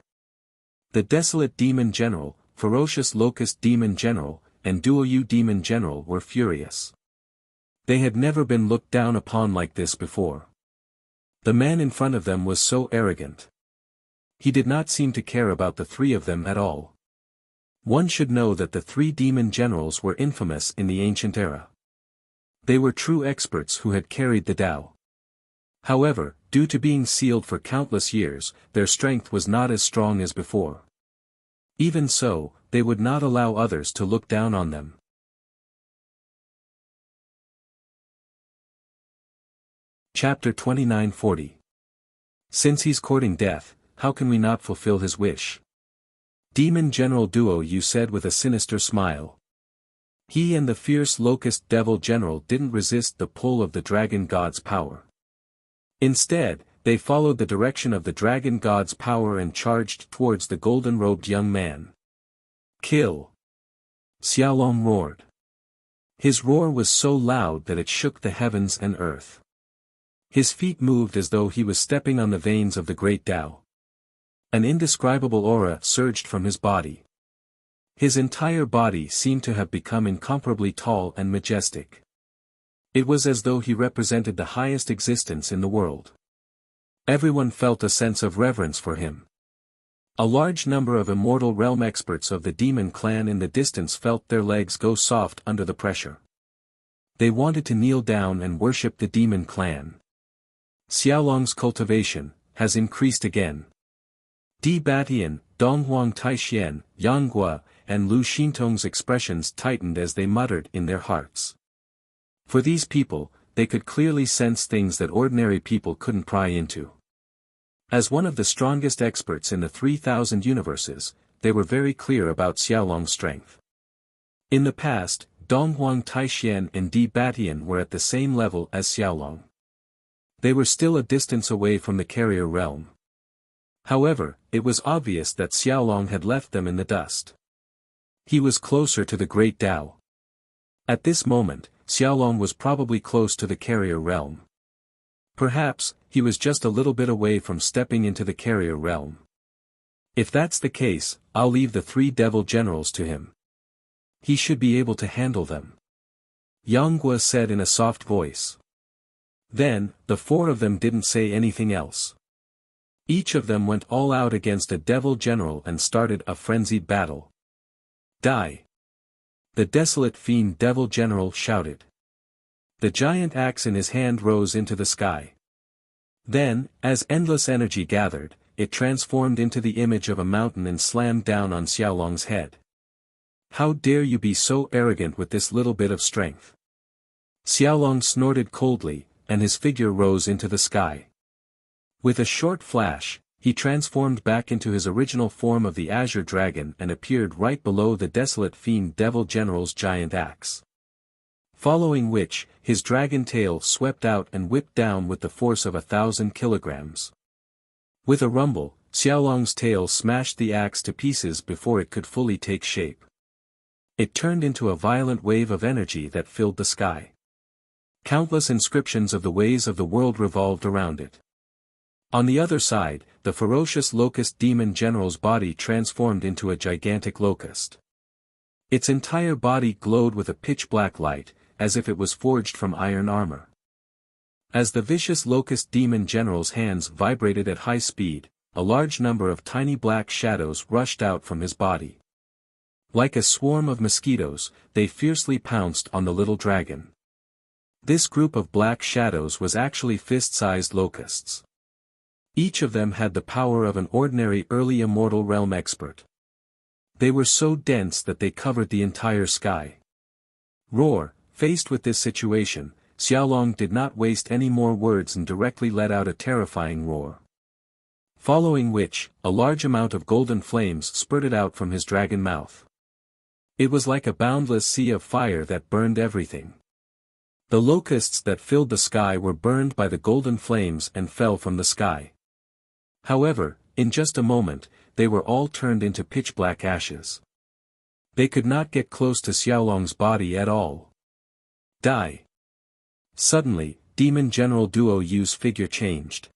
The desolate demon general, ferocious locust demon general, and Duoyu demon general were furious. They had never been looked down upon like this before. The man in front of them was so arrogant. He did not seem to care about the 3 of them at all. One should know that the 3 demon generals were infamous in the ancient era. They were true experts who had carried the Tao. However, due to being sealed for countless years, their strength was not as strong as before. Even so, they would not allow others to look down on them. Chapter 2940. Since he's courting death, how can we not fulfill his wish? Demon General Duoyu said with a sinister smile. He and the fierce locust devil general didn't resist the pull of the dragon god's power. Instead, they followed the direction of the dragon god's power and charged towards the golden-robed young man. Kill! Xiaolong roared. His roar was so loud that it shook the heavens and earth. His feet moved as though he was stepping on the veins of the great Tao. An indescribable aura surged from his body. His entire body seemed to have become incomparably tall and majestic. It was as though he represented the highest existence in the world. Everyone felt a sense of reverence for him. A large number of immortal realm experts of the demon clan in the distance felt their legs go soft under the pressure. They wanted to kneel down and worship the demon clan. Xiaolong's cultivation has increased again. Di Batian, Donghuang Taixian, Yang Guo, and Lu Xintong's expressions tightened as they muttered in their hearts. For these people, they could clearly sense things that ordinary people couldn't pry into. As one of the strongest experts in the 3,000 universes, they were very clear about Xiaolong's strength. In the past, Donghuang Taixian and Di Batian were at the same level as Xiaolong. They were still a distance away from the carrier realm. However, it was obvious that Xiaolong had left them in the dust. He was closer to the Great Tao. At this moment, Xiaolong was probably close to the carrier realm. Perhaps, he was just a little bit away from stepping into the carrier realm. If that's the case, I'll leave the 3 devil generals to him. He should be able to handle them. Yang Guo said in a soft voice. Then, the 4 of them didn't say anything else. Each of them went all out against a devil general and started a frenzied battle. Die! The desolate fiend devil general shouted. The giant axe in his hand rose into the sky. Then, as endless energy gathered, it transformed into the image of a mountain and slammed down on Xiaolong's head. How dare you be so arrogant with this little bit of strength? Xiaolong snorted coldly, and his figure rose into the sky. With a short flash, he transformed back into his original form of the Azure Dragon and appeared right below the desolate fiend devil general's giant axe. Following which, his dragon tail swept out and whipped down with the force of 1,000 kilograms. With a rumble, Xiaolong's tail smashed the axe to pieces before it could fully take shape. It turned into a violent wave of energy that filled the sky. Countless inscriptions of the ways of the world revolved around it. On the other side, the ferocious locust demon general's body transformed into a gigantic locust. Its entire body glowed with a pitch-black light, as if it was forged from iron armor. As the vicious locust demon general's hands vibrated at high speed, a large number of tiny black shadows rushed out from his body. Like a swarm of mosquitoes, they fiercely pounced on the little dragon. This group of black shadows was actually fist-sized locusts. Each of them had the power of an ordinary early immortal realm expert. They were so dense that they covered the entire sky. Roar! Faced with this situation, Xiaolong did not waste any more words and directly let out a terrifying roar. Following which, a large amount of golden flames spurted out from his dragon mouth. It was like a boundless sea of fire that burned everything. The locusts that filled the sky were burned by the golden flames and fell from the sky. However, in just a moment, they were all turned into pitch-black ashes. They could not get close to Xiaolong's body at all. Die! Suddenly, Demon General Duo Yu's figure changed.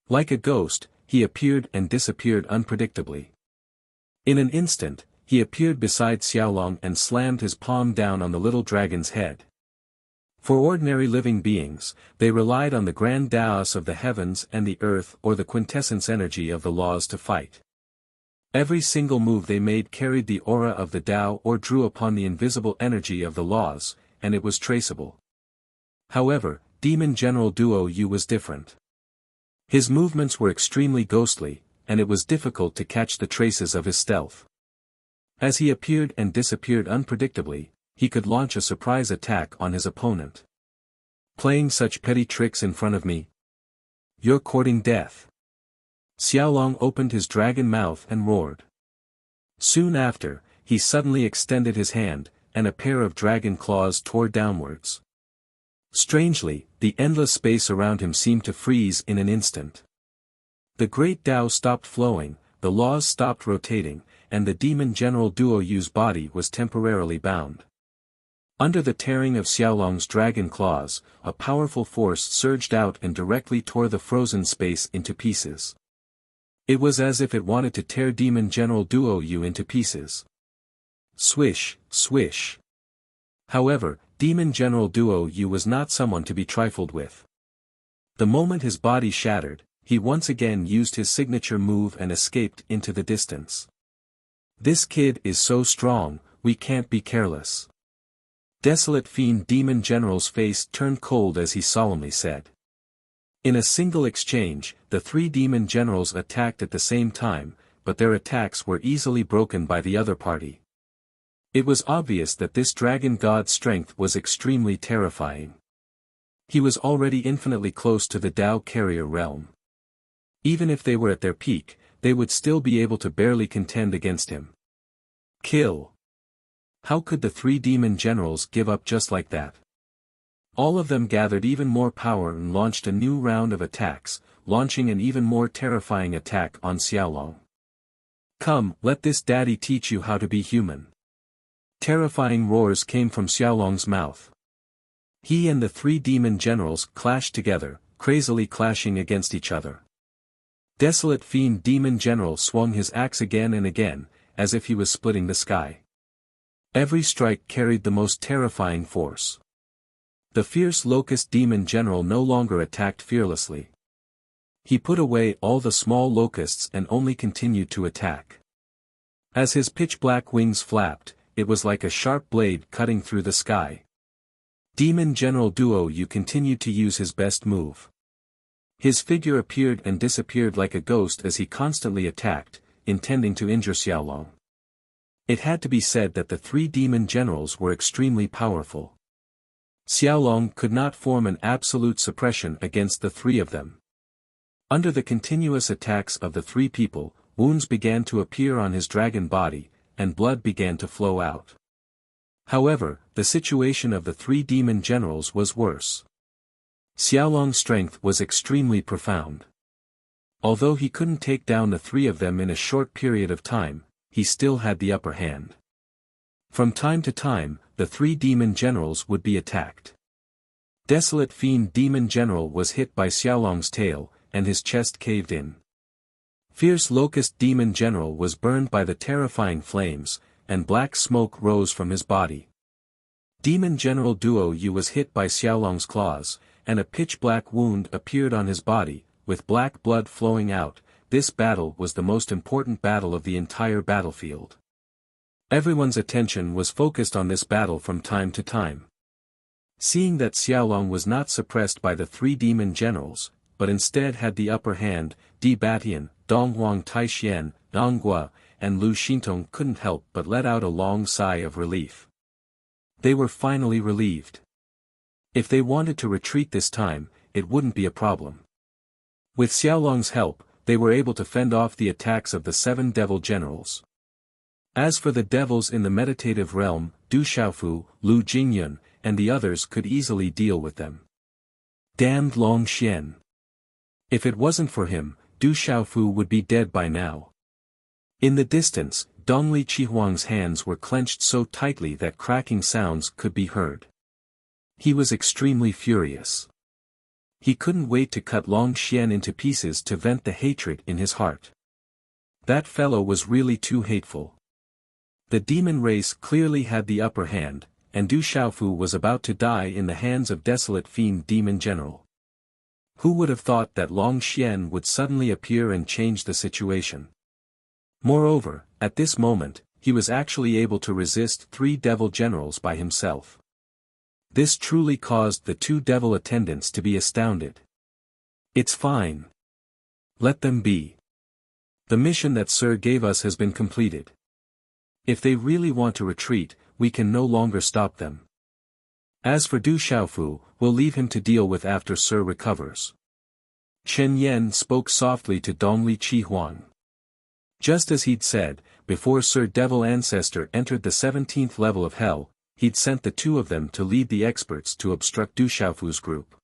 Like a ghost, he appeared and disappeared unpredictably. In an instant, he appeared beside Xiaolong and slammed his palm down on the little dragon's head. For ordinary living beings, they relied on the grand Taos of the heavens and the earth or the quintessence energy of the laws to fight. Every single move they made carried the aura of the Tao or drew upon the invisible energy of the laws, and it was traceable. However, Demon General Duo Yu was different. His movements were extremely ghostly, and it was difficult to catch the traces of his stealth. As he appeared and disappeared unpredictably, he could launch a surprise attack on his opponent. Playing such petty tricks in front of me? You're courting death. Xiaolong opened his dragon mouth and roared. Soon after, he suddenly extended his hand, and a pair of dragon claws tore downwards. Strangely, the endless space around him seemed to freeze in an instant. The great Tao stopped flowing, the laws stopped rotating, and the Demon General Duo Yu's body was temporarily bound. Under the tearing of Xiaolong's dragon claws, a powerful force surged out and directly tore the frozen space into pieces. It was as if it wanted to tear Demon General Duo Yu into pieces. Swish, swish. However, Demon General Duo Yu was not someone to be trifled with. The moment his body shattered, he once again used his signature move and escaped into the distance. This kid is so strong, we can't be careless. Desolate Fiend Demon General's face turned cold as he solemnly said. In a single exchange, the 3 demon generals attacked at the same time, but their attacks were easily broken by the other party. It was obvious that this dragon god's strength was extremely terrifying. He was already infinitely close to the Tao carrier realm. Even if they were at their peak, they would still be able to barely contend against him. Kill! How could the three demon generals give up just like that? All of them gathered even more power and launched a new round of attacks, launching an even more terrifying attack on Xiaolong. Come, let this daddy teach you how to be human. Terrifying roars came from Xiaolong's mouth. He and the three demon generals clashed together, crazily clashing against each other. Desolate Fiend Demon General swung his axe again and again, as if he was splitting the sky. Every strike carried the most terrifying force. The fierce Locust Demon General no longer attacked fearlessly. He put away all the small locusts and only continued to attack. As his pitch-black wings flapped, it was like a sharp blade cutting through the sky. Demon General Duo Yu continued to use his best move. His figure appeared and disappeared like a ghost as he constantly attacked, intending to injure Xiaolong. It had to be said that the three demon generals were extremely powerful. Xiaolong could not form an absolute suppression against the three of them. Under the continuous attacks of the three people, wounds began to appear on his dragon body, and blood began to flow out. However, the situation of the three demon generals was worse. Xiaolong's strength was extremely profound. Although he couldn't take down the three of them in a short period of time, he still had the upper hand. From time to time, the three demon generals would be attacked. Desolate Fiend Demon General was hit by Xiaolong's tail, and his chest caved in. Fierce Locust Demon General was burned by the terrifying flames, and black smoke rose from his body. Demon General Duo Yu was hit by Xiaolong's claws, and a pitch-black wound appeared on his body, with black blood flowing out. This battle was the most important battle of the entire battlefield. Everyone's attention was focused on this battle from time to time. Seeing that Xiaolong was not suppressed by the three demon generals, but instead had the upper hand, Di Batian, Donghuang Taixian, Donghua, and Lu Xintong couldn't help but let out a long sigh of relief. They were finally relieved. If they wanted to retreat this time, it wouldn't be a problem. With Xiaolong's help, they were able to fend off the attacks of the seven devil generals. As for the devils in the meditative realm, Du Xiaofu, Lu Jingyun, and the others could easily deal with them. Damned Long Xian. If it wasn't for him, Du Xiaofu would be dead by now. In the distance, Dongli Qihuang's hands were clenched so tightly that cracking sounds could be heard. He was extremely furious. He couldn't wait to cut Long Xian into pieces to vent the hatred in his heart. That fellow was really too hateful. The demon race clearly had the upper hand, and Du Xiaofu was about to die in the hands of Desolate Fiend Demon General. Who would have thought that Long Xian would suddenly appear and change the situation? Moreover, at this moment, he was actually able to resist three devil generals by himself. This truly caused the two devil attendants to be astounded. It's fine. Let them be. The mission that Sir gave us has been completed. If they really want to retreat, we can no longer stop them. As for Du Xiaofu, we'll leave him to deal with after Sir recovers. Chen Yan spoke softly to Dongli Qihuang. Just as he'd said, before Sir Devil Ancestor entered the 17th level of Hell, he'd sent the two of them to lead the experts to obstruct Du Xiaofu's group.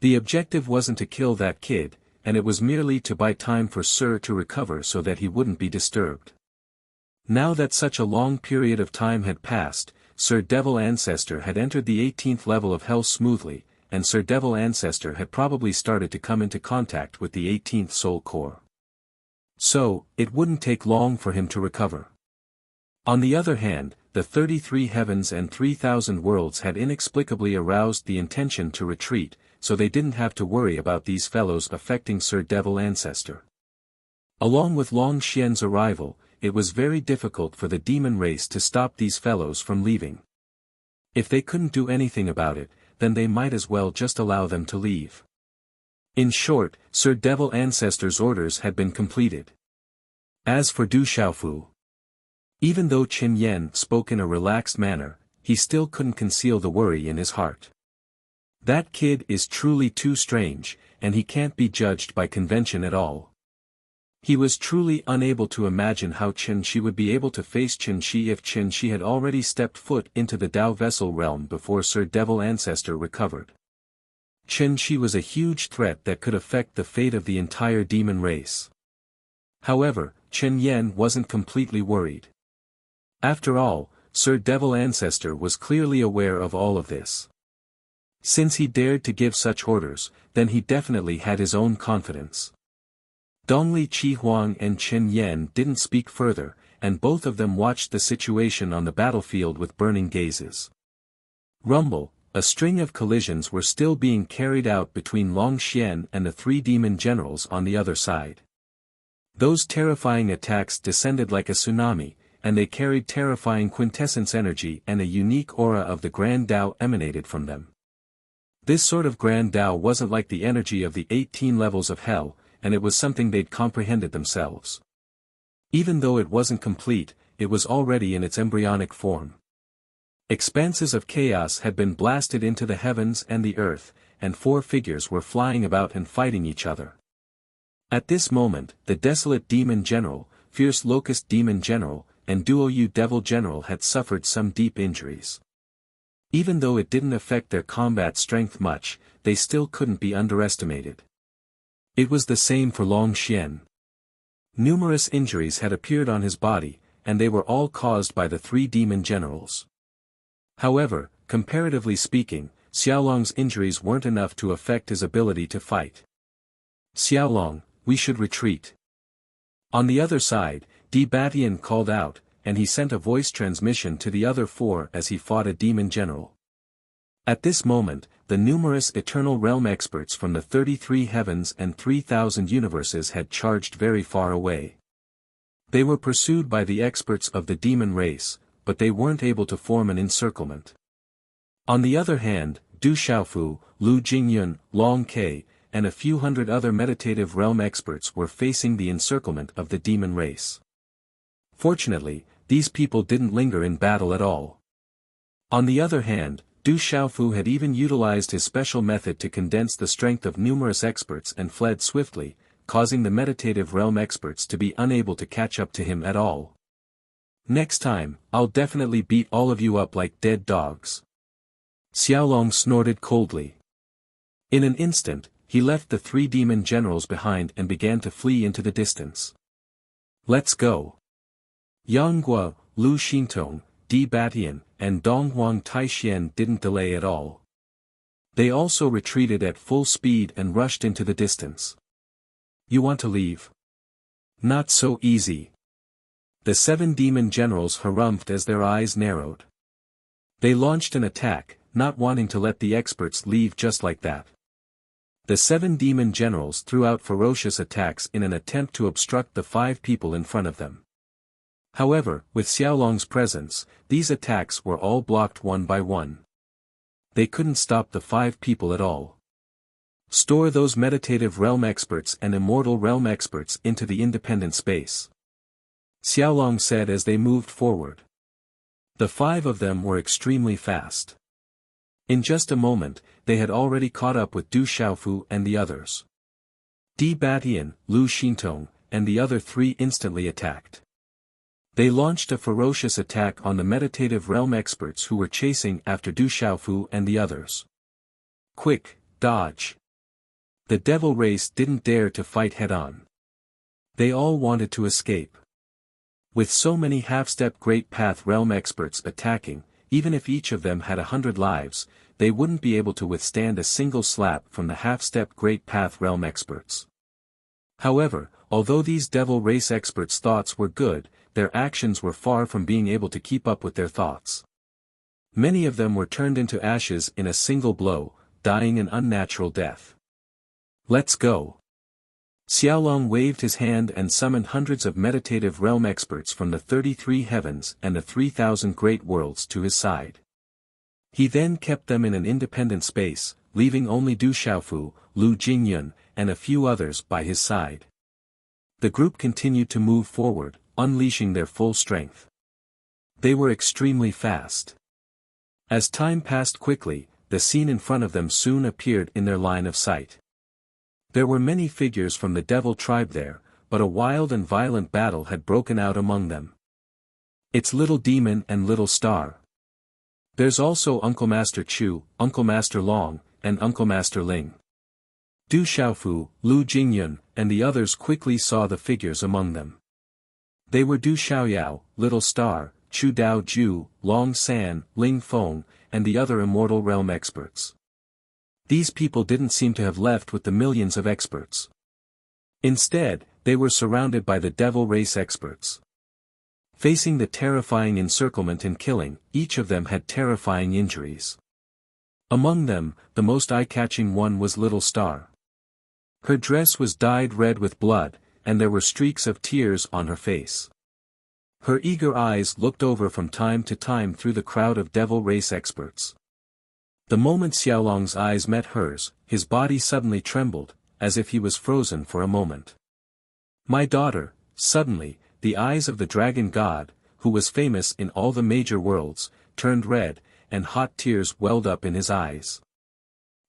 The objective wasn't to kill that kid, and it was merely to buy time for Sir to recover so that he wouldn't be disturbed. Now that such a long period of time had passed, Sir Devil Ancestor had entered the 18th level of Hell smoothly, and Sir Devil Ancestor had probably started to come into contact with the 18th Soul Core. So, it wouldn't take long for him to recover. On the other hand, the 33 heavens and 3,000 worlds had inexplicably aroused the intention to retreat, so they didn't have to worry about these fellows affecting Sir Devil Ancestor. Along with Long Xian's arrival, it was very difficult for the demon race to stop these fellows from leaving. If they couldn't do anything about it, then they might as well just allow them to leave. In short, Sir Devil Ancestor's orders had been completed. As for Du Xiaofu, even though Chen Yan spoke in a relaxed manner, he still couldn't conceal the worry in his heart. That kid is truly too strange, and he can't be judged by convention at all. He was truly unable to imagine how Qin Shi would be able to face Qin Shi if Qin Shi had already stepped foot into the Dao Vessel realm before Sir Devil Ancestor recovered. Qin Shi was a huge threat that could affect the fate of the entire demon race. However, Chen Yan wasn't completely worried. After all, Sir Devil Ancestor was clearly aware of all of this. Since he dared to give such orders, then he definitely had his own confidence. Dongli Qi Huang and Chen Yan didn't speak further, and both of them watched the situation on the battlefield with burning gazes. Rumble, a string of collisions were still being carried out between Long Xian and the three demon generals on the other side. Those terrifying attacks descended like a tsunami, and they carried terrifying quintessence energy, and a unique aura of the Grand Tao emanated from them. This sort of Grand Tao wasn't like the energy of the 18 levels of hell, and it was something they'd comprehended themselves. Even though it wasn't complete, it was already in its embryonic form. Expanses of chaos had been blasted into the heavens and the earth, and four figures were flying about and fighting each other. At this moment, the Desolate Demon General, Fierce Locust Demon General, and Duoyu Devil General had suffered some deep injuries. Even though it didn't affect their combat strength much, they still couldn't be underestimated. It was the same for Long Xian. Numerous injuries had appeared on his body, and they were all caused by the three demon generals. However, comparatively speaking, Xiaolong's injuries weren't enough to affect his ability to fight. "Xiaolong, we should retreat." On the other side, Di Batian called out, and he sent a voice transmission to the other four as he fought a demon general. At this moment, the numerous Eternal Realm experts from the 33 heavens and 3,000 universes had charged very far away. They were pursued by the experts of the demon race, but they weren't able to form an encirclement. On the other hand, Du Xiaofu, Lu Jingyun, Long Ke, and a few hundred other meditative realm experts were facing the encirclement of the demon race. Fortunately, these people didn't linger in battle at all. On the other hand, Du Xiaofu had even utilized his special method to condense the strength of numerous experts and fled swiftly, causing the meditative realm experts to be unable to catch up to him at all. "Next time, I'll definitely beat all of you up like dead dogs." Xiaolong snorted coldly. In an instant, he left the three demon generals behind and began to flee into the distance. "Let's go." Yang Guo, Lu Xintong, Di Batian, and Donghuang Taixian didn't delay at all. They also retreated at full speed and rushed into the distance. "You want to leave?" "Not so easy." The seven demon generals harumphed as their eyes narrowed. They launched an attack, not wanting to let the experts leave just like that. The seven demon generals threw out ferocious attacks in an attempt to obstruct the five people in front of them. However, with Xiaolong's presence, these attacks were all blocked one by one. They couldn't stop the five people at all. "Store those meditative realm experts and immortal realm experts into the independent space," Xiaolong said as they moved forward. The five of them were extremely fast. In just a moment, they had already caught up with Du Xiaofu and the others. Di Batian, Lu Xintong, and the other three instantly attacked. They launched a ferocious attack on the meditative realm experts who were chasing after Du Xiaofu and the others. "Quick, dodge." The devil race didn't dare to fight head-on. They all wanted to escape. With so many half-step Great Path realm experts attacking, even if each of them had 100 lives, they wouldn't be able to withstand a single slap from the half-step Great Path realm experts. However, although these devil race experts' thoughts were good, their actions were far from being able to keep up with their thoughts. Many of them were turned into ashes in a single blow, dying an unnatural death. "Let's go." Xiaolong waved his hand and summoned hundreds of meditative realm experts from the 33 heavens and the 3,000 great worlds to his side. He then kept them in an independent space, leaving only Du Xiaofu, Lu Jingyun, and a few others by his side. The group continued to move forward, unleashing their full strength. They were extremely fast. As time passed quickly, the scene in front of them soon appeared in their line of sight. There were many figures from the devil tribe there, but a wild and violent battle had broken out among them. It's Little Demon and Little Star. There's also Uncle Master Chu, Uncle Master Long, and Uncle Master Ling. Du Xiaofu, Lu Jingyun, and the others quickly saw the figures among them. They were Du Xiaoyao, Little Star, Chu Dao Ju, Long San, Ling Feng, and the other immortal realm experts. These people didn't seem to have left with the millions of experts. Instead, they were surrounded by the devil race experts. Facing the terrifying encirclement and killing, each of them had terrifying injuries. Among them, the most eye-catching one was Little Star. Her dress was dyed red with blood, and there were streaks of tears on her face. Her eager eyes looked over from time to time through the crowd of devil race experts. The moment Xiaolong's eyes met hers, his body suddenly trembled, as if he was frozen for a moment. My daughter, suddenly, the eyes of the dragon god, who was famous in all the major worlds, turned red, and hot tears welled up in his eyes.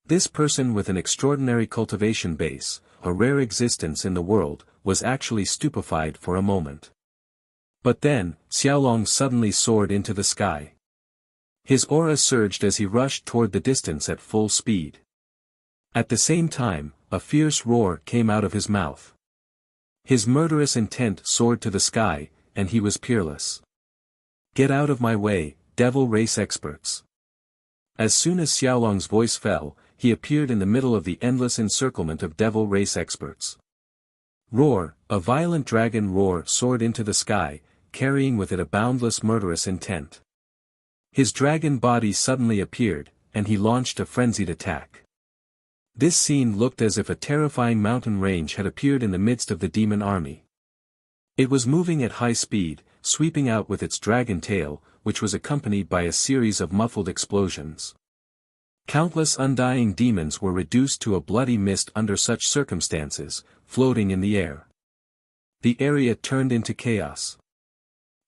This person with an extraordinary cultivation base, a rare existence in the world, was actually stupefied for a moment. But then, Xiaolong suddenly soared into the sky. His aura surged as he rushed toward the distance at full speed. At the same time, a fierce roar came out of his mouth. His murderous intent soared to the sky, and he was peerless. Get out of my way, devil race experts. As soon as Xiaolong's voice fell, he appeared in the middle of the endless encirclement of devil race experts. Roar, a violent dragon roar soared into the sky, carrying with it a boundless murderous intent. His dragon body suddenly appeared, and he launched a frenzied attack. This scene looked as if a terrifying mountain range had appeared in the midst of the demon army. It was moving at high speed, sweeping out with its dragon tail, which was accompanied by a series of muffled explosions. Countless undying demons were reduced to a bloody mist under such circumstances, floating in the air. The area turned into chaos.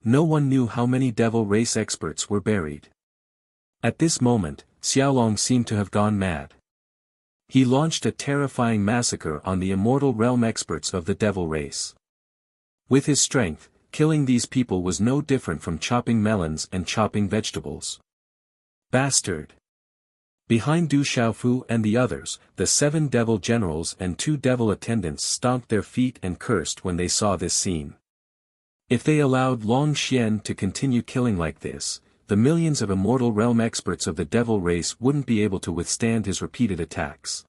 No one knew how many devil race experts were buried. At this moment, Xiaolong seemed to have gone mad. He launched a terrifying massacre on the immortal realm experts of the devil race. With his strength, killing these people was no different from chopping melons and chopping vegetables. Bastard! Behind Du Xiaofu and the others, the 7 devil generals and 2 devil attendants stomped their feet and cursed when they saw this scene. If they allowed Long Xian to continue killing like this, the millions of immortal realm experts of the devil race wouldn't be able to withstand his repeated attacks.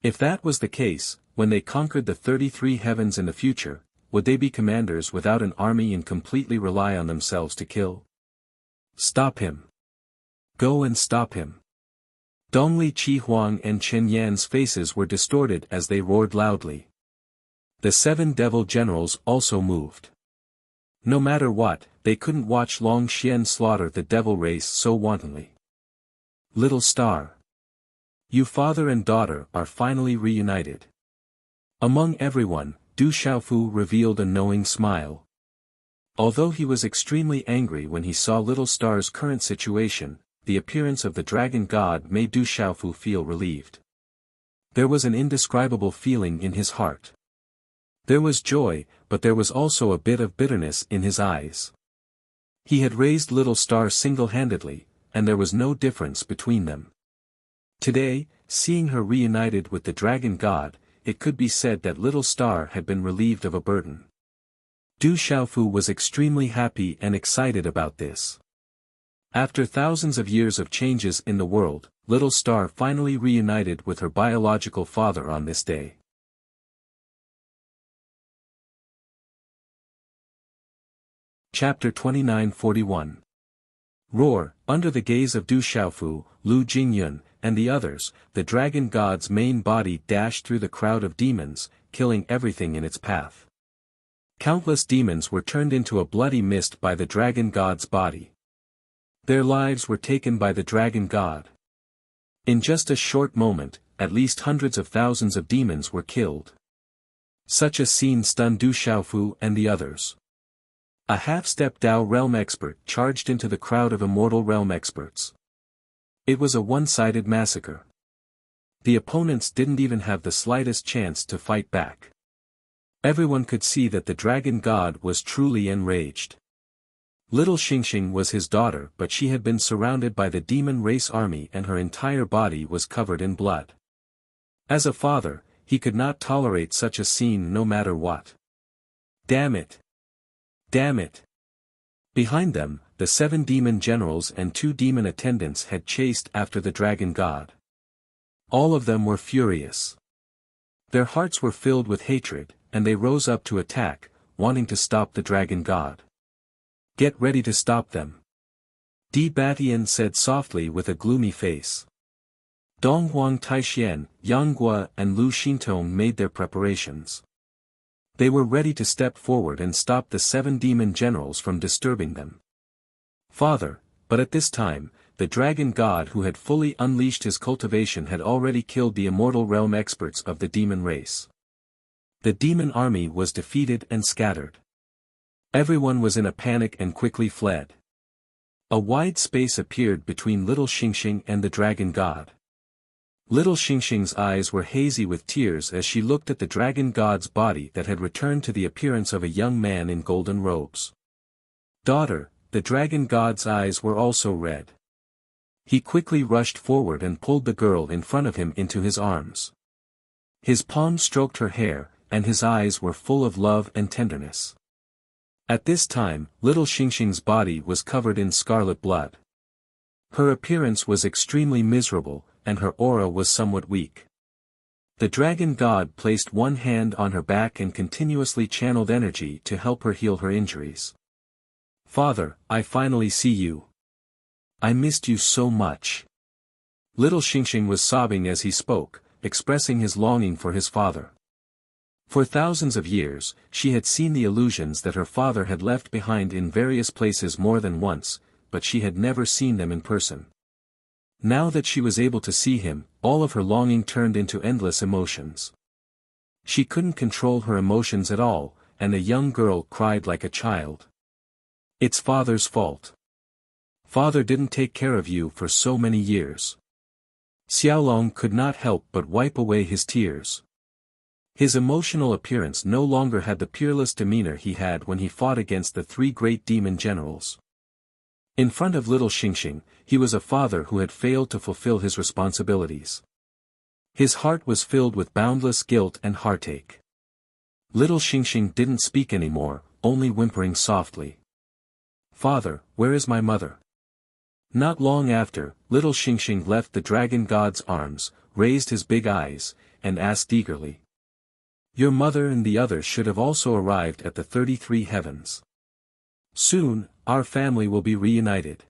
If that was the case, when they conquered the 33 heavens in the future, would they be commanders without an army and completely rely on themselves to kill? Stop him. Go and stop him. Dongli Qi Huang and Chen Yan's faces were distorted as they roared loudly. The 7 devil generals also moved. No matter what, they couldn't watch Long Xian slaughter the devil race so wantonly. Little Star. You father and daughter are finally reunited. Among everyone, Du Xiaofu revealed a knowing smile. Although he was extremely angry when he saw Little Star's current situation, the appearance of the dragon god made Du Xiaofu feel relieved. There was an indescribable feeling in his heart. There was joy, but there was also a bit of bitterness in his eyes. He had raised Little Star single-handedly, and there was no difference between them. Today, seeing her reunited with the dragon god, it could be said that Little Star had been relieved of a burden. Du Xiaofu was extremely happy and excited about this. After thousands of years of changes in the world, Little Star finally reunited with her biological father on this day. Chapter 2941. Roar. Under the gaze of Du Xiaofu, Lu Jingyun, and the others, the dragon god's main body dashed through the crowd of demons, killing everything in its path. Countless demons were turned into a bloody mist by the dragon god's body. Their lives were taken by the dragon god. In just a short moment, at least hundreds of thousands of demons were killed. Such a scene stunned Du Xiaofu and the others. A half-step Dao realm expert charged into the crowd of immortal realm experts. It was a one-sided massacre. The opponents didn't even have the slightest chance to fight back. Everyone could see that the dragon god was truly enraged. Little Xingxing was his daughter, but she had been surrounded by the demon race army and her entire body was covered in blood. As a father, he could not tolerate such a scene no matter what. Damn it! Damn it! Behind them, the 7 demon generals and 2 demon attendants had chased after the dragon god. All of them were furious. Their hearts were filled with hatred, and they rose up to attack, wanting to stop the dragon god. Get ready to stop them. Di Batian said softly with a gloomy face. Donghuang Taixian, Yang Gua and Lu Xintong made their preparations. They were ready to step forward and stop the 7 demon generals from disturbing them. Father, but at this time, the dragon god who had fully unleashed his cultivation had already killed the immortal realm experts of the demon race. The demon army was defeated and scattered. Everyone was in a panic and quickly fled. A wide space appeared between Little Xingxing and the dragon god. Little Xingxing's eyes were hazy with tears as she looked at the dragon god's body that had returned to the appearance of a young man in golden robes. Daughter, the dragon god's eyes were also red. He quickly rushed forward and pulled the girl in front of him into his arms. His palm stroked her hair, and his eyes were full of love and tenderness. At this time, Little Xingxing's body was covered in scarlet blood. Her appearance was extremely miserable, and her aura was somewhat weak. The dragon god placed one hand on her back and continuously channeled energy to help her heal her injuries. Father, I finally see you. I missed you so much. Little Xingxing was sobbing as he spoke, expressing his longing for his father. For thousands of years, she had seen the illusions that her father had left behind in various places more than once, but she had never seen them in person. Now that she was able to see him, all of her longing turned into endless emotions. She couldn't control her emotions at all, and the young girl cried like a child. It's father's fault. Father didn't take care of you for so many years. Xiaolong could not help but wipe away his tears. His emotional appearance no longer had the peerless demeanor he had when he fought against the 3 great demon generals. In front of Little Xingxing, he was a father who had failed to fulfill his responsibilities. His heart was filled with boundless guilt and heartache. Little Xingxing didn't speak anymore, only whimpering softly. Father, where is my mother? Not long after, Little Xingxing left the dragon god's arms, raised his big eyes, and asked eagerly. Your mother and the others should have also arrived at the 33 heavens. Soon, our family will be reunited.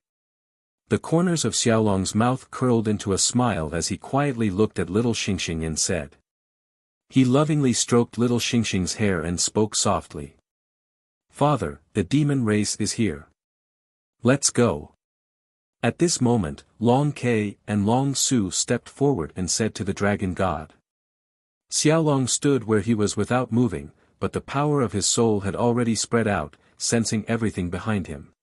The corners of Xiaolong's mouth curled into a smile as he quietly looked at Little Xingxing and said. He lovingly stroked Little Xingxing's hair and spoke softly. Father, the demon race is here. Let's go. At this moment, Long Ke and Long Su stepped forward and said to the dragon god. Xiaolong stood where he was without moving, but the power of his soul had already spread out, sensing everything behind him.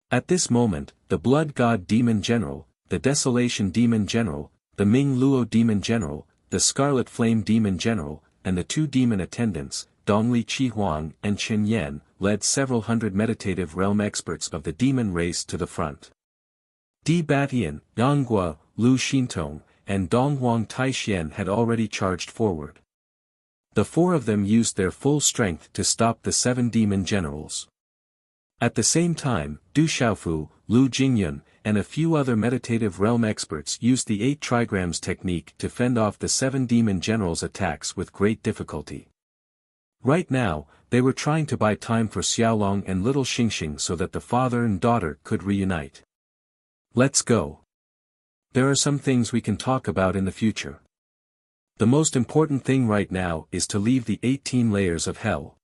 At this moment, the Blood God Demon General, the Desolation Demon General, the Ming Luo Demon General, the Scarlet Flame Demon General, and the 2 demon attendants, Dongli Qihuang and Chen Yan, led several hundred meditative realm experts of the demon race to the front. Di Batian, Yang Gua, Lu Xintong, and Donghuang Taixian had already charged forward. The 4 of them used their full strength to stop the 7 demon generals. At the same time, Du Xiaofu, Lu Jingyun, and a few other meditative realm experts used the 8 trigrams technique to fend off the 7 demon generals' attacks with great difficulty. Right now, they were trying to buy time for Xiaolong and Little Xingxing so that the father and daughter could reunite. Let's go. There are some things we can talk about in the future. The most important thing right now is to leave the 18 layers of hell.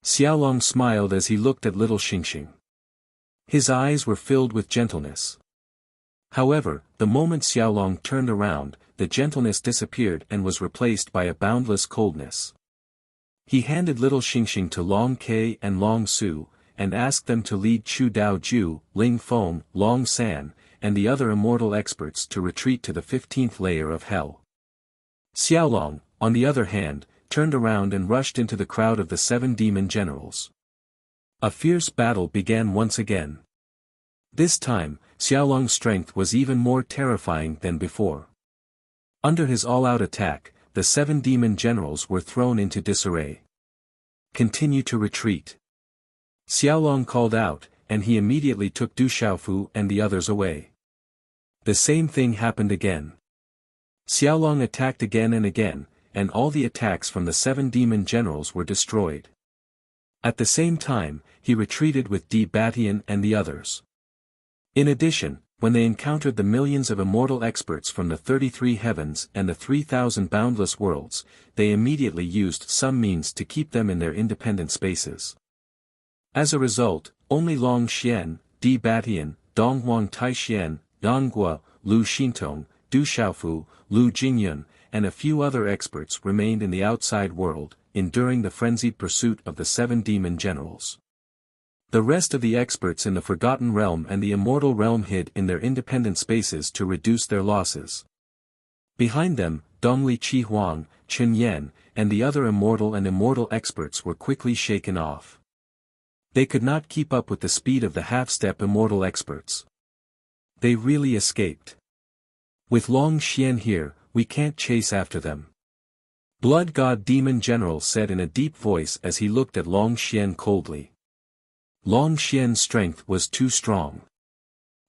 Xiaolong smiled as he looked at Little Xingxing. His eyes were filled with gentleness. However, the moment Xiaolong turned around, the gentleness disappeared and was replaced by a boundless coldness. He handed Little Xingxing to Long Ke and Long Su, and asked them to lead Chu Dao Ju, Ling Feng, Long San, and the other immortal experts to retreat to the 15th layer of hell. Xiaolong, on the other hand, turned around and rushed into the crowd of the 7 demon generals. A fierce battle began once again. This time, Xiaolong's strength was even more terrifying than before. Under his all-out attack, the 7 demon generals were thrown into disarray. "Continue to retreat," Xiaolong called out, and he immediately took Du Xiaofu and the others away. The same thing happened again. Xiaolong attacked again and again, and all the attacks from the 7 demon generals were destroyed. At the same time, he retreated with Di Batian and the others. In addition, when they encountered the millions of immortal experts from the 33 heavens and the 3,000 boundless worlds, they immediately used some means to keep them in their independent spaces. As a result, only Long Xian, Di Batian, Donghuang Taixian, Yanghua, Lu Xintong, Du Xiaofu, Lu Jingyun, and a few other experts remained in the outside world, enduring the frenzied pursuit of the 7 demon generals. The rest of the experts in the Forgotten Realm and the Immortal Realm hid in their independent spaces to reduce their losses. Behind them, Dongli Qi Huang, Chen Yan, and the other immortal and immortal experts were quickly shaken off. They could not keep up with the speed of the half-step immortal experts. They really escaped. With Long Xian here, we can't chase after them. Blood God Demon General said in a deep voice as he looked at Long Xian coldly. Long Xian's strength was too strong.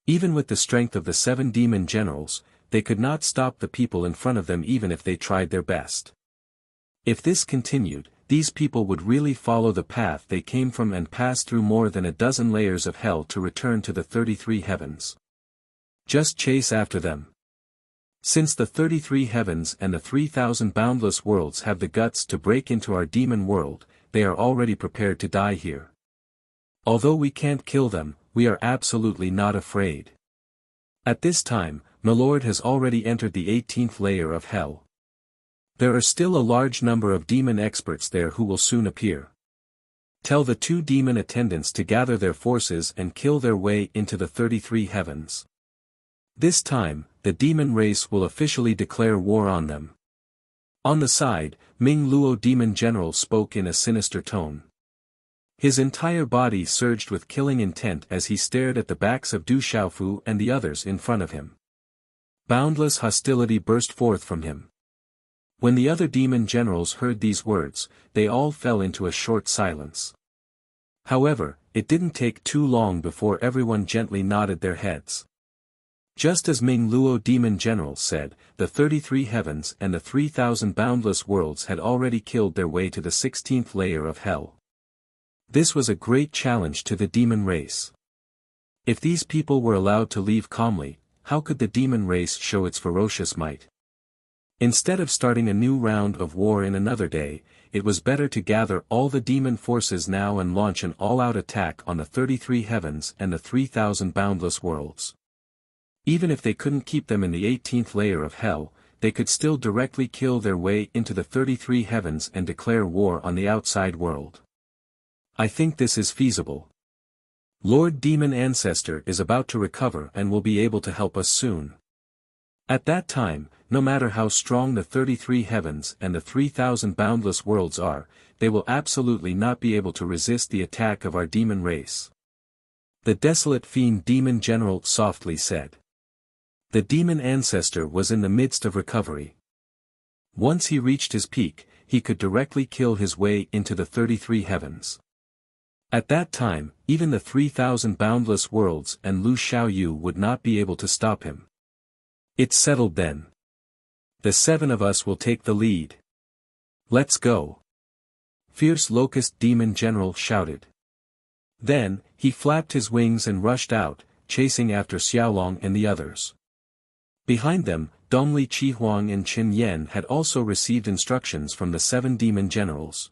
Even with the strength of the 7 demon generals, they could not stop the people in front of them even if they tried their best. If this continued, these people would really follow the path they came from and pass through more than a dozen layers of hell to return to the 33 heavens. Just chase after them. Since the 33 heavens and the 3,000 boundless worlds have the guts to break into our demon world, they are already prepared to die here. Although we can't kill them, we are absolutely not afraid. At this time, Milord has already entered the 18th layer of hell. There are still a large number of demon experts there who will soon appear. Tell the 2 demon attendants to gather their forces and kill their way into the 33 heavens. This time, the demon race will officially declare war on them. On the side, Ming Luo Demon General spoke in a sinister tone. His entire body surged with killing intent as he stared at the backs of Du Xiaofu and the others in front of him. Boundless hostility burst forth from him. When the other demon generals heard these words, they all fell into a short silence. However, it didn't take too long before everyone gently nodded their heads. Just as Ming Luo Demon General said, the 33 heavens and the 3,000 boundless worlds had already killed their way to the 16th layer of hell. This was a great challenge to the demon race. If these people were allowed to leave calmly, how could the demon race show its ferocious might? Instead of starting a new round of war in another day, it was better to gather all the demon forces now and launch an all-out attack on the 33 heavens and the 3,000 boundless worlds. Even if they couldn't keep them in the 18th layer of hell, they could still directly kill their way into the 33 heavens and declare war on the outside world. I think this is feasible. Lord Demon Ancestor is about to recover and will be able to help us soon. At that time, no matter how strong the 33 heavens and the 3,000 boundless worlds are, they will absolutely not be able to resist the attack of our demon race. The Desolate Fiend Demon General softly said. The Demon Ancestor was in the midst of recovery. Once he reached his peak, he could directly kill his way into the 33 heavens. At that time, even the 3,000 boundless worlds and Lu Xiaoyu would not be able to stop him. It's settled then. The 7 of us will take the lead. Let's go. Fierce Locust Demon General shouted. Then, he flapped his wings and rushed out, chasing after Xiaolong and the others. Behind them, Dongli Qi Huang and Chen Yan had also received instructions from the 7 demon generals.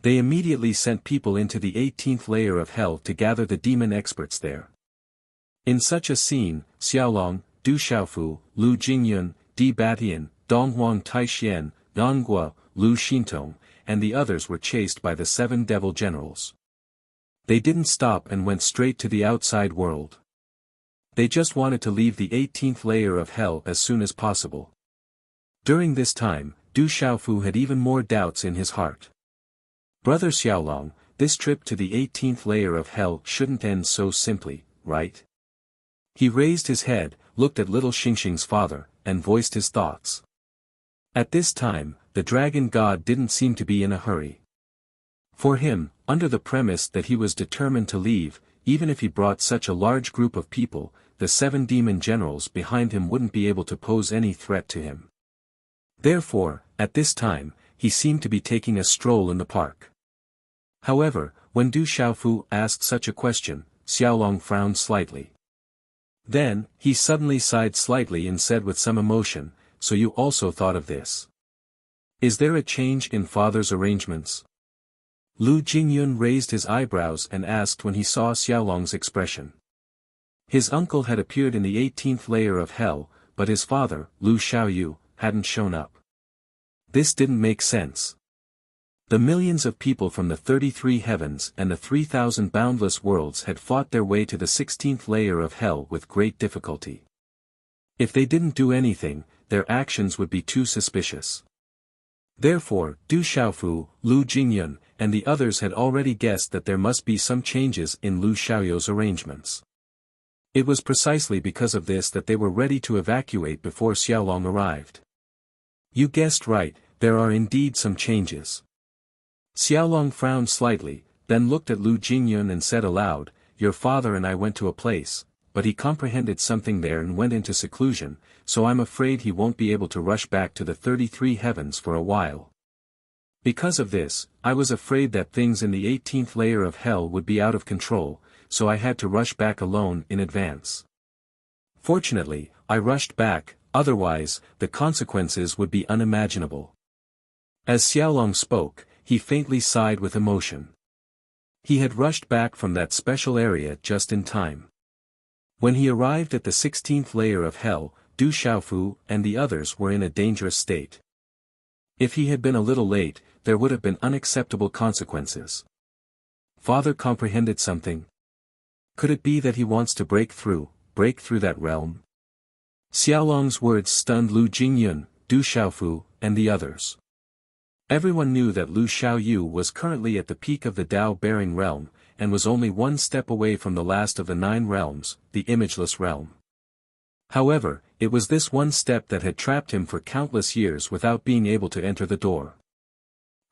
They immediately sent people into the 18th layer of hell to gather the demon experts there. In such a scene, Xiaolong, Du Xiaofu, Lu Jingyun, Di Batian, Donghuang Taixian, Yanghua, Lu Xintong, and the others were chased by the 7 devil generals. They didn't stop and went straight to the outside world. They just wanted to leave the 18th layer of hell as soon as possible. During this time, Du Xiaofu had even more doubts in his heart. Brother Xiaolong, this trip to the 18th layer of hell shouldn't end so simply, right? He raised his head, looked at little Xingxing's father, and voiced his thoughts. At this time, the dragon god didn't seem to be in a hurry. For him, under the premise that he was determined to leave, even if he brought such a large group of people, the 7 demon generals behind him wouldn't be able to pose any threat to him. Therefore, at this time, he seemed to be taking a stroll in the park. However, when Du Xiaofu asked such a question, Xiaolong frowned slightly. Then, he suddenly sighed slightly and said with some emotion, "So you also thought of this? Is there a change in father's arrangements?" Lu Jingyun raised his eyebrows and asked when he saw Xiaolong's expression. His uncle had appeared in the 18th layer of hell, but his father, Lu Xiaoyu, hadn't shown up. This didn't make sense. The millions of people from the 33 heavens and the 3,000 boundless worlds had fought their way to the 16th layer of hell with great difficulty. If they didn't do anything, their actions would be too suspicious. Therefore, Du Xiaofu, Lu Jingyun, and the others had already guessed that there must be some changes in Lu Xiaoyu's arrangements. It was precisely because of this that they were ready to evacuate before Xiaolong arrived. You guessed right, there are indeed some changes. Xiaolong frowned slightly, then looked at Lu Jingyun and said aloud, "Your father and I went to a place, but he comprehended something there and went into seclusion, so I'm afraid he won't be able to rush back to the 33 heavens for a while. Because of this, I was afraid that things in the 18th layer of hell would be out of control, so I had to rush back alone in advance. Fortunately, I rushed back, otherwise, the consequences would be unimaginable." As Xiaolong spoke, he faintly sighed with emotion. He had rushed back from that special area just in time. When he arrived at the 16th layer of hell, Du Xiaofu and the others were in a dangerous state. If he had been a little late, there would have been unacceptable consequences. Father comprehended something. Could it be that he wants to break through that realm? Xiaolong's words stunned Lu Jingyun, Du Xiaofu, and the others. Everyone knew that Lu Xiaoyu was currently at the peak of the Tao-bearing realm, and was only one step away from the last of the 9 realms, the imageless realm. However, it was this one step that had trapped him for countless years without being able to enter the door.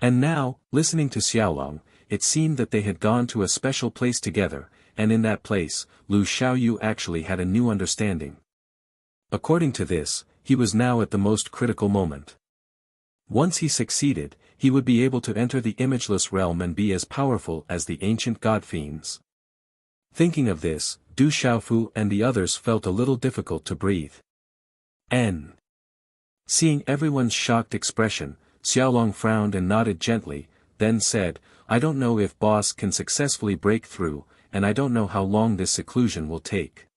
And now, listening to Xiaolong, it seemed that they had gone to a special place together, and in that place, Lu Xiaoyu actually had a new understanding. According to this, he was now at the most critical moment. Once he succeeded, he would be able to enter the imageless realm and be as powerful as the ancient god fiends. Thinking of this, Du Xiaofu and the others felt a little difficult to breathe. Seeing everyone's shocked expression, Xiaolong frowned and nodded gently, then said, "I don't know if boss can successfully break through, and I don't know how long this seclusion will take.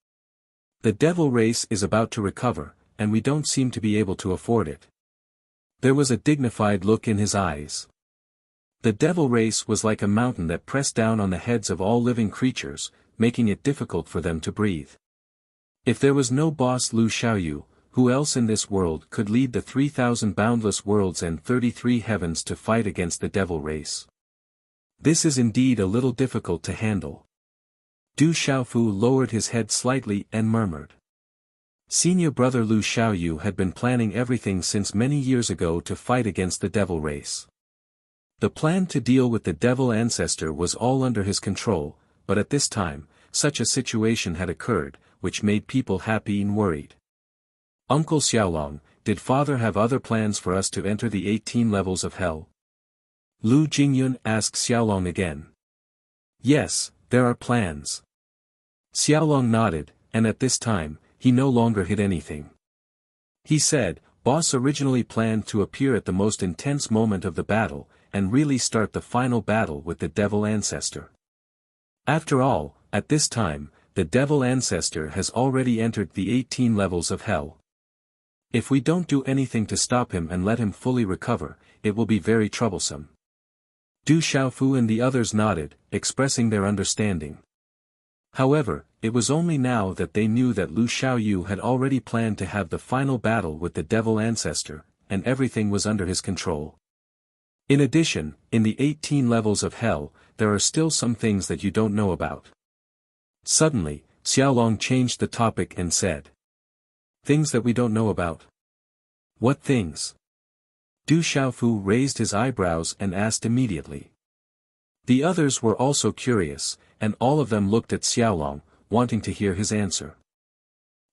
The devil race is about to recover, and we don't seem to be able to afford it." There was a dignified look in his eyes. The devil race was like a mountain that pressed down on the heads of all living creatures, making it difficult for them to breathe. If there was no boss Lu Xiaoyu, who else in this world could lead the 3,000 boundless worlds and 33 heavens to fight against the devil race? This is indeed a little difficult to handle. Du Xiaofu lowered his head slightly and murmured. Senior brother Lu Xiaoyu had been planning everything since many years ago to fight against the devil race. The plan to deal with the devil ancestor was all under his control, but at this time, such a situation had occurred, which made people happy and worried. "Uncle Xiaolong, did father have other plans for us to enter the 18 levels of hell?" Lu Jingyun asked Xiaolong again. "Yes, there are plans." Xiaolong nodded, and at this time, he no longer hid anything. He said, "Boss originally planned to appear at the most intense moment of the battle, and really start the final battle with the devil ancestor. After all, at this time, the devil ancestor has already entered the 18 levels of hell. If we don't do anything to stop him and let him fully recover, it will be very troublesome." Du Xiaofu and the others nodded, expressing their understanding. However, it was only now that they knew that Lu Xiaoyu had already planned to have the final battle with the devil ancestor, and everything was under his control. In addition, in the 18 levels of hell, there are still some things that you don't know about. Suddenly, Xiaolong changed the topic and said. Things that we don't know about? What things? Du Xiaofu raised his eyebrows and asked immediately. The others were also curious, and all of them looked at Xiaolong, wanting to hear his answer.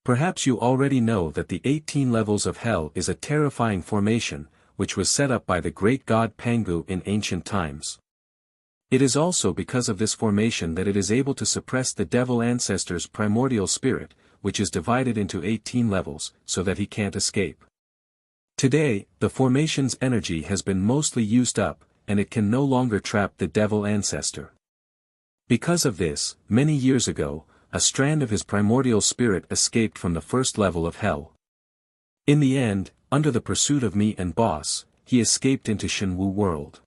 Perhaps you already know that the 18 levels of hell is a terrifying formation, which was set up by the great god Pangu in ancient times. It is also because of this formation that it is able to suppress the devil ancestor's primordial spirit, which is divided into 18 levels, so that he can't escape. Today, the formation's energy has been mostly used up, and it can no longer trap the devil ancestor. Because of this, many years ago, a strand of his primordial spirit escaped from the first level of hell. In the end, under the pursuit of me and Boss, he escaped into Shenwu world.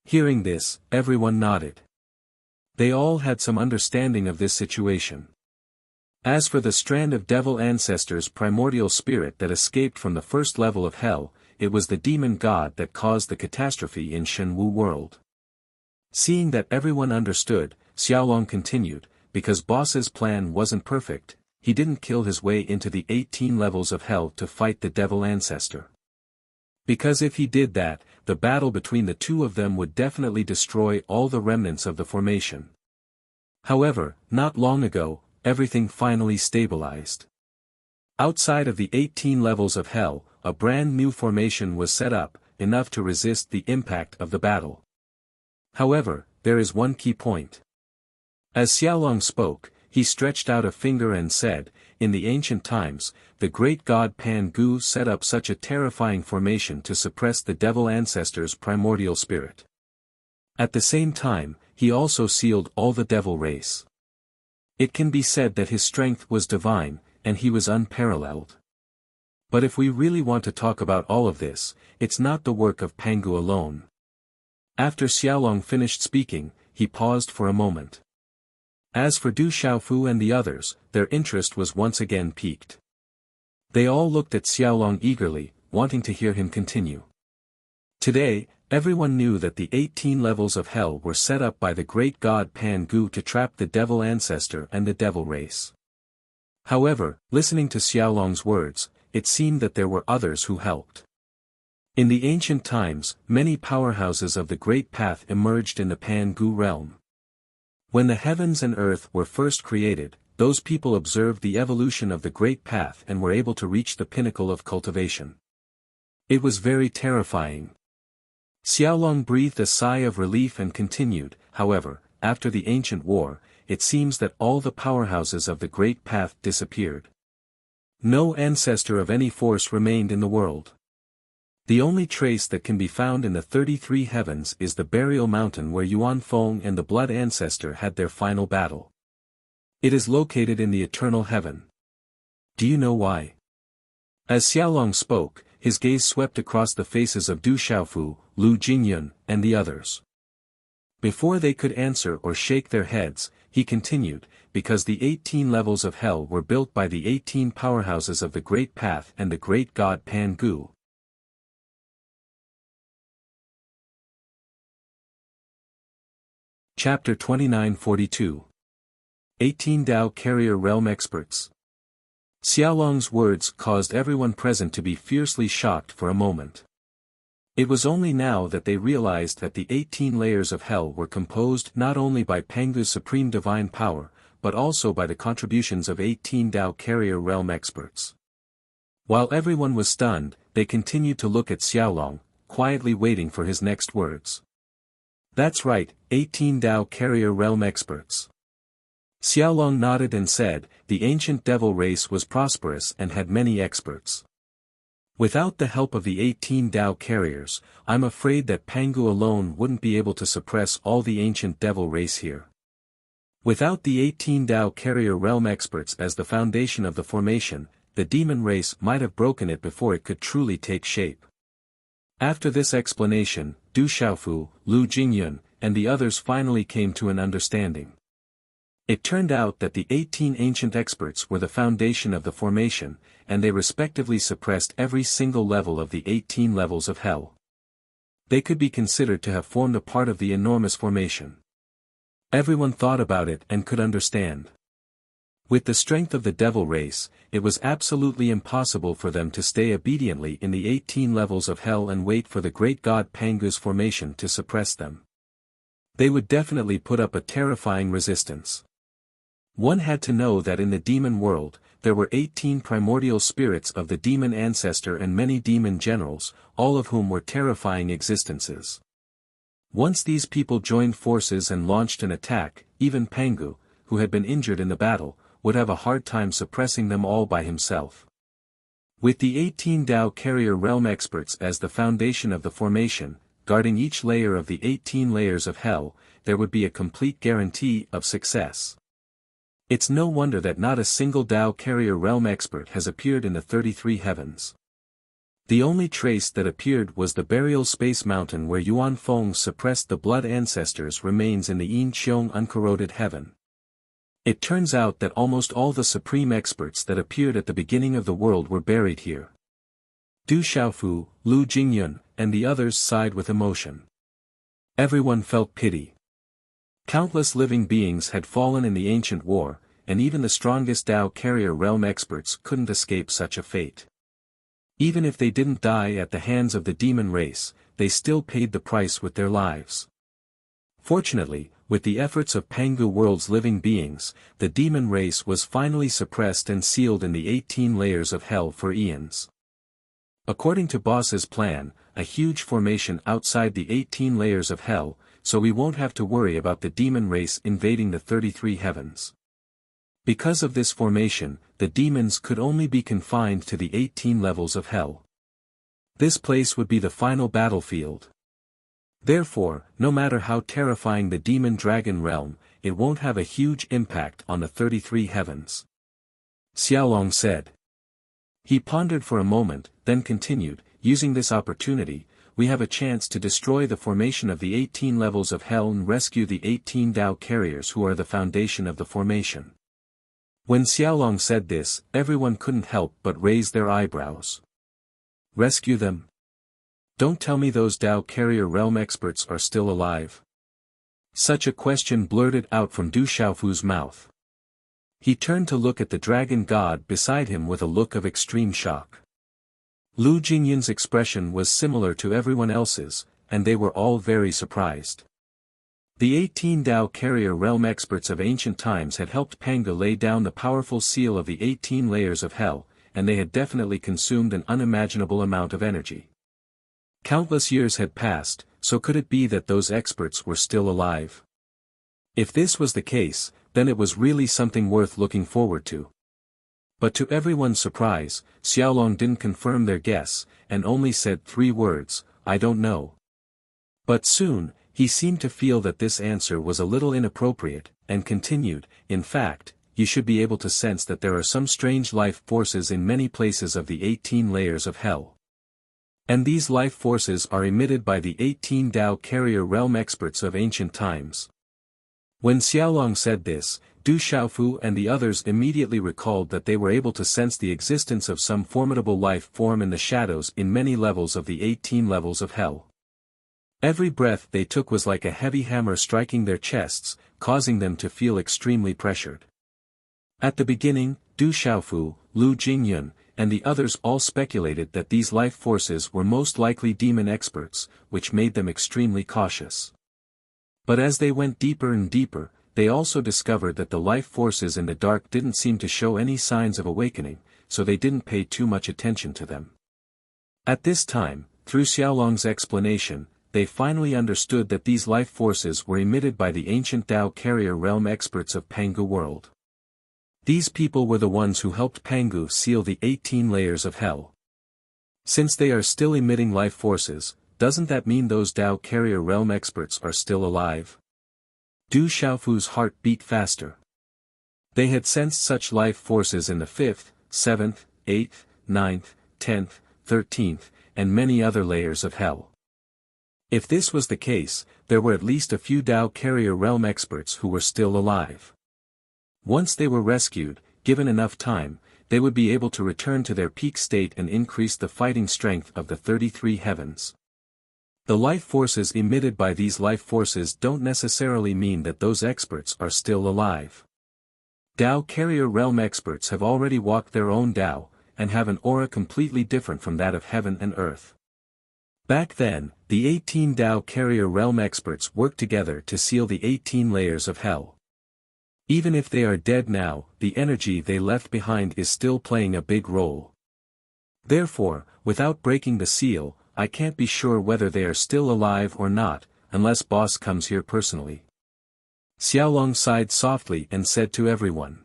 Hearing this, everyone nodded. They all had some understanding of this situation. As for the strand of devil ancestors' primordial spirit that escaped from the first level of hell, it was the demon god that caused the catastrophe in Shenwu world. Seeing that everyone understood, Xiaolong continued, because Boss's plan wasn't perfect, he didn't kill his way into the 18 levels of hell to fight the devil ancestor. Because if he did that, the battle between the two of them would definitely destroy all the remnants of the formation. However, not long ago, everything finally stabilized. Outside of the 18 levels of hell, a brand new formation was set up, enough to resist the impact of the battle. However, there is one key point. As Xiaolong spoke, he stretched out a finger and said, in the ancient times, the great god Pan Gu set up such a terrifying formation to suppress the devil ancestor's primordial spirit. At the same time, he also sealed all the devil race. It can be said that his strength was divine, and he was unparalleled. But if we really want to talk about all of this, it's not the work of Pangu alone. After Xiaolong finished speaking, he paused for a moment. As for Du Xiaofu and the others, their interest was once again piqued. They all looked at Xiaolong eagerly, wanting to hear him continue. Today, everyone knew that the 18 levels of hell were set up by the great god Pan Gu to trap the devil ancestor and the devil race. However, listening to Xiaolong's words, it seemed that there were others who helped. In the ancient times, many powerhouses of the Great Path emerged in the Pan Gu realm. When the heavens and earth were first created, those people observed the evolution of the Great Path and were able to reach the pinnacle of cultivation. It was very terrifying. Xiaolong breathed a sigh of relief and continued, however, after the ancient war, it seems that all the powerhouses of the Great Path disappeared. No ancestor of any force remained in the world. The only trace that can be found in the 33 heavens is the burial mountain where Yuan Feng and the blood ancestor had their final battle. It is located in the eternal heaven. Do you know why? As Xiaolong spoke, his gaze swept across the faces of Du Xiaofu, Lu Jingyun, and the others. Before they could answer or shake their heads, he continued, because the 18 levels of hell were built by the 18 powerhouses of the Great Path and the great god Pan Gu. Chapter 2942. 18 Dao Carrier Realm Experts. Xiaolong's words caused everyone present to be fiercely shocked for a moment. It was only now that they realized that the 18 layers of hell were composed not only by Pangu's supreme divine power, but also by the contributions of 18 Dao Carrier Realm Experts. While everyone was stunned, they continued to look at Xiaolong, quietly waiting for his next words. That's right, 18 Dao Carrier Realm Experts. Xiaolong nodded and said, the ancient devil race was prosperous and had many experts. Without the help of the 18 Dao Carriers, I'm afraid that Pangu alone wouldn't be able to suppress all the ancient devil race here. Without the 18 Dao Carrier Realm Experts as the foundation of the formation, the demon race might have broken it before it could truly take shape. After this explanation, Du Xiaofu, Lu Jingyun, and the others finally came to an understanding. It turned out that the 18 ancient experts were the foundation of the formation, and they respectively suppressed every single level of the 18 levels of hell. They could be considered to have formed a part of the enormous formation. Everyone thought about it and could understand. With the strength of the devil race, it was absolutely impossible for them to stay obediently in the 18 levels of hell and wait for the great god Pangu's formation to suppress them. They would definitely put up a terrifying resistance. One had to know that in the demon world, there were 18 primordial spirits of the demon ancestor and many demon generals, all of whom were terrifying existences. Once these people joined forces and launched an attack, even Pangu, who had been injured in the battle, would have a hard time suppressing them all by himself. With the 18 Dao Carrier Realm experts as the foundation of the formation, guarding each layer of the 18 layers of hell, there would be a complete guarantee of success. It's no wonder that not a single Dao Carrier Realm expert has appeared in the 33 heavens. The only trace that appeared was the burial space mountain where Yuan Feng suppressed the blood ancestors remains in the Yin Qiong uncorroded heaven. It turns out that almost all the supreme experts that appeared at the beginning of the world were buried here. Du Xiaofu, Lu Jingyun, and the others sighed with emotion. Everyone felt pity. Countless living beings had fallen in the ancient war, and even the strongest Dao Carrier Realm experts couldn't escape such a fate. Even if they didn't die at the hands of the demon race, they still paid the price with their lives. Fortunately, with the efforts of Pangu World's living beings, the demon race was finally suppressed and sealed in the 18 layers of hell for eons. According to Boss's plan, a huge formation outside the 18 layers of hell, so we won't have to worry about the demon race invading the 33 heavens. Because of this formation, the demons could only be confined to the 18 levels of hell. This place would be the final battlefield. Therefore, no matter how terrifying the demon dragon realm, it won't have a huge impact on the 33 heavens. Xiaolong said. He pondered for a moment, then continued, using this opportunity, we have a chance to destroy the formation of the 18 levels of hell and rescue the 18 Dao carriers who are the foundation of the formation. When Xiaolong said this, everyone couldn't help but raise their eyebrows. Rescue them? Don't tell me those Dao Carrier Realm experts are still alive. Such a question blurted out from Du Xiaofu's mouth. He turned to look at the dragon god beside him with a look of extreme shock. Lu Jingyun's expression was similar to everyone else's, and they were all very surprised. The 18 Dao Carrier Realm experts of ancient times had helped Pangu lay down the powerful seal of the 18 layers of hell, and they had definitely consumed an unimaginable amount of energy. Countless years had passed, so could it be that those experts were still alive? If this was the case, then it was really something worth looking forward to. But to everyone's surprise, Xiaolong didn't confirm their guess, and only said 3 words, I don't know. But soon, he seemed to feel that this answer was a little inappropriate, and continued, in fact, you should be able to sense that there are some strange life forces in many places of the 18 layers of hell. And these life forces are emitted by the 18 Dao Carrier Realm experts of ancient times. When Xiaolong said this, Du Xiaofu and the others immediately recalled that they were able to sense the existence of some formidable life form in the shadows in many levels of the 18 levels of hell. Every breath they took was like a heavy hammer striking their chests, causing them to feel extremely pressured. At the beginning, Du Xiaofu, Lu Jingyun, and the others all speculated that these life forces were most likely demon experts, which made them extremely cautious. But as they went deeper and deeper, they also discovered that the life forces in the dark didn't seem to show any signs of awakening, so they didn't pay too much attention to them. At this time, through Xiaolong's explanation, they finally understood that these life forces were emitted by the ancient Dao Carrier Realm experts of Pangu World. These people were the ones who helped Pangu seal the 18 layers of hell. Since they are still emitting life forces, doesn't that mean those Dao Carrier Realm experts are still alive? Du Xiaofu's heart beat faster. They had sensed such life forces in the 5th, 7th, 8th, 9th, 10th, 13th, and many other layers of hell. If this was the case, there were at least a few Dao Carrier Realm experts who were still alive. Once they were rescued, given enough time, they would be able to return to their peak state and increase the fighting strength of the 33 heavens. The life forces emitted by these life forces don't necessarily mean that those experts are still alive. Dao carrier realm experts have already walked their own Dao, and have an aura completely different from that of heaven and earth. Back then, the 18 Dao carrier realm experts worked together to seal the 18 layers of hell. Even if they are dead now, the energy they left behind is still playing a big role. Therefore, without breaking the seal, I can't be sure whether they are still alive or not, unless boss comes here personally. Xiaolong sighed softly and said to everyone.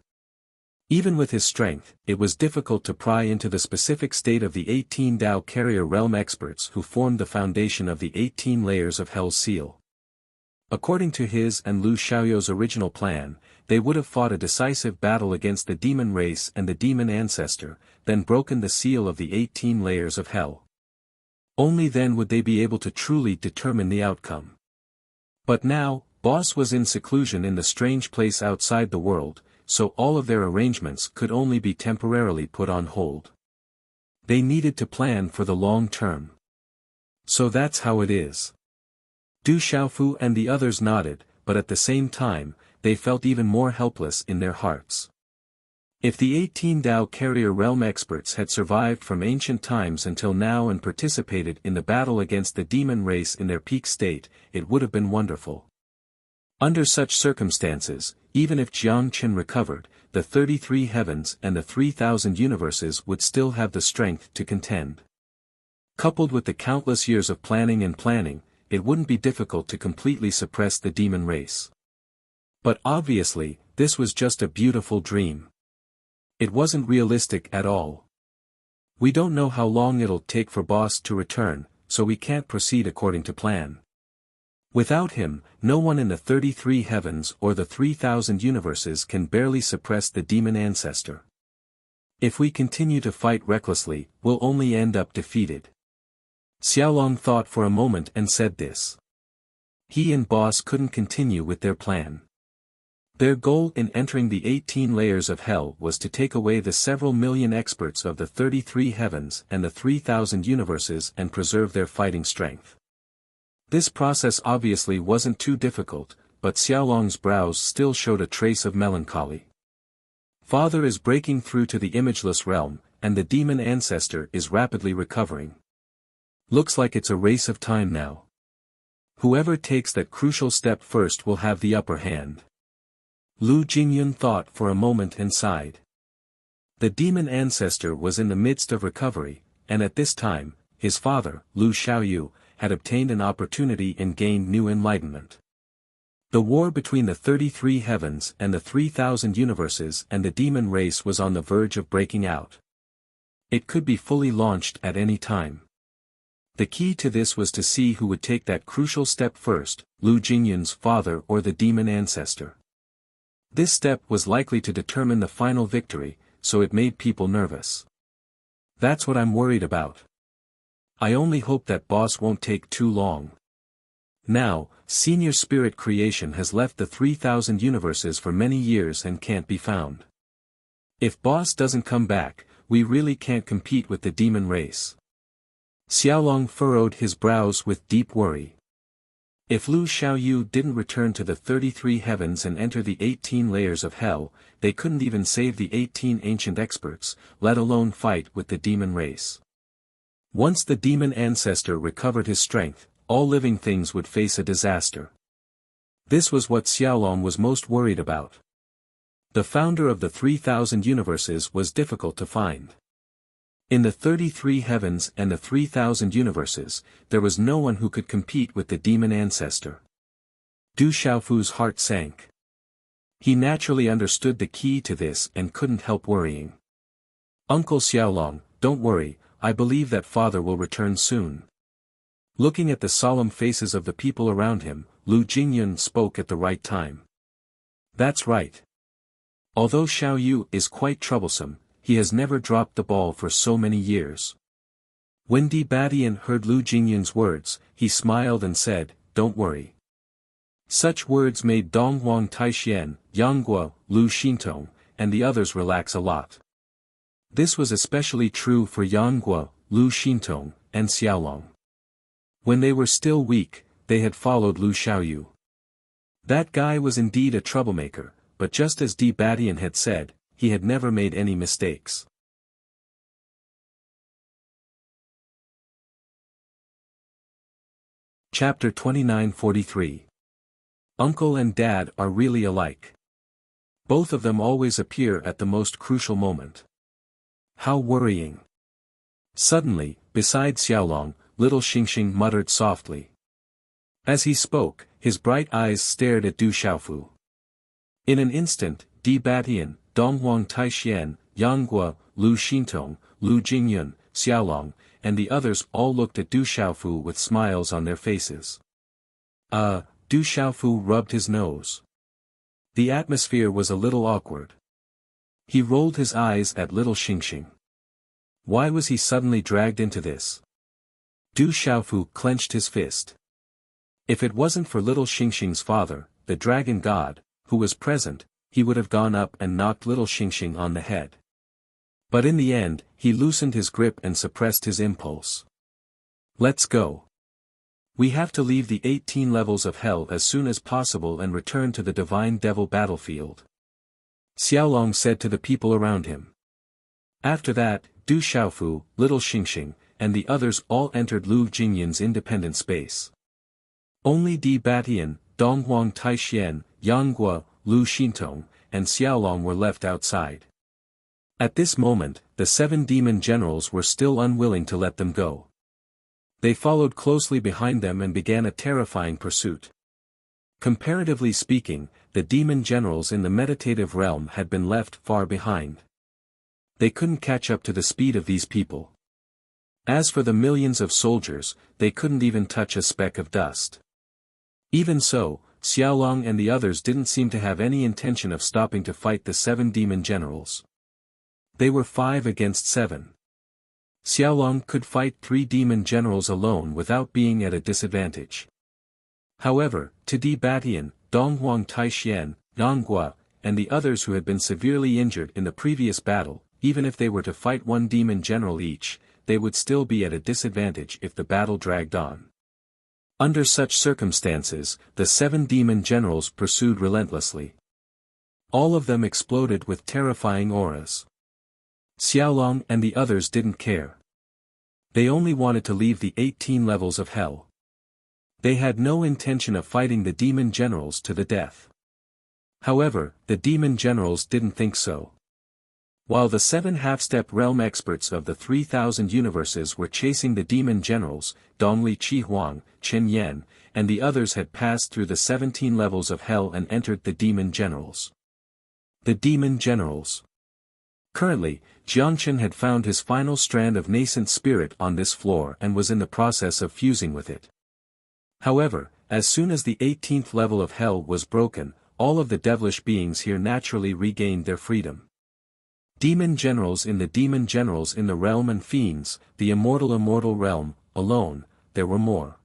Even with his strength, it was difficult to pry into the specific state of the 18 Dao carrier realm experts who formed the foundation of the 18 layers of Hell's seal. According to his and Lu Xiaoyou's original plan, they would have fought a decisive battle against the demon race and the demon ancestor, then broken the seal of the 18 layers of Hell. Only then would they be able to truly determine the outcome. But now, Boss was in seclusion in the strange place outside the world, so all of their arrangements could only be temporarily put on hold. They needed to plan for the long term. So that's how it is. Du Xiaofu and the others nodded, but at the same time, they felt even more helpless in their hearts. If the 18 Dao carrier realm experts had survived from ancient times until now and participated in the battle against the demon race in their peak state, it would have been wonderful. Under such circumstances, even if Jiang Qin recovered, the 33 heavens and the 3,000 universes would still have the strength to contend. Coupled with the countless years of planning, it wouldn't be difficult to completely suppress the demon race. But obviously, this was just a beautiful dream. It wasn't realistic at all. We don't know how long it'll take for Boss to return, so we can't proceed according to plan. Without him, no one in the 33 heavens or the 3,000 universes can barely suppress the demon ancestor. If we continue to fight recklessly, we'll only end up defeated. Xiaolong thought for a moment and said this. He and Boss couldn't continue with their plan. Their goal in entering the 18 layers of hell was to take away the several million experts of the 33 heavens and the 3,000 universes and preserve their fighting strength. This process obviously wasn't too difficult, but Xiaolong's brows still showed a trace of melancholy. Father is breaking through to the imageless realm, and the demon ancestor is rapidly recovering. Looks like it's a race of time now. Whoever takes that crucial step first will have the upper hand. Lu Jingyun thought for a moment and sighed. The demon ancestor was in the midst of recovery, and at this time, his father, Lu Xiaoyu, had obtained an opportunity and gained new enlightenment. The war between the 33 heavens and the 3,000 universes and the demon race was on the verge of breaking out. It could be fully launched at any time. The key to this was to see who would take that crucial step first, Lu Jingyun's father or the demon ancestor. This step was likely to determine the final victory, so it made people nervous. That's what I'm worried about. I only hope that Boss won't take too long. Now, Senior Spirit Creation has left the 3,000 universes for many years and can't be found. If Boss doesn't come back, we really can't compete with the demon race. Xiaolong furrowed his brows with deep worry. If Lu Xiaoyu didn't return to the 33 heavens and enter the 18 layers of hell, they couldn't even save the 18 ancient experts, let alone fight with the demon race. Once the demon ancestor recovered his strength, all living things would face a disaster. This was what Xiaolong was most worried about. The founder of the 3,000 universes was difficult to find. In the 33 heavens and the 3,000 universes, there was no one who could compete with the demon ancestor. Du Xiaofu's heart sank. He naturally understood the key to this and couldn't help worrying. Uncle Xiaolong, don't worry, I believe that father will return soon. Looking at the solemn faces of the people around him, Lu Jingyun spoke at the right time. That's right. Although Xiaoyu is quite troublesome, he has never dropped the ball for so many years. When Di Badian heard Lu Jingyun's words, he smiled and said, don't worry. Such words made Donghuang Taixian, Yang Guo, Lu Xintong, and the others relax a lot. This was especially true for Yang Guo, Lu Xintong, and Xiaolong. When they were still weak, they had followed Lu Xiaoyu. That guy was indeed a troublemaker, but just as Di Batian had said, he had never made any mistakes. Chapter 2943. Uncle and Dad are really alike. Both of them always appear at the most crucial moment. How worrying. Suddenly, beside Xiaolong, little Xingxing muttered softly. As he spoke, his bright eyes stared at Du Xiaofu. In an instant, Di Batian, Donghuang Taixian, Yang Guo, Lu Xintong, Lu Jingyun, Xiaolong, and the others all looked at Du Xiaofu with smiles on their faces. Du Xiaofu rubbed his nose. The atmosphere was a little awkward. He rolled his eyes at little Xingxing. Why was he suddenly dragged into this? Du Xiaofu clenched his fist. If it wasn't for little Xingxing's father, the dragon god, who was present, he would have gone up and knocked little Xingxing on the head. But in the end, he loosened his grip and suppressed his impulse. Let's go. We have to leave the 18 levels of hell as soon as possible and return to the divine devil battlefield. Xiaolong said to the people around him. After that, Du Xiaofu, little Xingxing, and the others all entered Lu Jingyun's independent space. Only Di Batian, Donghuang Taixian, Yang Guo, Lu Xintong, and Xiaolong were left outside. At this moment, the 7 demon generals were still unwilling to let them go. They followed closely behind them and began a terrifying pursuit. Comparatively speaking, the demon generals in the meditative realm had been left far behind. They couldn't catch up to the speed of these people. As for the millions of soldiers, they couldn't even touch a speck of dust. Even so, Xiaolong and the others didn't seem to have any intention of stopping to fight the 7 demon generals. They were 5 against 7. Xiaolong could fight 3 demon generals alone without being at a disadvantage. However, to Di Batian, Donghuang Taixian, Yang Guo, and the others who had been severely injured in the previous battle, even if they were to fight 1 demon general each, they would still be at a disadvantage if the battle dragged on. Under such circumstances, the 7 demon generals pursued relentlessly. All of them exploded with terrifying auras. Xiaolong and the others didn't care. They only wanted to leave the 18 levels of hell. They had no intention of fighting the demon generals to the death. However, the demon generals didn't think so. While the 7 half-step realm experts of the 3,000 universes were chasing the demon generals, Dongli Chihuang, Chen Yan, and the others had passed through the 17 levels of hell and entered the demon generals. The demon generals. Currently, Jiangchen had found his final strand of nascent spirit on this floor and was in the process of fusing with it. However, as soon as the 18th level of hell was broken, all of the devilish beings here naturally regained their freedom. Demon generals in the realm and fiends, the immortal realm, alone, there were more.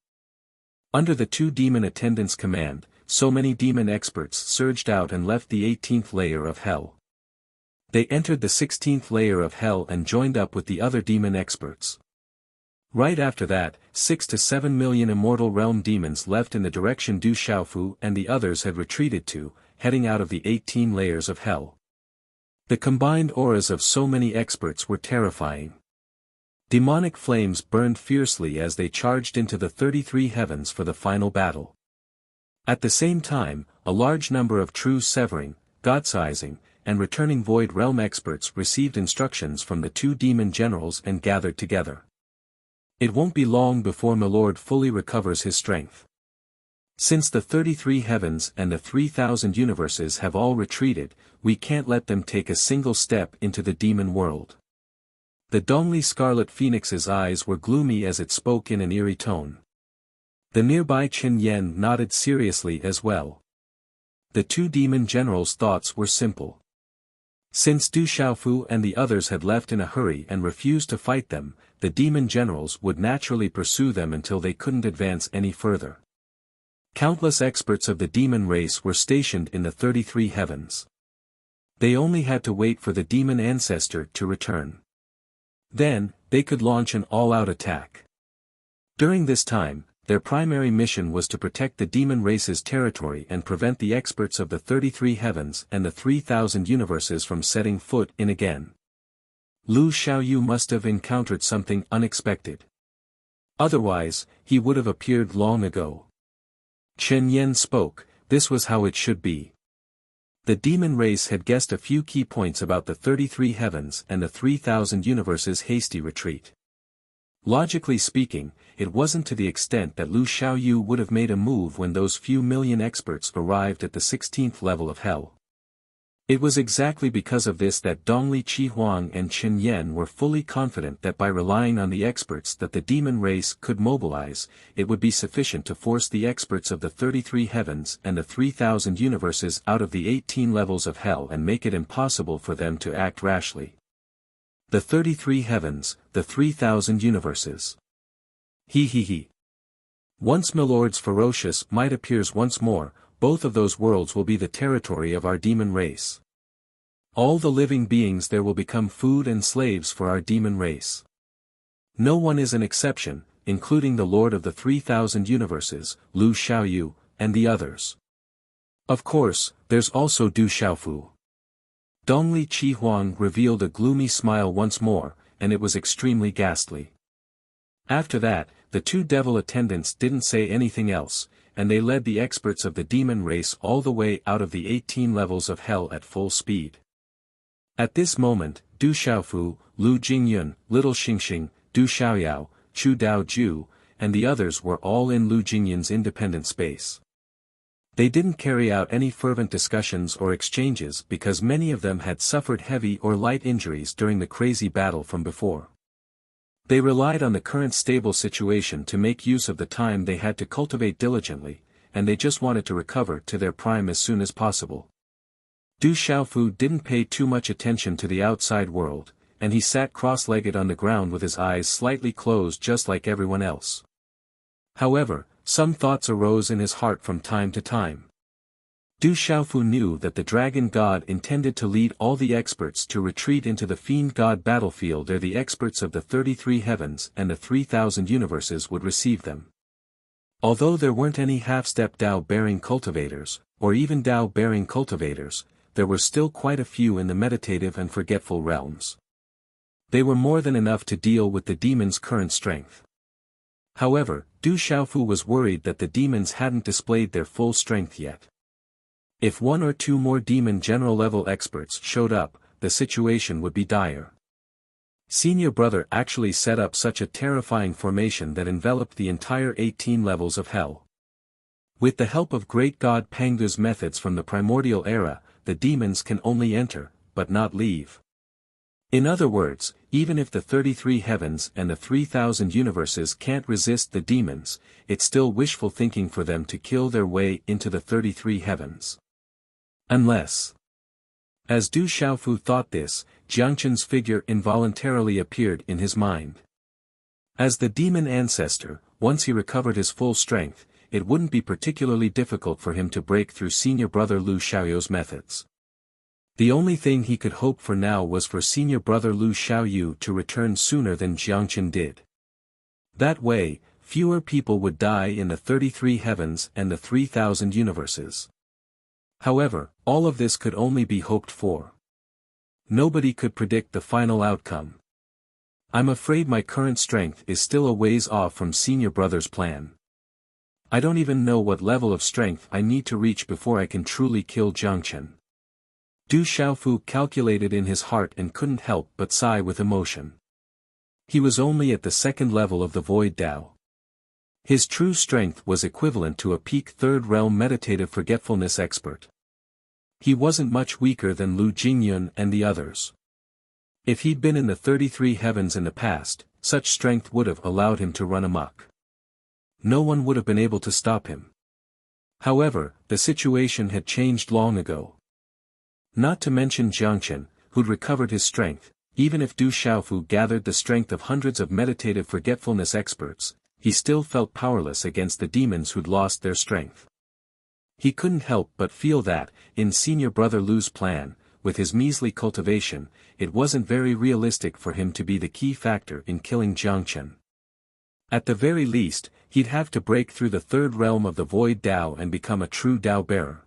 Under the 2 demon attendants' command, so many demon experts surged out and left the 18th layer of hell. They entered the 16th layer of hell and joined up with the other demon experts. Right after that, 6 to 7 million immortal realm demons left in the direction Du Xiaofu and the others had retreated to, heading out of the 18 layers of hell. The combined auras of so many experts were terrifying. Demonic flames burned fiercely as they charged into the 33 heavens for the final battle. At the same time, a large number of true severing, god-sizing, and returning void realm experts received instructions from the 2 demon generals and gathered together. It won't be long before Milord fully recovers his strength. Since the 33 heavens and the 3,000 universes have all retreated, we can't let them take a single step into the demon world. The Dongli Scarlet Phoenix's eyes were gloomy as it spoke in an eerie tone. The nearby Chen Yan nodded seriously as well. The 2 demon generals' thoughts were simple. Since Du Xiaofu and the others had left in a hurry and refused to fight them, the demon generals would naturally pursue them until they couldn't advance any further. Countless experts of the demon race were stationed in the 33 heavens. They only had to wait for the demon ancestor to return. Then, they could launch an all-out attack. During this time, their primary mission was to protect the demon race's territory and prevent the experts of the 33 heavens and the 3,000 universes from setting foot in again. Lu Xiaoyu must have encountered something unexpected. Otherwise, he would have appeared long ago. Chen Yen spoke, this was how it should be. The demon race had guessed a few key points about the 33 heavens and the 3,000 universes' hasty retreat. Logically speaking, it wasn't to the extent that Lu Xiaoyu would have made a move when those few million experts arrived at the 16th level of hell. It was exactly because of this that Dongli Qihuang and Chen Yen were fully confident that by relying on the experts that the demon race could mobilize, it would be sufficient to force the experts of the 33 heavens and the 3,000 universes out of the 18 levels of hell and make it impossible for them to act rashly. The 33 heavens, the 3,000 universes. He. Once Milord's ferocious might appears once more, both of those worlds will be the territory of our demon race. All the living beings there will become food and slaves for our demon race. No one is an exception, including the Lord of the 3,000 universes, Lu Xiaoyu, and the others. Of course, there's also Du Xiaofu. Dongli Qihuang revealed a gloomy smile once more, and it was extremely ghastly. After that, the two devil attendants didn't say anything else, and they led the experts of the demon race all the way out of the 18 levels of hell at full speed. At this moment, Du Xiaofu, Lu Jingyun, Little Xingxing, Du Xiaoyao, Chu Daoju, and the others were all in Lu Jingyun's independent space. They didn't carry out any fervent discussions or exchanges because many of them had suffered heavy or light injuries during the crazy battle from before. They relied on the current stable situation to make use of the time they had to cultivate diligently, and they just wanted to recover to their prime as soon as possible. Du Xiaofu didn't pay too much attention to the outside world, and he sat cross-legged on the ground with his eyes slightly closed just like everyone else. However, some thoughts arose in his heart from time to time. Du Xiaofu knew that the dragon god intended to lead all the experts to retreat into the fiend god battlefield where the experts of the 33 heavens and the 3,000 universes would receive them. Although there weren't any half-step Dao-bearing cultivators, or even Dao-bearing cultivators, there were still quite a few in the meditative and forgetful realms. They were more than enough to deal with the demon's current strength. However, Du Xiaofu was worried that the demons hadn't displayed their full strength yet. If one or two more demon general-level experts showed up, the situation would be dire. Senior Brother actually set up such a terrifying formation that enveloped the entire 18 levels of hell. With the help of Great God Pangu's methods from the primordial era, the demons can only enter, but not leave. In other words, even if the 33 heavens and the 3,000 universes can't resist the demons, it's still wishful thinking for them to kill their way into the 33 heavens. Unless. As Du Xiaofu thought this, Jiangchen's figure involuntarily appeared in his mind. As the demon ancestor, once he recovered his full strength, it wouldn't be particularly difficult for him to break through Senior Brother Lu Xiaoyu's methods. The only thing he could hope for now was for Senior Brother Lu Xiaoyu to return sooner than Jiangchen did. That way, fewer people would die in the 33 heavens and the 3,000 universes. However, all of this could only be hoped for. Nobody could predict the final outcome. I'm afraid my current strength is still a ways off from Senior Brother's plan. I don't even know what level of strength I need to reach before I can truly kill Jiangchen. Du Xiaofu calculated in his heart and couldn't help but sigh with emotion. He was only at the second level of the Void Dao. His true strength was equivalent to a peak third realm meditative forgetfulness expert. He wasn't much weaker than Lu Jingyun and the others. If he'd been in the 33 heavens in the past, such strength would have allowed him to run amok. No one would have been able to stop him. However, the situation had changed long ago. Not to mention Jiangchen, who'd recovered his strength, even if Du Xiaofu gathered the strength of hundreds of meditative forgetfulness experts, he still felt powerless against the demons who'd lost their strength. He couldn't help but feel that, in Senior Brother Lu's plan, with his measly cultivation, it wasn't very realistic for him to be the key factor in killing Jiangchen. At the very least, he'd have to break through the third realm of the void Tao and become a true Tao bearer.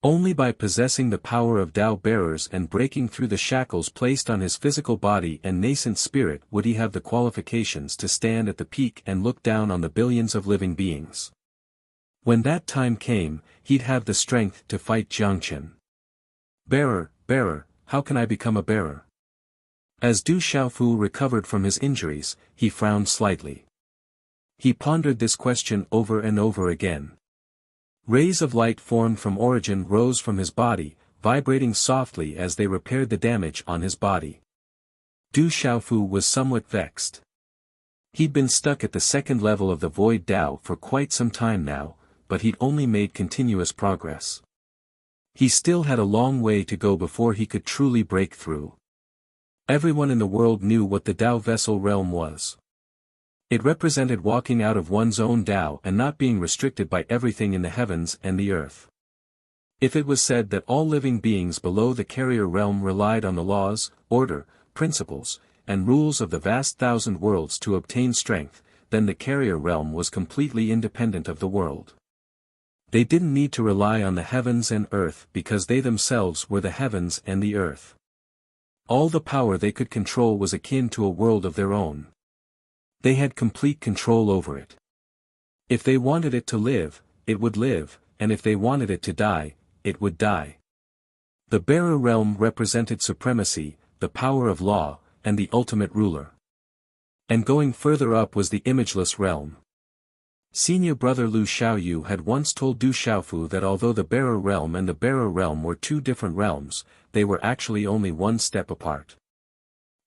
Only by possessing the power of Tao bearers and breaking through the shackles placed on his physical body and nascent spirit would he have the qualifications to stand at the peak and look down on the billions of living beings. When that time came, he'd have the strength to fight Jiangchen. Bearer, how can I become a bearer? As Du Xiaofu recovered from his injuries, he frowned slightly. He pondered this question over and over again. Rays of light formed from origin rose from his body, vibrating softly as they repaired the damage on his body. Du Xiaofu was somewhat vexed. He'd been stuck at the second level of the void Tao for quite some time now, but he'd only made continuous progress. He still had a long way to go before he could truly break through. Everyone in the world knew what the Tao vessel realm was. It represented walking out of one's own Tao and not being restricted by everything in the heavens and the earth. If it was said that all living beings below the carrier realm relied on the laws, order, principles, and rules of the vast thousand worlds to obtain strength, then the carrier realm was completely independent of the world. They didn't need to rely on the heavens and earth because they themselves were the heavens and the earth. All the power they could control was akin to a world of their own. They had complete control over it. If they wanted it to live, it would live, and if they wanted it to die, it would die. The bearer realm represented supremacy, the power of law, and the ultimate ruler. And going further up was the imageless realm. Senior brother Lu Xiaoyu had once told Du Xiaofu that although the bearer realm and the bearer realm were two different realms, they were actually only one step apart.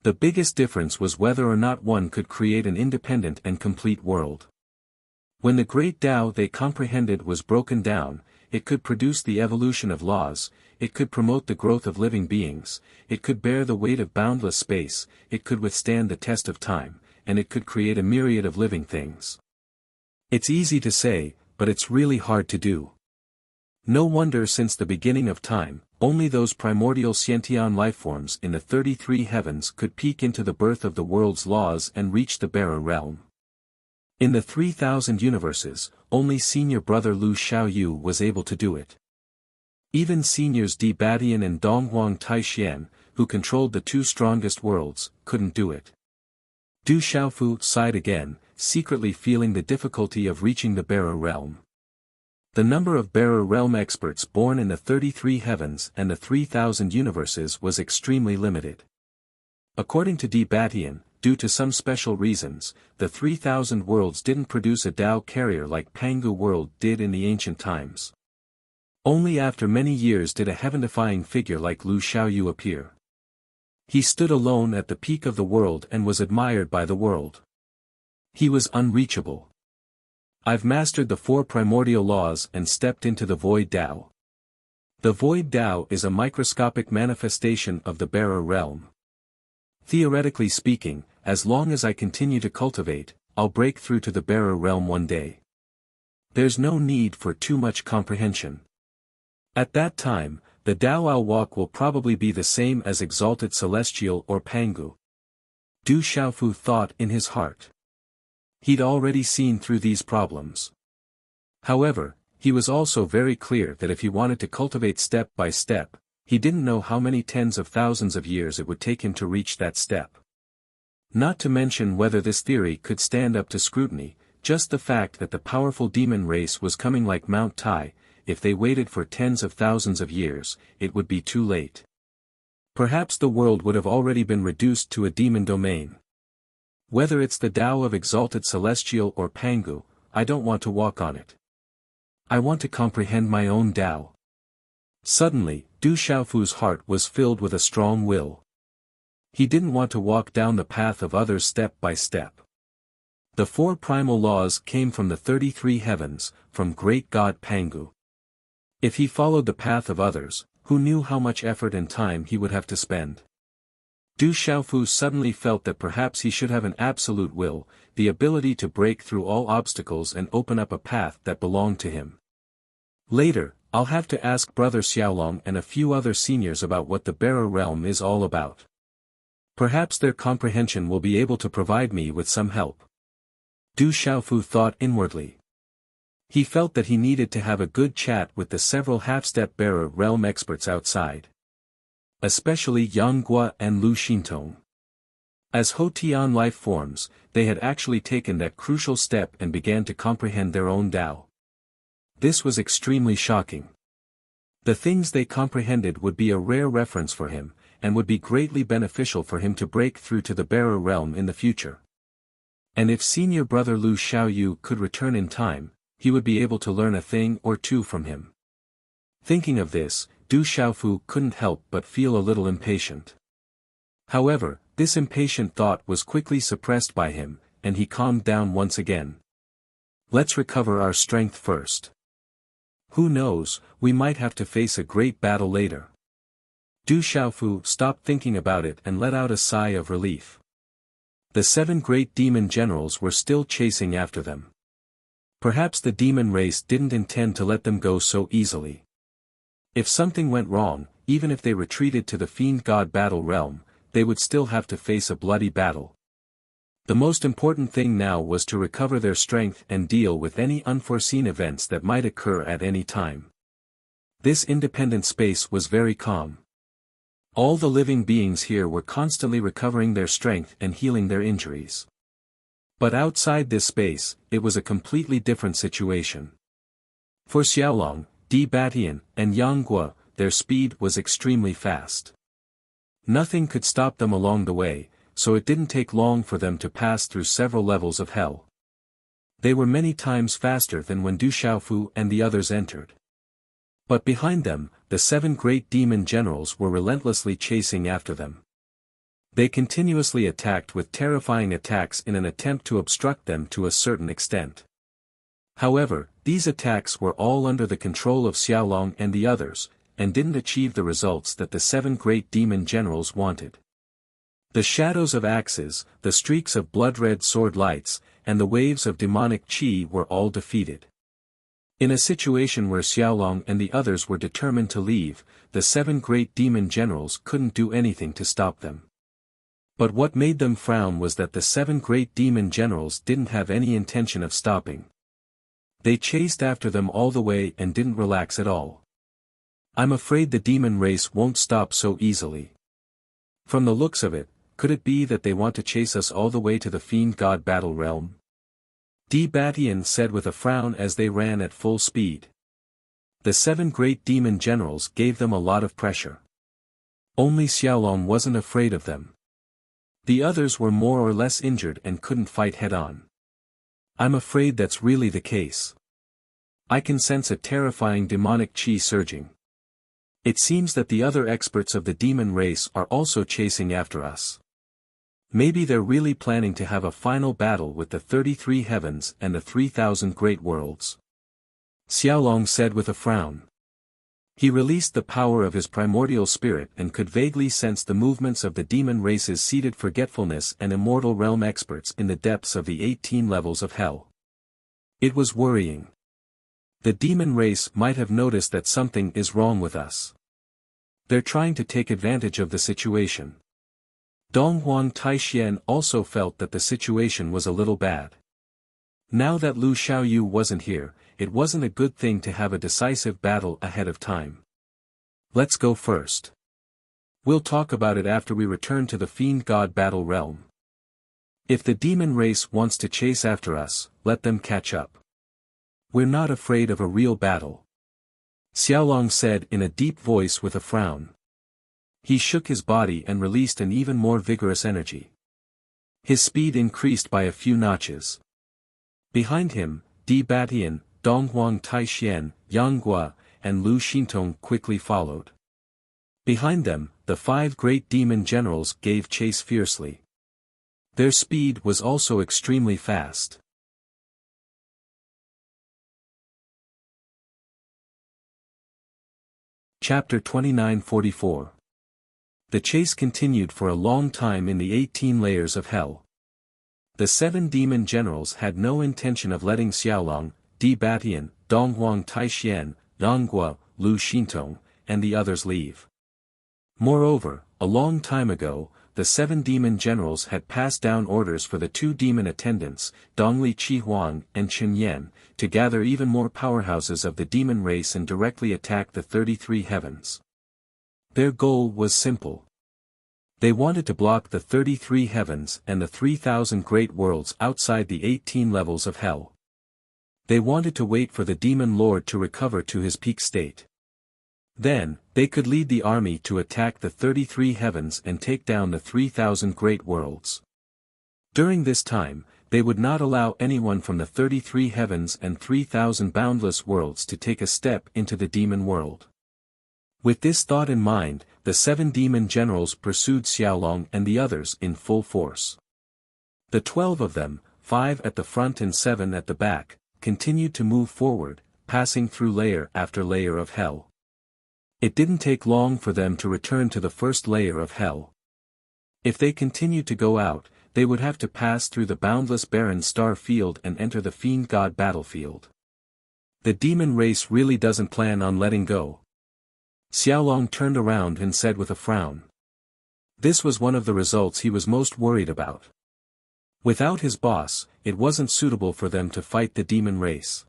The biggest difference was whether or not one could create an independent and complete world. When the great Tao they comprehended was broken down, it could produce the evolution of laws, it could promote the growth of living beings, it could bear the weight of boundless space, it could withstand the test of time, and it could create a myriad of living things. It's easy to say, but it's really hard to do. No wonder since the beginning of time, only those primordial sentient lifeforms in the 33 heavens could peek into the birth of the world's laws and reach the bearer realm. In the 3,000 universes, only senior brother Lu Xiaoyu was able to do it. Even seniors Di Batian and Donghuang Taixian, who controlled the two strongest worlds, couldn't do it. Du Xiaofu sighed again, secretly feeling the difficulty of reaching the bearer realm. The number of bearer realm experts born in the 33 heavens and the 3,000 universes was extremely limited. According to Di Batian, due to some special reasons, the 3,000 worlds didn't produce a Tao carrier like Pangu world did in the ancient times. Only after many years did a heaven-defying figure like Lu Xiaoyu appear. He stood alone at the peak of the world and was admired by the world. He was unreachable. I've mastered the 4 primordial laws and stepped into the void Tao. The void Tao is a microscopic manifestation of the bearer realm. Theoretically speaking, as long as I continue to cultivate, I'll break through to the bearer realm one day. There's no need for too much comprehension. At that time, the Tao I'll walk will probably be the same as exalted celestial or Pangu. Du Xiaofu thought in his heart. He'd already seen through these problems. However, he was also very clear that if he wanted to cultivate step by step, he didn't know how many tens of thousands of years it would take him to reach that step. Not to mention whether this theory could stand up to scrutiny, just the fact that the powerful demon race was coming like Mount Tai, if they waited for tens of thousands of years, it would be too late. Perhaps the world would have already been reduced to a demon domain. Whether it's the Tao of exalted celestial or Pangu, I don't want to walk on it. I want to comprehend my own Tao. Suddenly, Du Xiaofu's heart was filled with a strong will. He didn't want to walk down the path of others step by step. The 4 primal laws came from the 33 heavens, from great God Pangu. If he followed the path of others, who knew how much effort and time he would have to spend? Du Xiaofu suddenly felt that perhaps he should have an absolute will, the ability to break through all obstacles and open up a path that belonged to him. Later, I'll have to ask Brother Xiaolong and a few other seniors about what the bearer realm is all about. Perhaps their comprehension will be able to provide me with some help. Du Xiaofu thought inwardly. He felt that he needed to have a good chat with the several half-step bearer realm experts outside. Especially Yang Guo and Lu Xintong. As Ho Tian life forms, they had actually taken that crucial step and began to comprehend their own Tao. This was extremely shocking. The things they comprehended would be a rare reference for him, and would be greatly beneficial for him to break through to the bearer realm in the future. And if senior brother Lu Xiaoyu could return in time, he would be able to learn a thing or two from him. Thinking of this, Du Xiaofu couldn't help but feel a little impatient. However, this impatient thought was quickly suppressed by him, and he calmed down once again. Let's recover our strength first. Who knows, we might have to face a great battle later. Du Xiaofu stopped thinking about it and let out a sigh of relief. The 7 great demon generals were still chasing after them. Perhaps the demon race didn't intend to let them go so easily. If something went wrong, even if they retreated to the fiend god battle realm, they would still have to face a bloody battle. The most important thing now was to recover their strength and deal with any unforeseen events that might occur at any time. This independent space was very calm. All the living beings here were constantly recovering their strength and healing their injuries. But outside this space, it was a completely different situation. For Xiaolong, Di Batian, and Yang Guo, their speed was extremely fast. Nothing could stop them along the way, so it didn't take long for them to pass through several levels of hell. They were many times faster than when Du Xiaofu and the others entered. But behind them, the 7 great demon generals were relentlessly chasing after them. They continuously attacked with terrifying attacks in an attempt to obstruct them to a certain extent. However, these attacks were all under the control of Xiaolong and the others, and didn't achieve the results that the 7 great demon generals wanted. The shadows of axes, the streaks of blood-red sword lights, and the waves of demonic qi were all defeated. In a situation where Xiaolong and the others were determined to leave, the 7 great demon generals couldn't do anything to stop them. But what made them frown was that the 7 great demon generals didn't have any intention of stopping. They chased after them all the way and didn't relax at all. I'm afraid the demon race won't stop so easily. From the looks of it, could it be that they want to chase us all the way to the fiend god battle realm? Di Batian said with a frown as they ran at full speed. The 7 great demon generals gave them a lot of pressure. Only Xiaolong wasn't afraid of them. The others were more or less injured and couldn't fight head-on. I'm afraid that's really the case. I can sense a terrifying demonic qi surging. It seems that the other experts of the demon race are also chasing after us. Maybe they're really planning to have a final battle with the 33 heavens and the 3,000 great worlds. Xiaolong said with a frown. He released the power of his primordial spirit and could vaguely sense the movements of the demon race's seated forgetfulness and immortal realm experts in the depths of the 18 levels of hell. It was worrying. The demon race might have noticed that something is wrong with us. They're trying to take advantage of the situation. Donghuang Taixian also felt that the situation was a little bad. Now that Lu Xiaoyu wasn't here, it wasn't a good thing to have a decisive battle ahead of time. Let's go first. We'll talk about it after we return to the fiend god battle realm. If the demon race wants to chase after us, let them catch up. We're not afraid of a real battle. Xiaolong said in a deep voice with a frown. He shook his body and released an even more vigorous energy. His speed increased by a few notches. Behind him, Di Batian, Donghuang Taixian, Yang Guo, and Lu Xintong quickly followed. Behind them, the 5 great demon generals gave chase fiercely. Their speed was also extremely fast. Chapter 2944. The chase continued for a long time in the 18 layers of hell. The 7 demon generals had no intention of letting Xiaolong, Di Batian, Donghuang Taixian, Yanghua, Lu Xintong, and the others leave. Moreover, a long time ago, the 7 demon generals had passed down orders for the 2 demon attendants, Dongli Chihuang and Chen Yan, to gather even more powerhouses of the demon race and directly attack the 33 heavens. Their goal was simple. They wanted to block the 33 heavens and the 3,000 great worlds outside the 18 levels of hell. They wanted to wait for the demon lord to recover to his peak state. Then, they could lead the army to attack the 33 heavens and take down the 3,000 great worlds. During this time, they would not allow anyone from the 33 heavens and 3,000 boundless worlds to take a step into the demon world. With this thought in mind, the 7 demon generals pursued Xiaolong and the others in full force. The 12 of them, 5 at the front and 7 at the back, continued to move forward, passing through layer after layer of hell. It didn't take long for them to return to the first layer of hell. If they continued to go out, they would have to pass through the boundless barren star field and enter the fiend god battlefield. The demon race really doesn't plan on letting go. Xiaolong turned around and said with a frown. This was one of the results he was most worried about. Without his boss, it wasn't suitable for them to fight the demon race.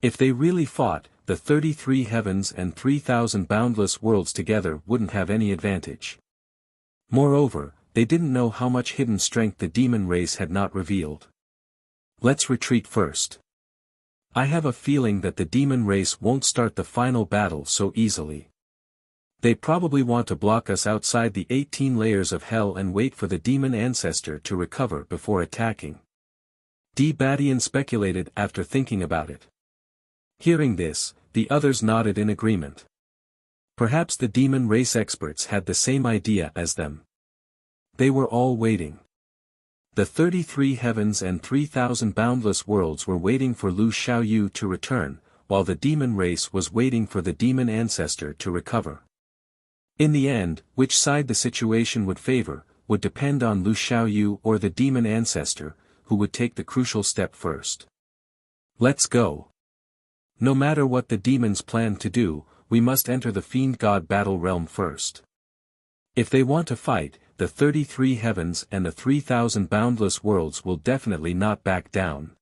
If they really fought, the 33 heavens and 3,000 boundless worlds together wouldn't have any advantage. Moreover, they didn't know how much hidden strength the demon race had not revealed. Let's retreat first. I have a feeling that the demon race won't start the final battle so easily. They probably want to block us outside the 18 layers of hell and wait for the demon ancestor to recover before attacking. D. Badian speculated after thinking about it. Hearing this, the others nodded in agreement. Perhaps the demon race experts had the same idea as them. They were all waiting. The 33 heavens and 3,000 boundless worlds were waiting for Lu Xiaoyu to return, while the demon race was waiting for the demon ancestor to recover. In the end, which side the situation would favor, would depend on Lu Xiaoyu or the demon ancestor, who would take the crucial step first. Let's go. No matter what the demons plan to do, we must enter the fiend god battle realm first. If they want to fight, the 33 heavens and the 3,000 boundless worlds will definitely not back down.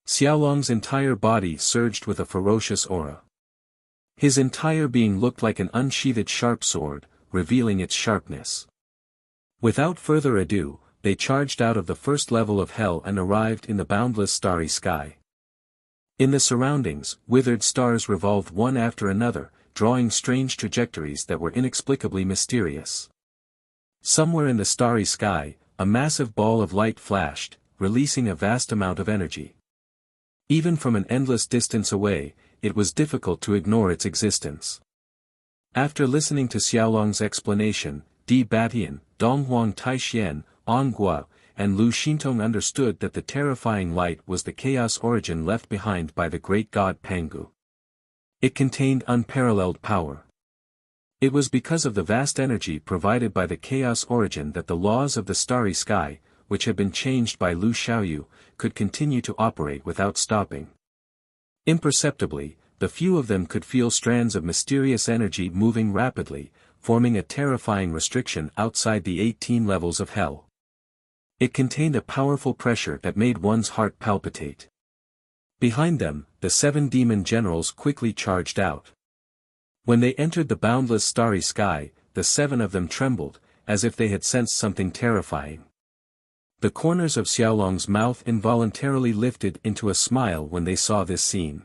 Xiaolong's entire body surged with a ferocious aura. His entire being looked like an unsheathed sharp sword, revealing its sharpness. Without further ado, they charged out of the first level of hell and arrived in the boundless starry sky. In the surroundings, withered stars revolved one after another, drawing strange trajectories that were inexplicably mysterious. Somewhere in the starry sky, a massive ball of light flashed, releasing a vast amount of energy. Even from an endless distance away, it was difficult to ignore its existence. After listening to Xiaolong's explanation, Di Batian, Donghuang Taixian, Anghua, and Lu Xintong understood that the terrifying light was the chaos origin left behind by the great god Pangu. It contained unparalleled power. It was because of the vast energy provided by the chaos origin that the laws of the starry sky, which had been changed by Lu Xiaoyu, could continue to operate without stopping. Imperceptibly, the few of them could feel strands of mysterious energy moving rapidly, forming a terrifying restriction outside the 18 levels of hell. It contained a powerful pressure that made one's heart palpitate. Behind them, the 7 demon generals quickly charged out. When they entered the boundless starry sky, the 7 of them trembled, as if they had sensed something terrifying. The corners of Xiaolong's mouth involuntarily lifted into a smile when they saw this scene.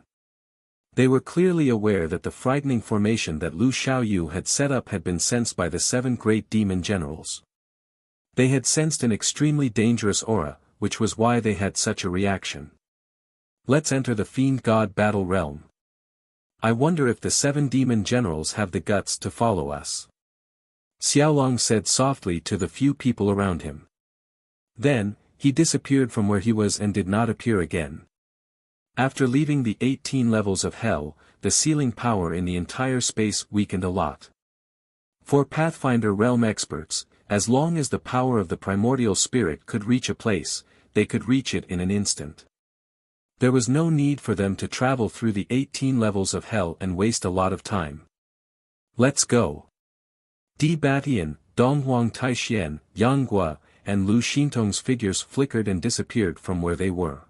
They were clearly aware that the frightening formation that Lu Xiaoyu had set up had been sensed by the 7 great demon generals. They had sensed an extremely dangerous aura, which was why they had such a reaction. Let's enter the fiend god battle realm. I wonder if the 7 demon generals have the guts to follow us. Xiaolong said softly to the few people around him. Then, he disappeared from where he was and did not appear again. After leaving the 18 levels of hell, the sealing power in the entire space weakened a lot. For Pathfinder realm experts, as long as the power of the primordial spirit could reach a place, they could reach it in an instant. There was no need for them to travel through the 18 levels of hell and waste a lot of time. Let's go. Di Batian, Donghuang Taixian, Yang Gua, and Lu Xintong's figures flickered and disappeared from where they were.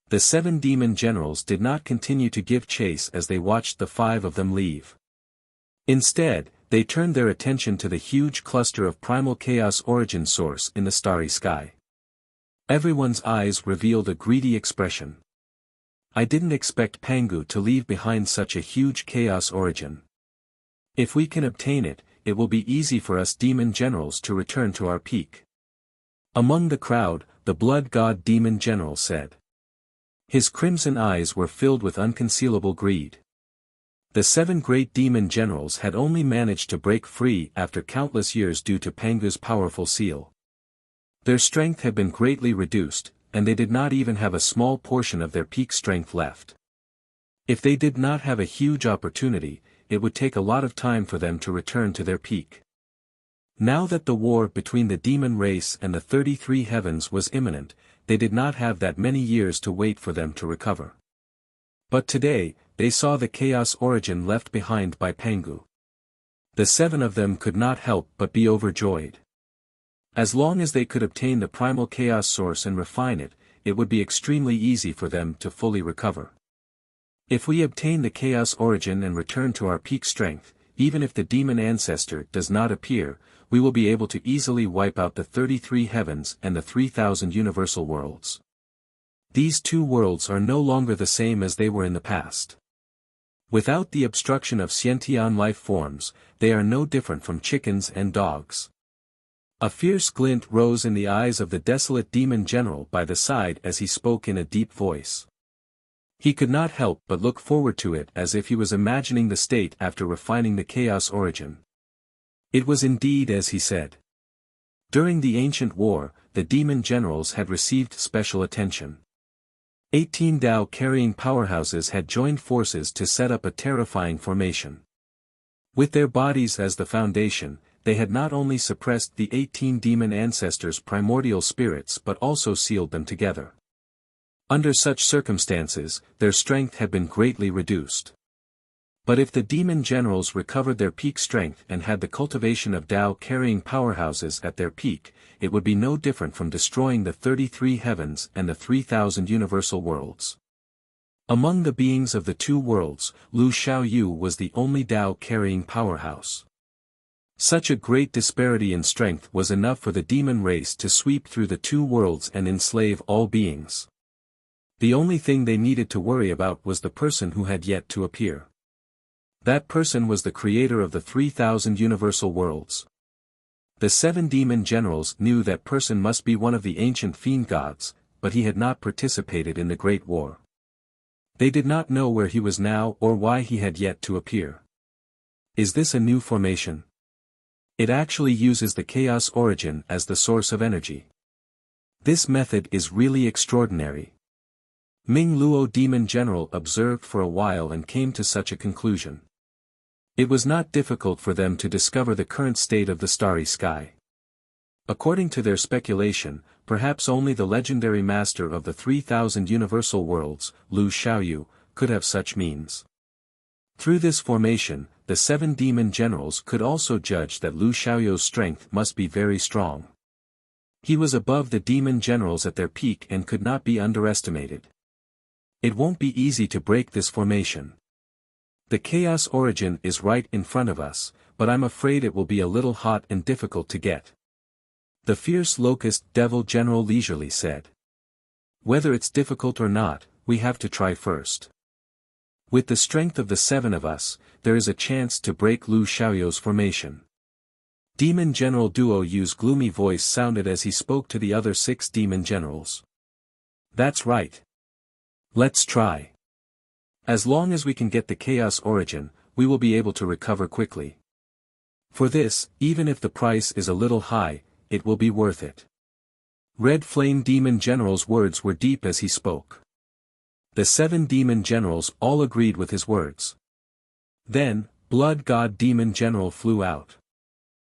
The 7 demon generals did not continue to give chase as they watched the 5 of them leave. Instead, they turned their attention to the huge cluster of primal chaos origin source in the starry sky. Everyone's eyes revealed a greedy expression. I didn't expect Pangu to leave behind such a huge chaos origin. If we can obtain it, it will be easy for us demon generals to return to our peak. Among the crowd, the blood god demon general said. His crimson eyes were filled with unconcealable greed. The 7 great demon generals had only managed to break free after countless years due to Pangu's powerful seal. Their strength had been greatly reduced, and they did not even have a small portion of their peak strength left. If they did not have a huge opportunity, it would take a lot of time for them to return to their peak. Now that the war between the demon race and the 33 heavens was imminent, they did not have that many years to wait for them to recover. But today, they saw the chaos origin left behind by Pangu. The 7 of them could not help but be overjoyed. As long as they could obtain the primal chaos source and refine it, it would be extremely easy for them to fully recover. If we obtain the chaos origin and return to our peak strength, even if the demon ancestor does not appear, we will be able to easily wipe out the 33 heavens and the 3,000 universal worlds. These 2 worlds are no longer the same as they were in the past. Without the obstruction of sentient life forms, they are no different from chickens and dogs. A fierce glint rose in the eyes of the desolate demon general by the side as he spoke in a deep voice. He could not help but look forward to it as if he was imagining the state after refining the chaos origin. It was indeed as he said. During the ancient war, the demon generals had received special attention. 18 Tao-carrying powerhouses had joined forces to set up a terrifying formation. With their bodies as the foundation, they had not only suppressed the 18 demon ancestors' primordial spirits but also sealed them together. Under such circumstances, their strength had been greatly reduced. But if the demon generals recovered their peak strength and had the cultivation of Tao-carrying powerhouses at their peak, it would be no different from destroying the 33 heavens and the 3,000 universal worlds. Among the beings of the 2 worlds, Lu Xiaoyu was the only Tao-carrying powerhouse. Such a great disparity in strength was enough for the demon race to sweep through the 2 worlds and enslave all beings. The only thing they needed to worry about was the person who had yet to appear. That person was the creator of the 3,000 universal worlds. The 7 demon generals knew that person must be one of the ancient fiend gods, but he had not participated in the Great War. They did not know where he was now or why he had yet to appear. Is this a new formation? It actually uses the chaos origin as the source of energy. This method is really extraordinary. Ming Luo demon general observed for a while and came to such a conclusion. It was not difficult for them to discover the current state of the starry sky. According to their speculation, perhaps only the legendary master of the 3,000 universal worlds, Lu Xiaoyu, could have such means. Through this formation, the 7 demon generals could also judge that Lu Xiaoyu's strength must be very strong. He was above the demon generals at their peak and could not be underestimated. It won't be easy to break this formation. The chaos origin is right in front of us, but I'm afraid it will be a little hot and difficult to get. The fierce locust devil general leisurely said. Whether it's difficult or not, we have to try first. With the strength of the 7 of us, there is a chance to break Lu Xiaoyu's formation. Demon General Duo Yu's gloomy voice sounded as he spoke to the other 6 demon generals. That's right. Let's try. As long as we can get the chaos origin, we will be able to recover quickly. For this, even if the price is a little high, it will be worth it. Red Flame Demon General's words were deep as he spoke. The 7 demon generals all agreed with his words. Then, Blood God Demon General flew out.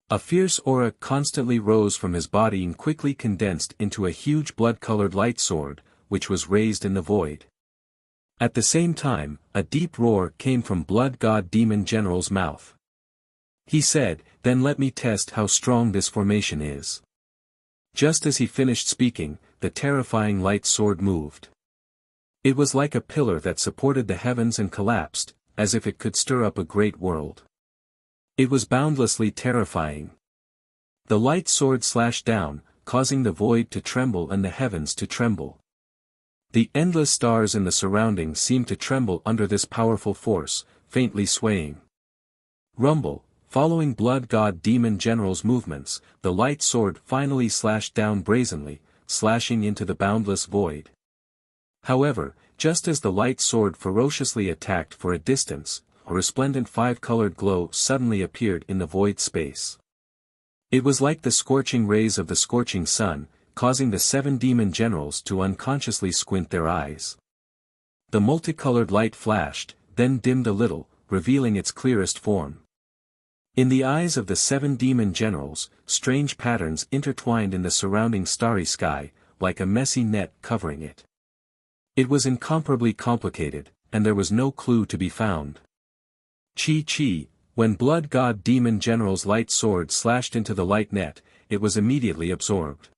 A fierce aura constantly rose from his body and quickly condensed into a huge blood-colored light sword, which was raised in the void. At the same time, a deep roar came from Blood God Demon General's mouth. He said, "Then let me test how strong this formation is." Just as he finished speaking, the terrifying light sword moved. It was like a pillar that supported the heavens and collapsed, as if it could stir up a great world. It was boundlessly terrifying. The light sword slashed down, causing the void to tremble and the heavens to tremble. The endless stars in the surroundings seemed to tremble under this powerful force, faintly swaying. Rumble, following Blood God Demon General's movements, the light sword finally slashed down brazenly, slashing into the boundless void. However, just as the light sword ferociously attacked for a distance, a resplendent five-colored glow suddenly appeared in the void space. It was like the scorching rays of the scorching sun, causing the 7 demon generals to unconsciously squint their eyes. The multicolored light flashed, then dimmed a little, revealing its clearest form. In the eyes of the 7 demon generals, strange patterns intertwined in the surrounding starry sky, like a messy net covering it. It was incomparably complicated, and there was no clue to be found. Chi, when Blood God Demon General's light sword slashed into the light net, it was immediately absorbed.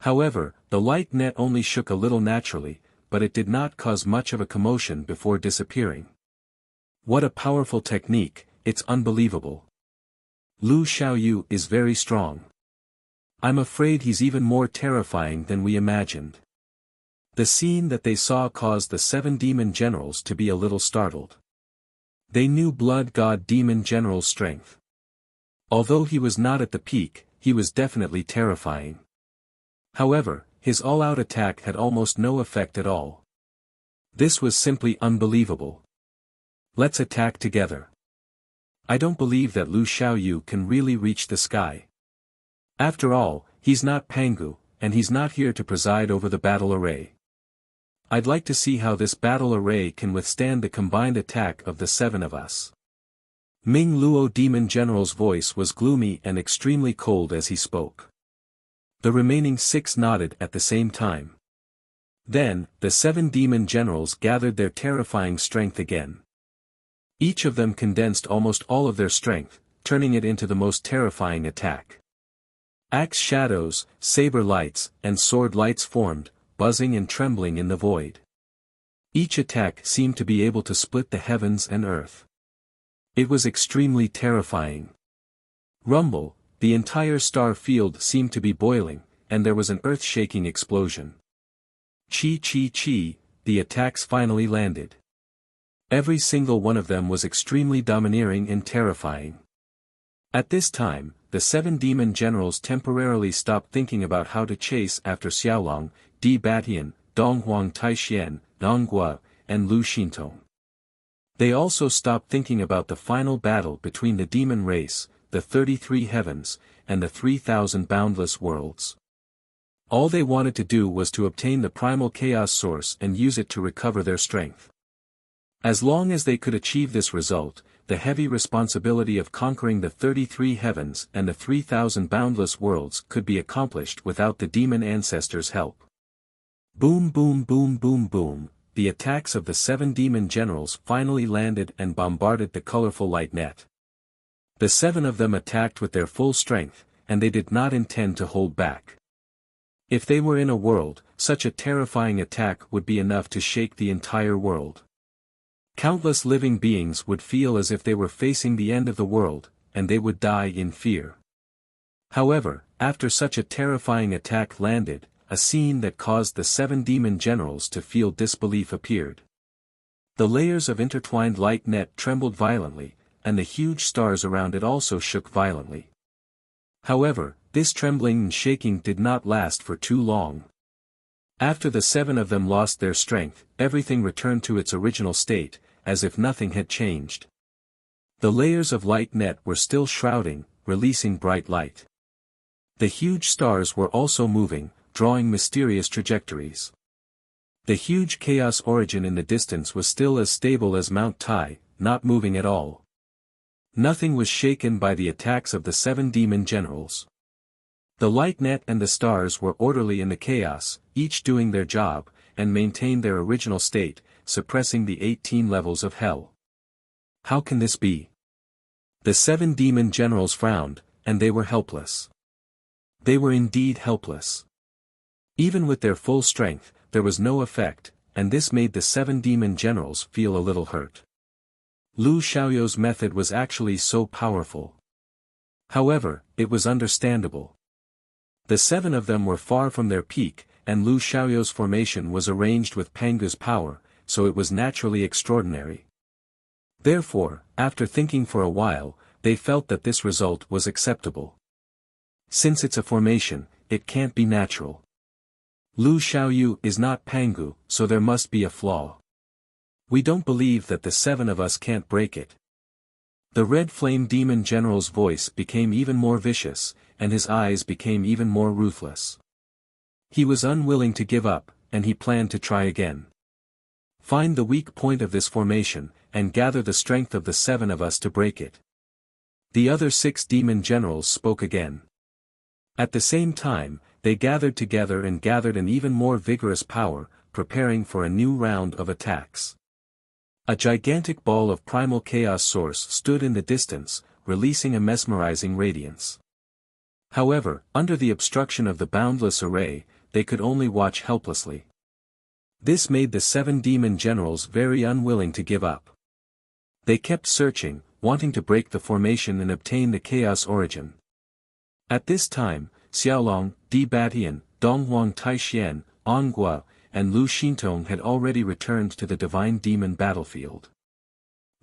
However, the light net only shook a little naturally, but it did not cause much of a commotion before disappearing. What a powerful technique, it's unbelievable. Lu Xiaoyu is very strong. I'm afraid he's even more terrifying than we imagined. The scene that they saw caused the 7 demon generals to be a little startled. They knew Blood God Demon General's strength. Although he was not at the peak, he was definitely terrifying. However, his all-out attack had almost no effect at all. This was simply unbelievable. Let's attack together. I don't believe that Lu Xiaoyu can really reach the sky. After all, he's not Pangu, and he's not here to preside over the battle array. I'd like to see how this battle array can withstand the combined attack of the 7 of us. Ming Luo Demon General's voice was gloomy and extremely cold as he spoke. The remaining 6 nodded at the same time. Then, the 7 demon generals gathered their terrifying strength again. Each of them condensed almost all of their strength, turning it into the most terrifying attack. Axe shadows, saber lights, and sword lights formed, buzzing and trembling in the void. Each attack seemed to be able to split the heavens and earth. It was extremely terrifying. Rumble, the entire star field seemed to be boiling, and there was an earth-shaking explosion. Chi, the attacks finally landed. Every single one of them was extremely domineering and terrifying. At this time, the 7 demon generals temporarily stopped thinking about how to chase after Xiaolong, Di Batian, Donghuang Taixian, Nonghua, and Lu Xintong. They also stopped thinking about the final battle between the demon race, the 33 heavens, and the 3,000 boundless worlds. All they wanted to do was to obtain the primal chaos source and use it to recover their strength. As long as they could achieve this result, the heavy responsibility of conquering the 33 heavens and the 3,000 boundless worlds could be accomplished without the demon ancestors' help. Boom boom boom boom boom, the attacks of the 7 demon generals finally landed and bombarded the colorful light net. The 7 of them attacked with their full strength, and they did not intend to hold back. If they were in a world, such a terrifying attack would be enough to shake the entire world. Countless living beings would feel as if they were facing the end of the world, and they would die in fear. However, after such a terrifying attack landed, a scene that caused the 7 demon generals to feel disbelief appeared. The layers of intertwined light net trembled violently, and the huge stars around it also shook violently. However, this trembling and shaking did not last for too long. After the 7 of them lost their strength, everything returned to its original state, as if nothing had changed. The layers of light net were still shrouding, releasing bright light. The huge stars were also moving, drawing mysterious trajectories. The huge chaos origin in the distance was still as stable as Mount Tai, not moving at all. Nothing was shaken by the attacks of the 7 demon generals. The light net and the stars were orderly in the chaos, each doing their job, and maintained their original state, suppressing the 18 levels of hell. How can this be? The 7 demon generals frowned, and they were helpless. They were indeed helpless. Even with their full strength, there was no effect, and this made the 7 demon generals feel a little hurt. Lu Xiaoyou's method was actually so powerful. However, it was understandable. The 7 of them were far from their peak, and Lu Xiaoyou's formation was arranged with Pangu's power, so it was naturally extraordinary. Therefore, after thinking for a while, they felt that this result was acceptable. Since it's a formation, it can't be natural. Lu Xiaoyu is not Pangu, so there must be a flaw. We don't believe that the 7 of us can't break it. The red flame demon general's voice became even more vicious, and his eyes became even more ruthless. He was unwilling to give up, and he planned to try again. Find the weak point of this formation, and gather the strength of the 7 of us to break it. The other 6 demon generals spoke again. At the same time, they gathered together and gathered an even more vigorous power, preparing for a new round of attacks. A gigantic ball of primal chaos source stood in the distance, releasing a mesmerizing radiance. However, under the obstruction of the boundless array, they could only watch helplessly. This made the 7 demon generals very unwilling to give up. They kept searching, wanting to break the formation and obtain the chaos origin. At this time, Xiaolong, Di Batian, Donghuang Taixian, Ongua, and Lu Xintong had already returned to the divine demon battlefield.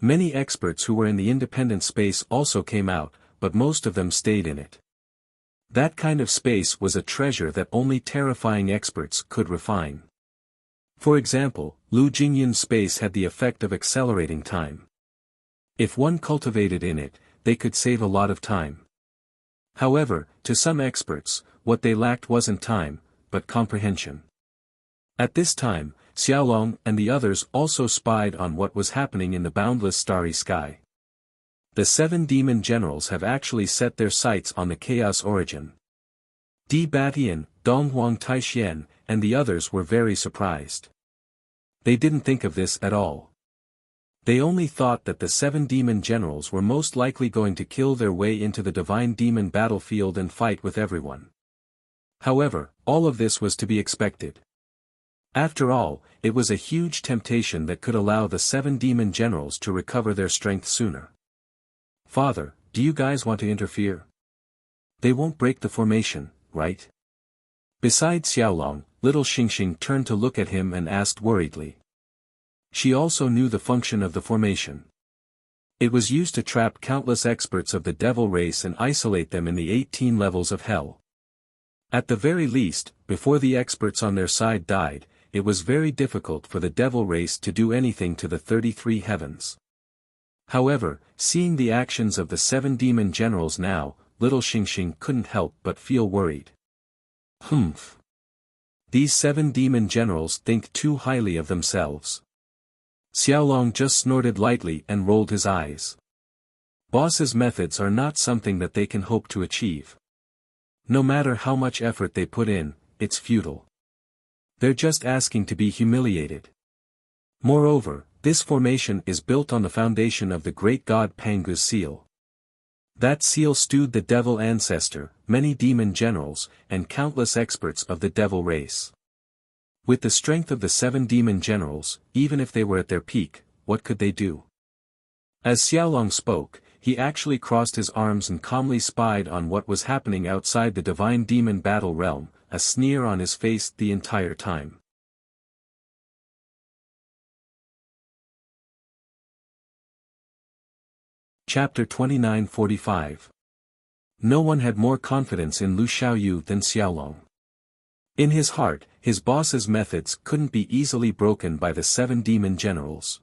Many experts who were in the independent space also came out, but most of them stayed in it. That kind of space was a treasure that only terrifying experts could refine. For example, Lu Jingyun's space had the effect of accelerating time. If one cultivated in it, they could save a lot of time. However, to some experts, what they lacked wasn't time, but comprehension. At this time, Xiaolong and the others also spied on what was happening in the boundless starry sky. The 7 demon generals have actually set their sights on the chaos origin. Di Batian, Donghuang Taixian, and the others were very surprised. They didn't think of this at all. They only thought that the 7 demon generals were most likely going to kill their way into the divine demon battlefield and fight with everyone. However, all of this was to be expected. After all, it was a huge temptation that could allow the 7 demon generals to recover their strength sooner. Father, do you guys want to interfere? They won't break the formation, right? Besides Xiaolong, little Xingxing turned to look at him and asked worriedly. She also knew the function of the formation. It was used to trap countless experts of the devil race and isolate them in the 18 levels of hell. At the very least, before the experts on their side died, it was very difficult for the devil race to do anything to the 33 heavens. However, seeing the actions of the 7 demon generals now, little Xingxing couldn't help but feel worried. Humph. These 7 demon generals think too highly of themselves. Xiaolong just snorted lightly and rolled his eyes. Boss's methods are not something that they can hope to achieve. No matter how much effort they put in, it's futile. They're just asking to be humiliated. Moreover, this formation is built on the foundation of the great god Pangu's seal. That seal stewed the devil ancestor, many demon generals, and countless experts of the devil race. With the strength of the 7 demon generals, even if they were at their peak, what could they do? As Xiaolong spoke, he actually crossed his arms and calmly spied on what was happening outside the divine demon battle realm, a sneer on his face the entire time. Chapter 29:45. No one had more confidence in Lu Xiaoyu than Xiaolong. In his heart, his boss's methods couldn't be easily broken by the 7 demon generals.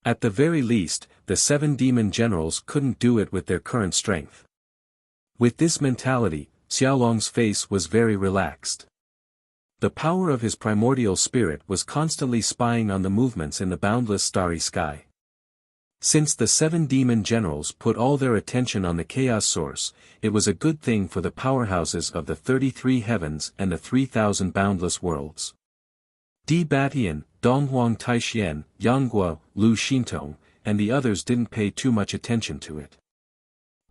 At the very least, the 7 demon generals couldn't do it with their current strength. With this mentality, Xiaolong's face was very relaxed. The power of his primordial spirit was constantly spying on the movements in the boundless starry sky. Since the 7 demon generals put all their attention on the chaos source, it was a good thing for the powerhouses of the 33 heavens and the 3,000 boundless worlds. Di Batian, Donghuang Taixian, Yanghua, Lu Xintong, and the others didn't pay too much attention to it.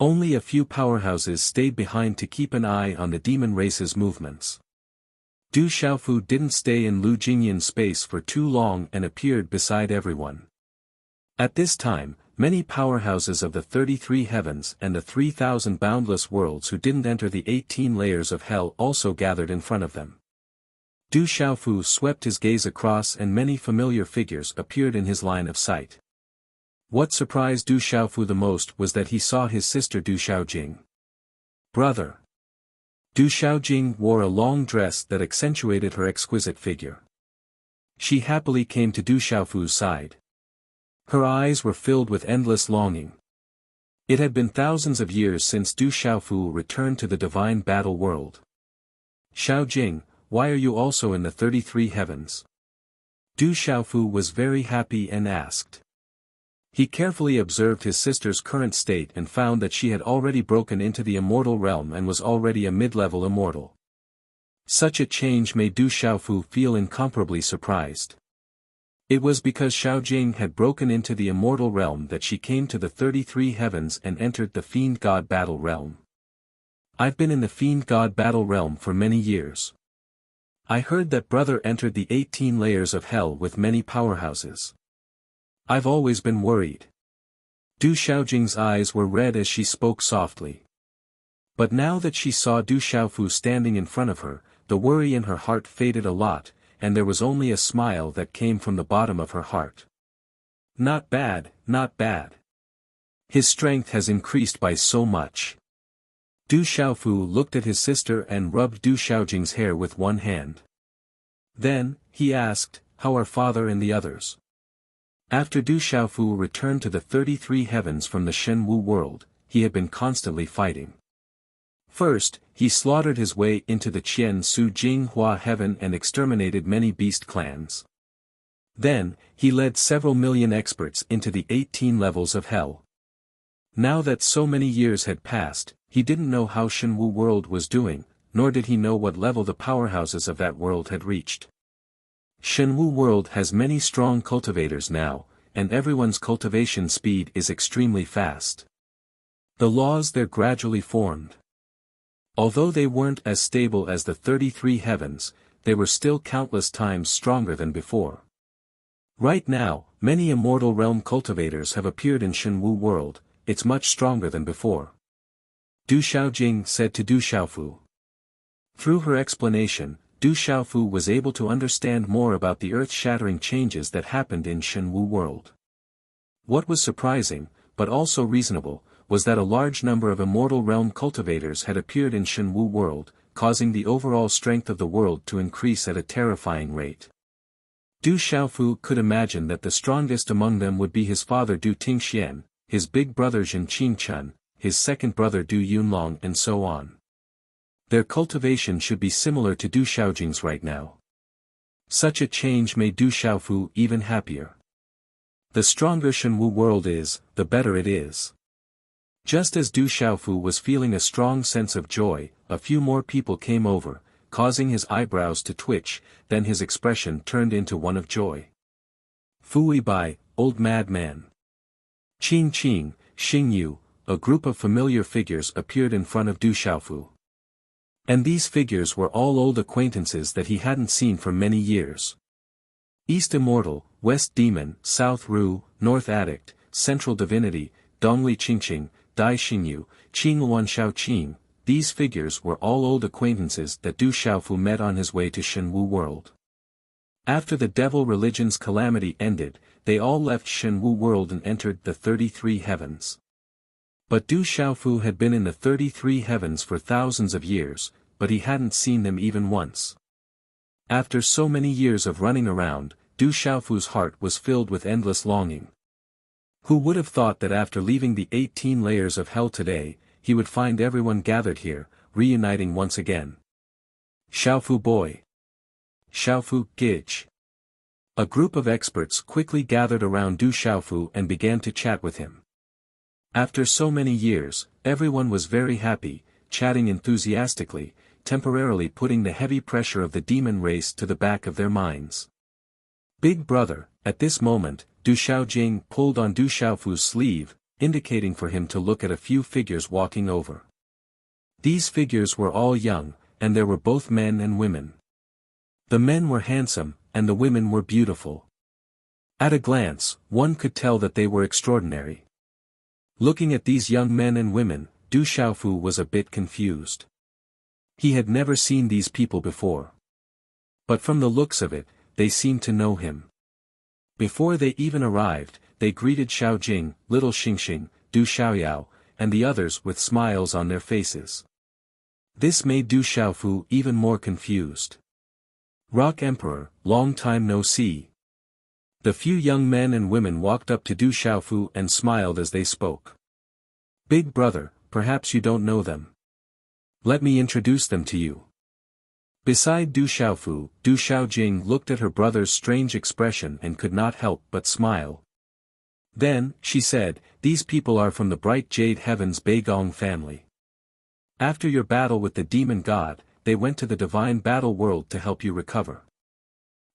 Only a few powerhouses stayed behind to keep an eye on the demon race's movements. Du Xiaofu didn't stay in Lu Jingyan's space for too long and appeared beside everyone. At this time, many powerhouses of the 33 heavens and the 3,000 boundless worlds who didn't enter the 18 layers of hell also gathered in front of them. Du Xiaofu swept his gaze across and many familiar figures appeared in his line of sight. What surprised Du Xiaofu the most was that he saw his sister Du Xiaojing. Brother. Du Xiaojing wore a long dress that accentuated her exquisite figure. She happily came to Du Xiaofu's side. Her eyes were filled with endless longing. It had been thousands of years since Du Xiaofu returned to the divine battle world. Xiaojing, why are you also in the 33 heavens? Du Xiaofu was very happy and asked. He carefully observed his sister's current state and found that she had already broken into the immortal realm and was already a mid-level immortal. Such a change made Du Xiaofu feel incomparably surprised. It was because Xiaojing had broken into the immortal realm that she came to the 33 heavens and entered the Fiend God battle realm. I've been in the Fiend God battle realm for many years. I heard that brother entered the 18 layers of hell with many powerhouses. I've always been worried. Du Xiaojing's eyes were red as she spoke softly. But now that she saw Du Xiaofu standing in front of her, the worry in her heart faded a lot, and there was only a smile that came from the bottom of her heart. Not bad, not bad. His strength has increased by so much. Du Xiaofu looked at his sister and rubbed Du Xiaojing's hair with one hand. Then, he asked, how are father and the others? After Du Xiaofu returned to the 33 heavens from the Shenwu world, he had been constantly fighting. First, he slaughtered his way into the Qian Su Jinghua heaven and exterminated many beast clans. Then, he led several million experts into the 18 levels of hell. Now that so many years had passed, he didn't know how Shenwu world was doing, nor did he know what level the powerhouses of that world had reached. Shenwu world has many strong cultivators now, and everyone's cultivation speed is extremely fast. The laws there gradually formed. Although they weren't as stable as the 33 heavens, they were still countless times stronger than before. Right now, many immortal realm cultivators have appeared in Shenwu world, it's much stronger than before. Du Xiaojing said to Du Xiaofu. Through her explanation, Du Xiaofu was able to understand more about the earth-shattering changes that happened in Shenwu world. What was surprising, but also reasonable, was that a large number of immortal realm cultivators had appeared in Shenwu world, causing the overall strength of the world to increase at a terrifying rate. Du Xiaofu could imagine that the strongest among them would be his father Du Tingxian, his big brother Zhen Qingchun, his second brother Du Yunlong and so on. Their cultivation should be similar to Du Xiaojing's right now. Such a change made Du Xiaofu even happier. The stronger Shenwu world is, the better it is. Just as Du Xiaofu was feeling a strong sense of joy, a few more people came over, causing his eyebrows to twitch, then his expression turned into one of joy. Fui Bai, old madman. Qing Qing, Xing Yu, a group of familiar figures appeared in front of Du Xiaofu. And these figures were all old acquaintances that he hadn't seen for many years. East Immortal, West Demon, South Ru, North Addict, Central Divinity, Dongli Qingqing, Dai Xingyu, Qingluan Xiaoqing, these figures were all old acquaintances that Du Xiaofu met on his way to Shenwu world. After the devil religion's calamity ended, they all left Shenwu world and entered the 33 heavens. But Du Xiaofu had been in the 33 heavens for thousands of years, but he hadn't seen them even once. After so many years of running around, Du Xiaofu's heart was filled with endless longing. Who would have thought that after leaving the 18 layers of hell today, he would find everyone gathered here, reuniting once again. Xiaofu boy. Xiaofu Gij. A group of experts quickly gathered around Du Xiaofu and began to chat with him. After so many years, everyone was very happy, chatting enthusiastically, temporarily putting the heavy pressure of the demon race to the back of their minds. Big brother, at this moment, Du Xiaojing pulled on Du Xiaofu's sleeve, indicating for him to look at a few figures walking over. These figures were all young, and there were both men and women. The men were handsome, and the women were beautiful. At a glance, one could tell that they were extraordinary. Looking at these young men and women, Du Xiaofu was a bit confused. He had never seen these people before. But from the looks of it, they seemed to know him. Before they even arrived, they greeted Xiaojing, little Xingxing, Du Xiaoyao, and the others with smiles on their faces. This made Du Xiaofu even more confused. Rock Emperor, long time no see. The few young men and women walked up to Du Xiaofu and smiled as they spoke. Big brother, perhaps you don't know them. Let me introduce them to you. Beside Du Xiaofu, Du Xiaojing looked at her brother's strange expression and could not help but smile. Then, she said, these people are from the bright jade heavens Beigong family. After your battle with the demon god, they went to the divine battle world to help you recover.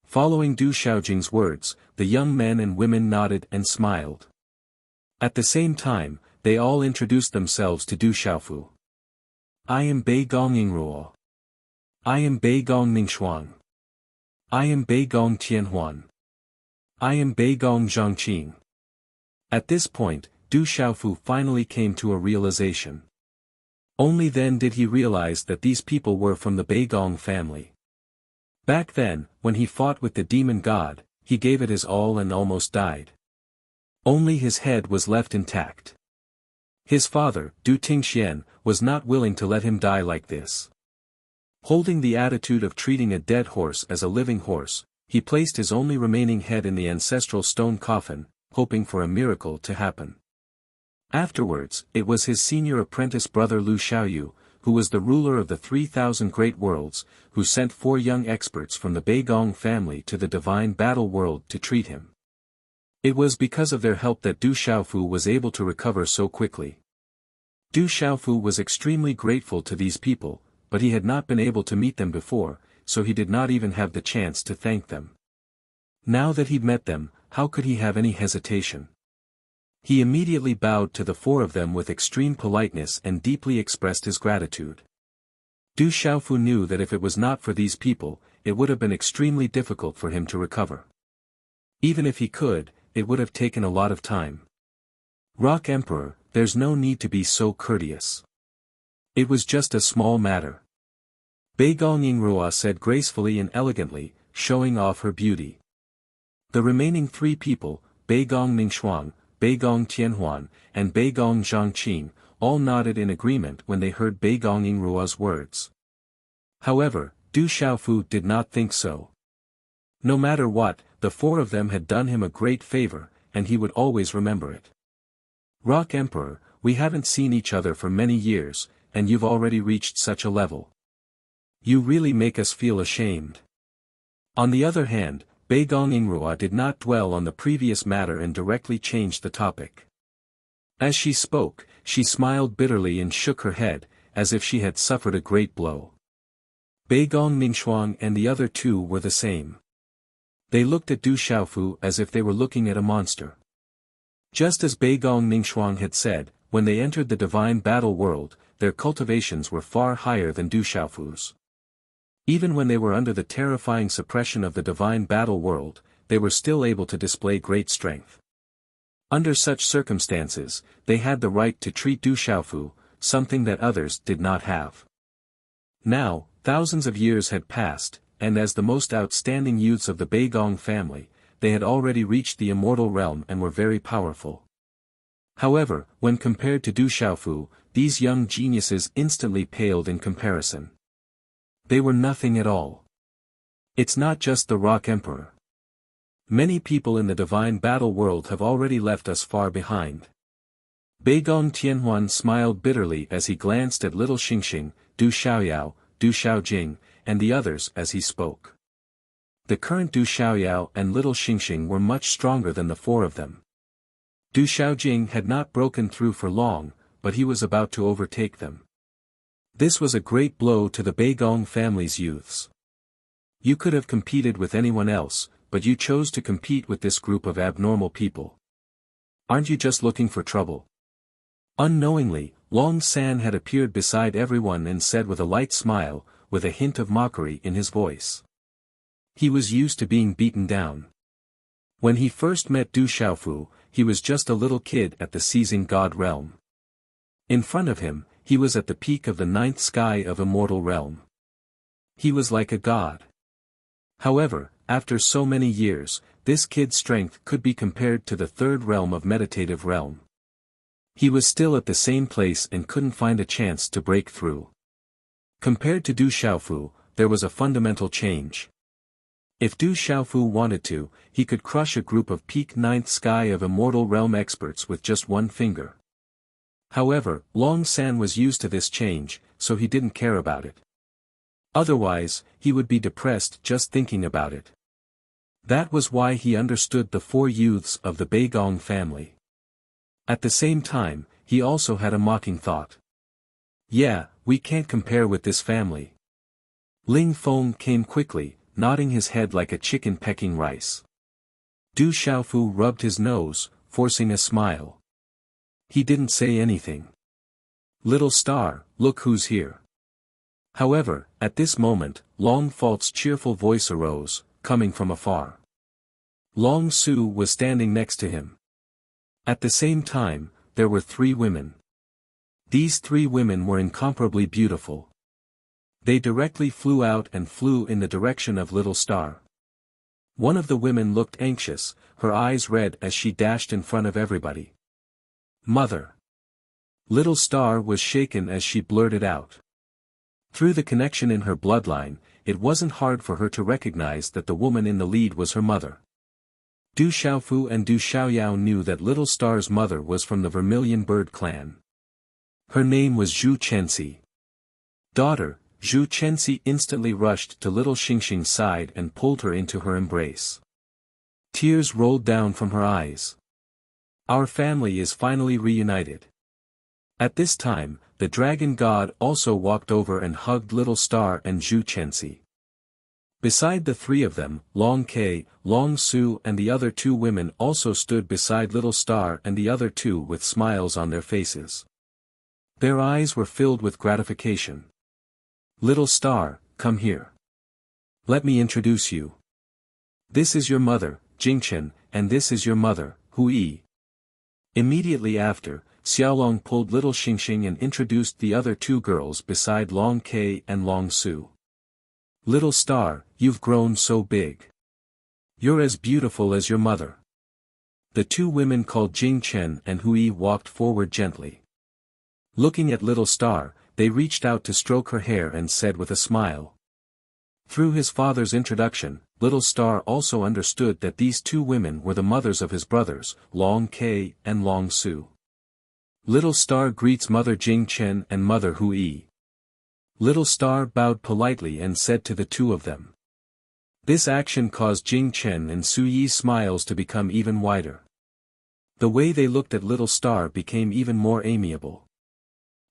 Following Du Xiaojing's words, the young men and women nodded and smiled. At the same time, they all introduced themselves to Du Xiaofu. I am Beigong Yingruo. I am Beigong Ningxuang. I am Beigong Tianhuan. I am Beigong Zhangqing. At this point, Du Xiaofu finally came to a realization. Only then did he realize that these people were from the Beigong family. Back then, when he fought with the demon god, he gave it his all and almost died. Only his head was left intact. His father, Du Tingxian, was not willing to let him die like this. Holding the attitude of treating a dead horse as a living horse, he placed his only remaining head in the ancestral stone coffin, hoping for a miracle to happen. Afterwards, it was his senior apprentice brother Lu Xiaoyu, who was the ruler of the 3,000 great worlds, who sent 4 young experts from the Beigong family to the divine battle world to treat him. It was because of their help that Du Xiaofu was able to recover so quickly. Du Xiaofu was extremely grateful to these people, but he had not been able to meet them before, so he did not even have the chance to thank them. Now that he'd met them, how could he have any hesitation? He immediately bowed to the 4 of them with extreme politeness and deeply expressed his gratitude. Du Xiaofu knew that if it was not for these people, it would have been extremely difficult for him to recover. Even if he could, it would have taken a lot of time. Rock Emperor, there's no need to be so courteous. It was just a small matter. Beigong Yingrua said gracefully and elegantly, showing off her beauty. The remaining 3 people, Beigong Ningxuang, Beigong Tianhuan, and Beigong Zhangqing, all nodded in agreement when they heard Beigong Yingrua's words. However, Du Xiaofu did not think so. No matter what, the 4 of them had done him a great favor, and he would always remember it. Rock Emperor, we haven't seen each other for many years, and you've already reached such a level. You really make us feel ashamed. On the other hand, Beigong Yingrua did not dwell on the previous matter and directly changed the topic. As she spoke, she smiled bitterly and shook her head, as if she had suffered a great blow. Beigong Ningxuang and the other 2 were the same. They looked at Du Xiaofu as if they were looking at a monster. Just as Beigong Ningxuang had said, when they entered the divine battle world, their cultivations were far higher than Du Xiaofu's. Even when they were under the terrifying suppression of the divine battle world, they were still able to display great strength. Under such circumstances, they had the right to treat Du Xiaofu, something that others did not have. Now, thousands of years had passed, and as the most outstanding youths of the Beigong family, they had already reached the immortal realm and were very powerful. However, when compared to Du Xiaofu, these young geniuses instantly paled in comparison. They were nothing at all. It's not just the Rock Emperor. Many people in the divine battle world have already left us far behind. Beigong Tianhuan smiled bitterly as he glanced at little Xingxing, Du Xiaoyao, Du Xiaojing, and the others as he spoke. The current Du Xiaoyao and little Xingxing were much stronger than the four of them. Du Xiaojing had not broken through for long, but he was about to overtake them. This was a great blow to the Beigong family's youths. You could have competed with anyone else, but you chose to compete with this group of abnormal people. Aren't you just looking for trouble? Unknowingly, Long San had appeared beside everyone and said with a light smile, with a hint of mockery in his voice. He was used to being beaten down. When he first met Du Xiaofu, he was just a little kid at the Seizing God realm. In front of him, he was at the peak of the ninth sky of immortal realm. He was like a god. However, after so many years, this kid's strength could be compared to the third realm of meditative realm. He was still at the same place and couldn't find a chance to break through. Compared to Du Xiaofu, there was a fundamental change. If Du Xiaofu wanted to, he could crush a group of peak ninth sky of immortal realm experts with just one finger. However, Long San was used to this change, so he didn't care about it. Otherwise, he would be depressed just thinking about it. That was why he understood the four youths of the Beigong family. At the same time, he also had a mocking thought. Yeah, we can't compare with this family. Ling Feng came quickly, nodding his head like a chicken pecking rice. Du Xiaofu rubbed his nose, forcing a smile. He didn't say anything. Little star, look who's here. However, at this moment, Long Fault's cheerful voice arose, coming from afar. Long Su was standing next to him. At the same time, there were three women. These three women were incomparably beautiful. They directly flew out and flew in the direction of Little Star. One of the women looked anxious, her eyes red as she dashed in front of everybody. Mother! Little Star was shaken as she blurted out. Through the connection in her bloodline, it wasn't hard for her to recognize that the woman in the lead was her mother. Du Xiaofu and Du Xiaoyao knew that Little Star's mother was from the Vermilion Bird clan. Her name was Zhu Chenxi. Daughter, Zhu Chenxi instantly rushed to little Xingxing's side and pulled her into her embrace. Tears rolled down from her eyes. Our family is finally reunited. At this time, the dragon god also walked over and hugged Little Star and Zhu Chenxi. Beside the three of them, Long Kei, Long Su and the other two women also stood beside Little Star and the other two with smiles on their faces. Their eyes were filled with gratification. Little Star, come here. Let me introduce you. This is your mother, Jingchen, and this is your mother, Hui. Immediately after, Xiaolong pulled little Xingxing and introduced the other two girls beside Long Kei and Long Su. Little Star, you've grown so big. You're as beautiful as your mother. The two women called Jingchen and Hui walked forward gently. Looking at Little Star, they reached out to stroke her hair and said with a smile. Through his father's introduction, Little Star also understood that these two women were the mothers of his brothers, Long Kei and Long Su. Little Star greets Mother Jingchen and Mother Hui. Little Star bowed politely and said to the two of them. This action caused Jingchen and Su Yi's smiles to become even wider. The way they looked at Little Star became even more amiable.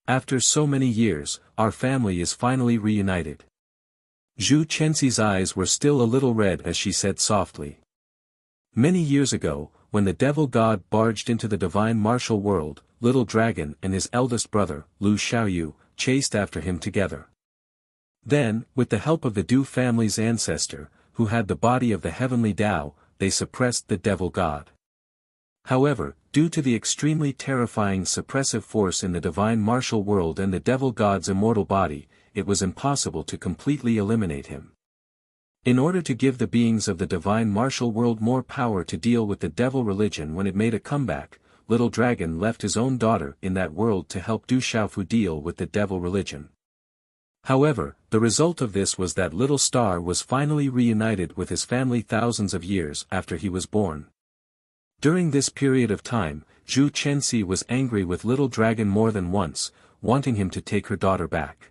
After so many years, our family is finally reunited. Zhu Chenxi's eyes were still a little red as she said softly. Many years ago, when the devil god barged into the divine martial world, Little Dragon and his eldest brother, Lu Xiaoyu, chased after him together. Then, with the help of the Du family's ancestor, who had the body of the heavenly Tao, they suppressed the devil god. However, due to the extremely terrifying suppressive force in the divine martial world and the devil god's immortal body, it was impossible to completely eliminate him. In order to give the beings of the divine martial world more power to deal with the devil religion when it made a comeback, Little Dragon left his own daughter in that world to help Du Xiaofu deal with the devil religion. However, the result of this was that Little Star was finally reunited with his family thousands of years after he was born. During this period of time, Zhu Chenxi was angry with Little Dragon more than once, wanting him to take her daughter back.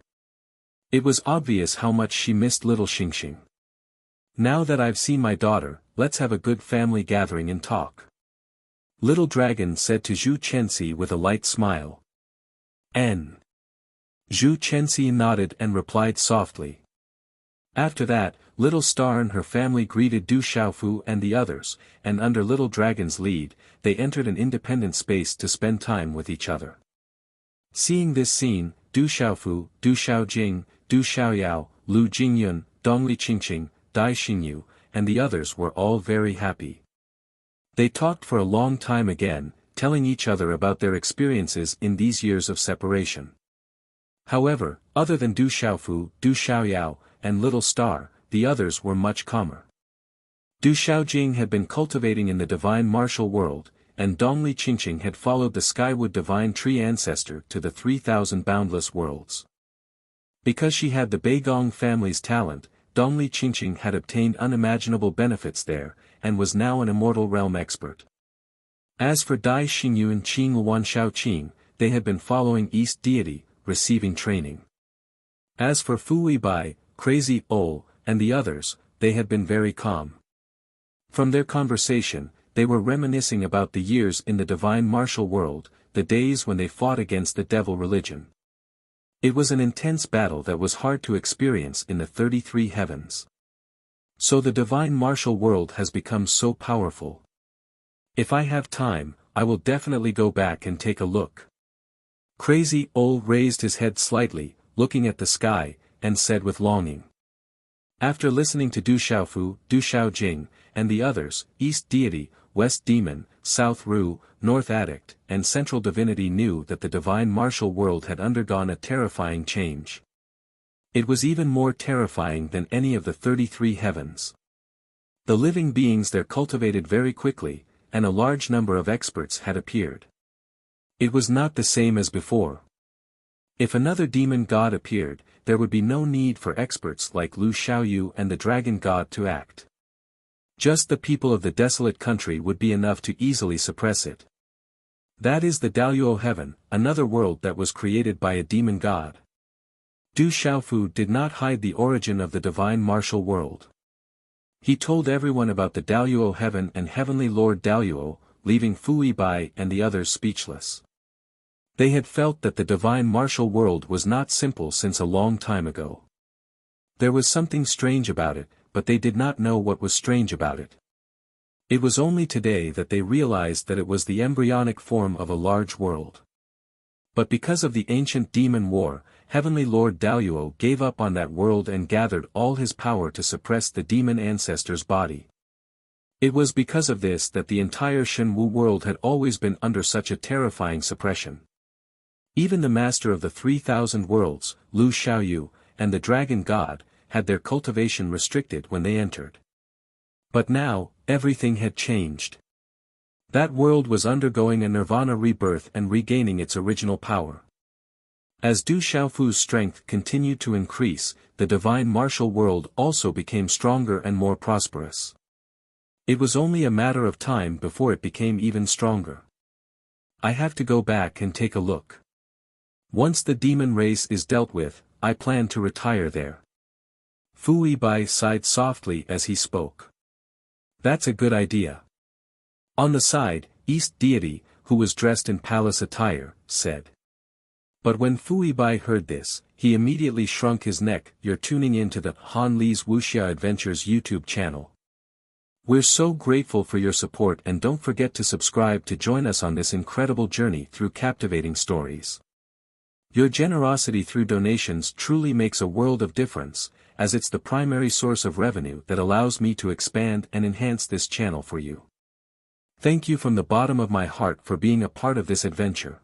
It was obvious how much she missed little Xingxing. Now that I've seen my daughter, let's have a good family gathering and talk. Little Dragon said to Zhu Chenxi with a light smile. N. Zhu Chenxi nodded and replied softly. After that, Little Star and her family greeted Du Xiaofu and the others, and under Little Dragon's lead, they entered an independent space to spend time with each other. Seeing this scene, Du Xiaofu, Du Xiaojing, Du Xiaoyao, Lu Jingyun, Dongli Qingqing, Dai Xingyu, and the others were all very happy. They talked for a long time again, telling each other about their experiences in these years of separation. However, other than Du Xiaofu, Du Xiaoyao, and Little Star, the others were much calmer. Du Xiaojing had been cultivating in the divine martial world, and Dongli Qingqing had followed the Skywood divine tree ancestor to the 3,000 boundless worlds. Because she had the Beigong family's talent, Dongli Qingqing had obtained unimaginable benefits there, and was now an immortal realm expert. As for Dai Xingyu and Qing Luan Shaoqing, they had been following East Deity, receiving training. As for Fu Weibai, Crazy Ol, and the others, they had been very calm. From their conversation, they were reminiscing about the years in the divine martial world, the days when they fought against the devil religion. It was an intense battle that was hard to experience in the 33 heavens. So the divine martial world has become so powerful. If I have time, I will definitely go back and take a look. Crazy Ol raised his head slightly, looking at the sky, and said with longing. After listening to Du Xiaofu, Du Xiaojing, and the others, East Deity, West Demon, South Ru, North Addict, and Central Divinity knew that the divine martial world had undergone a terrifying change. It was even more terrifying than any of the 33 heavens. The living beings there cultivated very quickly, and a large number of experts had appeared. It was not the same as before. If another demon god appeared, there would be no need for experts like Lu Xiaoyu and the dragon god to act. Just the people of the desolate country would be enough to easily suppress it. That is the Daluo heaven, another world that was created by a demon god. Du Xiaofu did not hide the origin of the divine martial world. He told everyone about the Daluo heaven and heavenly Lord Daluo, leaving Fu Weibai and the others speechless. They had felt that the divine martial world was not simple since a long time ago. There was something strange about it, but they did not know what was strange about it. It was only today that they realized that it was the embryonic form of a large world. But because of the ancient demon war, Heavenly Lord Daluo gave up on that world and gathered all his power to suppress the demon ancestor's body. It was because of this that the entire Shenwu world had always been under such a terrifying suppression. Even the master of the 3,000 worlds, Lu Xiaoyu, and the dragon god, had their cultivation restricted when they entered. But now, everything had changed. That world was undergoing a nirvana rebirth and regaining its original power. As Du Xiaofu's strength continued to increase, the divine martial world also became stronger and more prosperous. It was only a matter of time before it became even stronger. I have to go back and take a look. Once the demon race is dealt with, I plan to retire there. Fu Weibai sighed softly as he spoke. That's a good idea. On the side, East Deity, who was dressed in palace attire, said. But when Fu Weibai heard this, he immediately shrunk his neck. You're tuning in to the Han Li's Wuxia Adventures YouTube channel. We're so grateful for your support, and don't forget to subscribe to join us on this incredible journey through captivating stories. Your generosity through donations truly makes a world of difference, as it's the primary source of revenue that allows me to expand and enhance this channel for you. Thank you from the bottom of my heart for being a part of this adventure.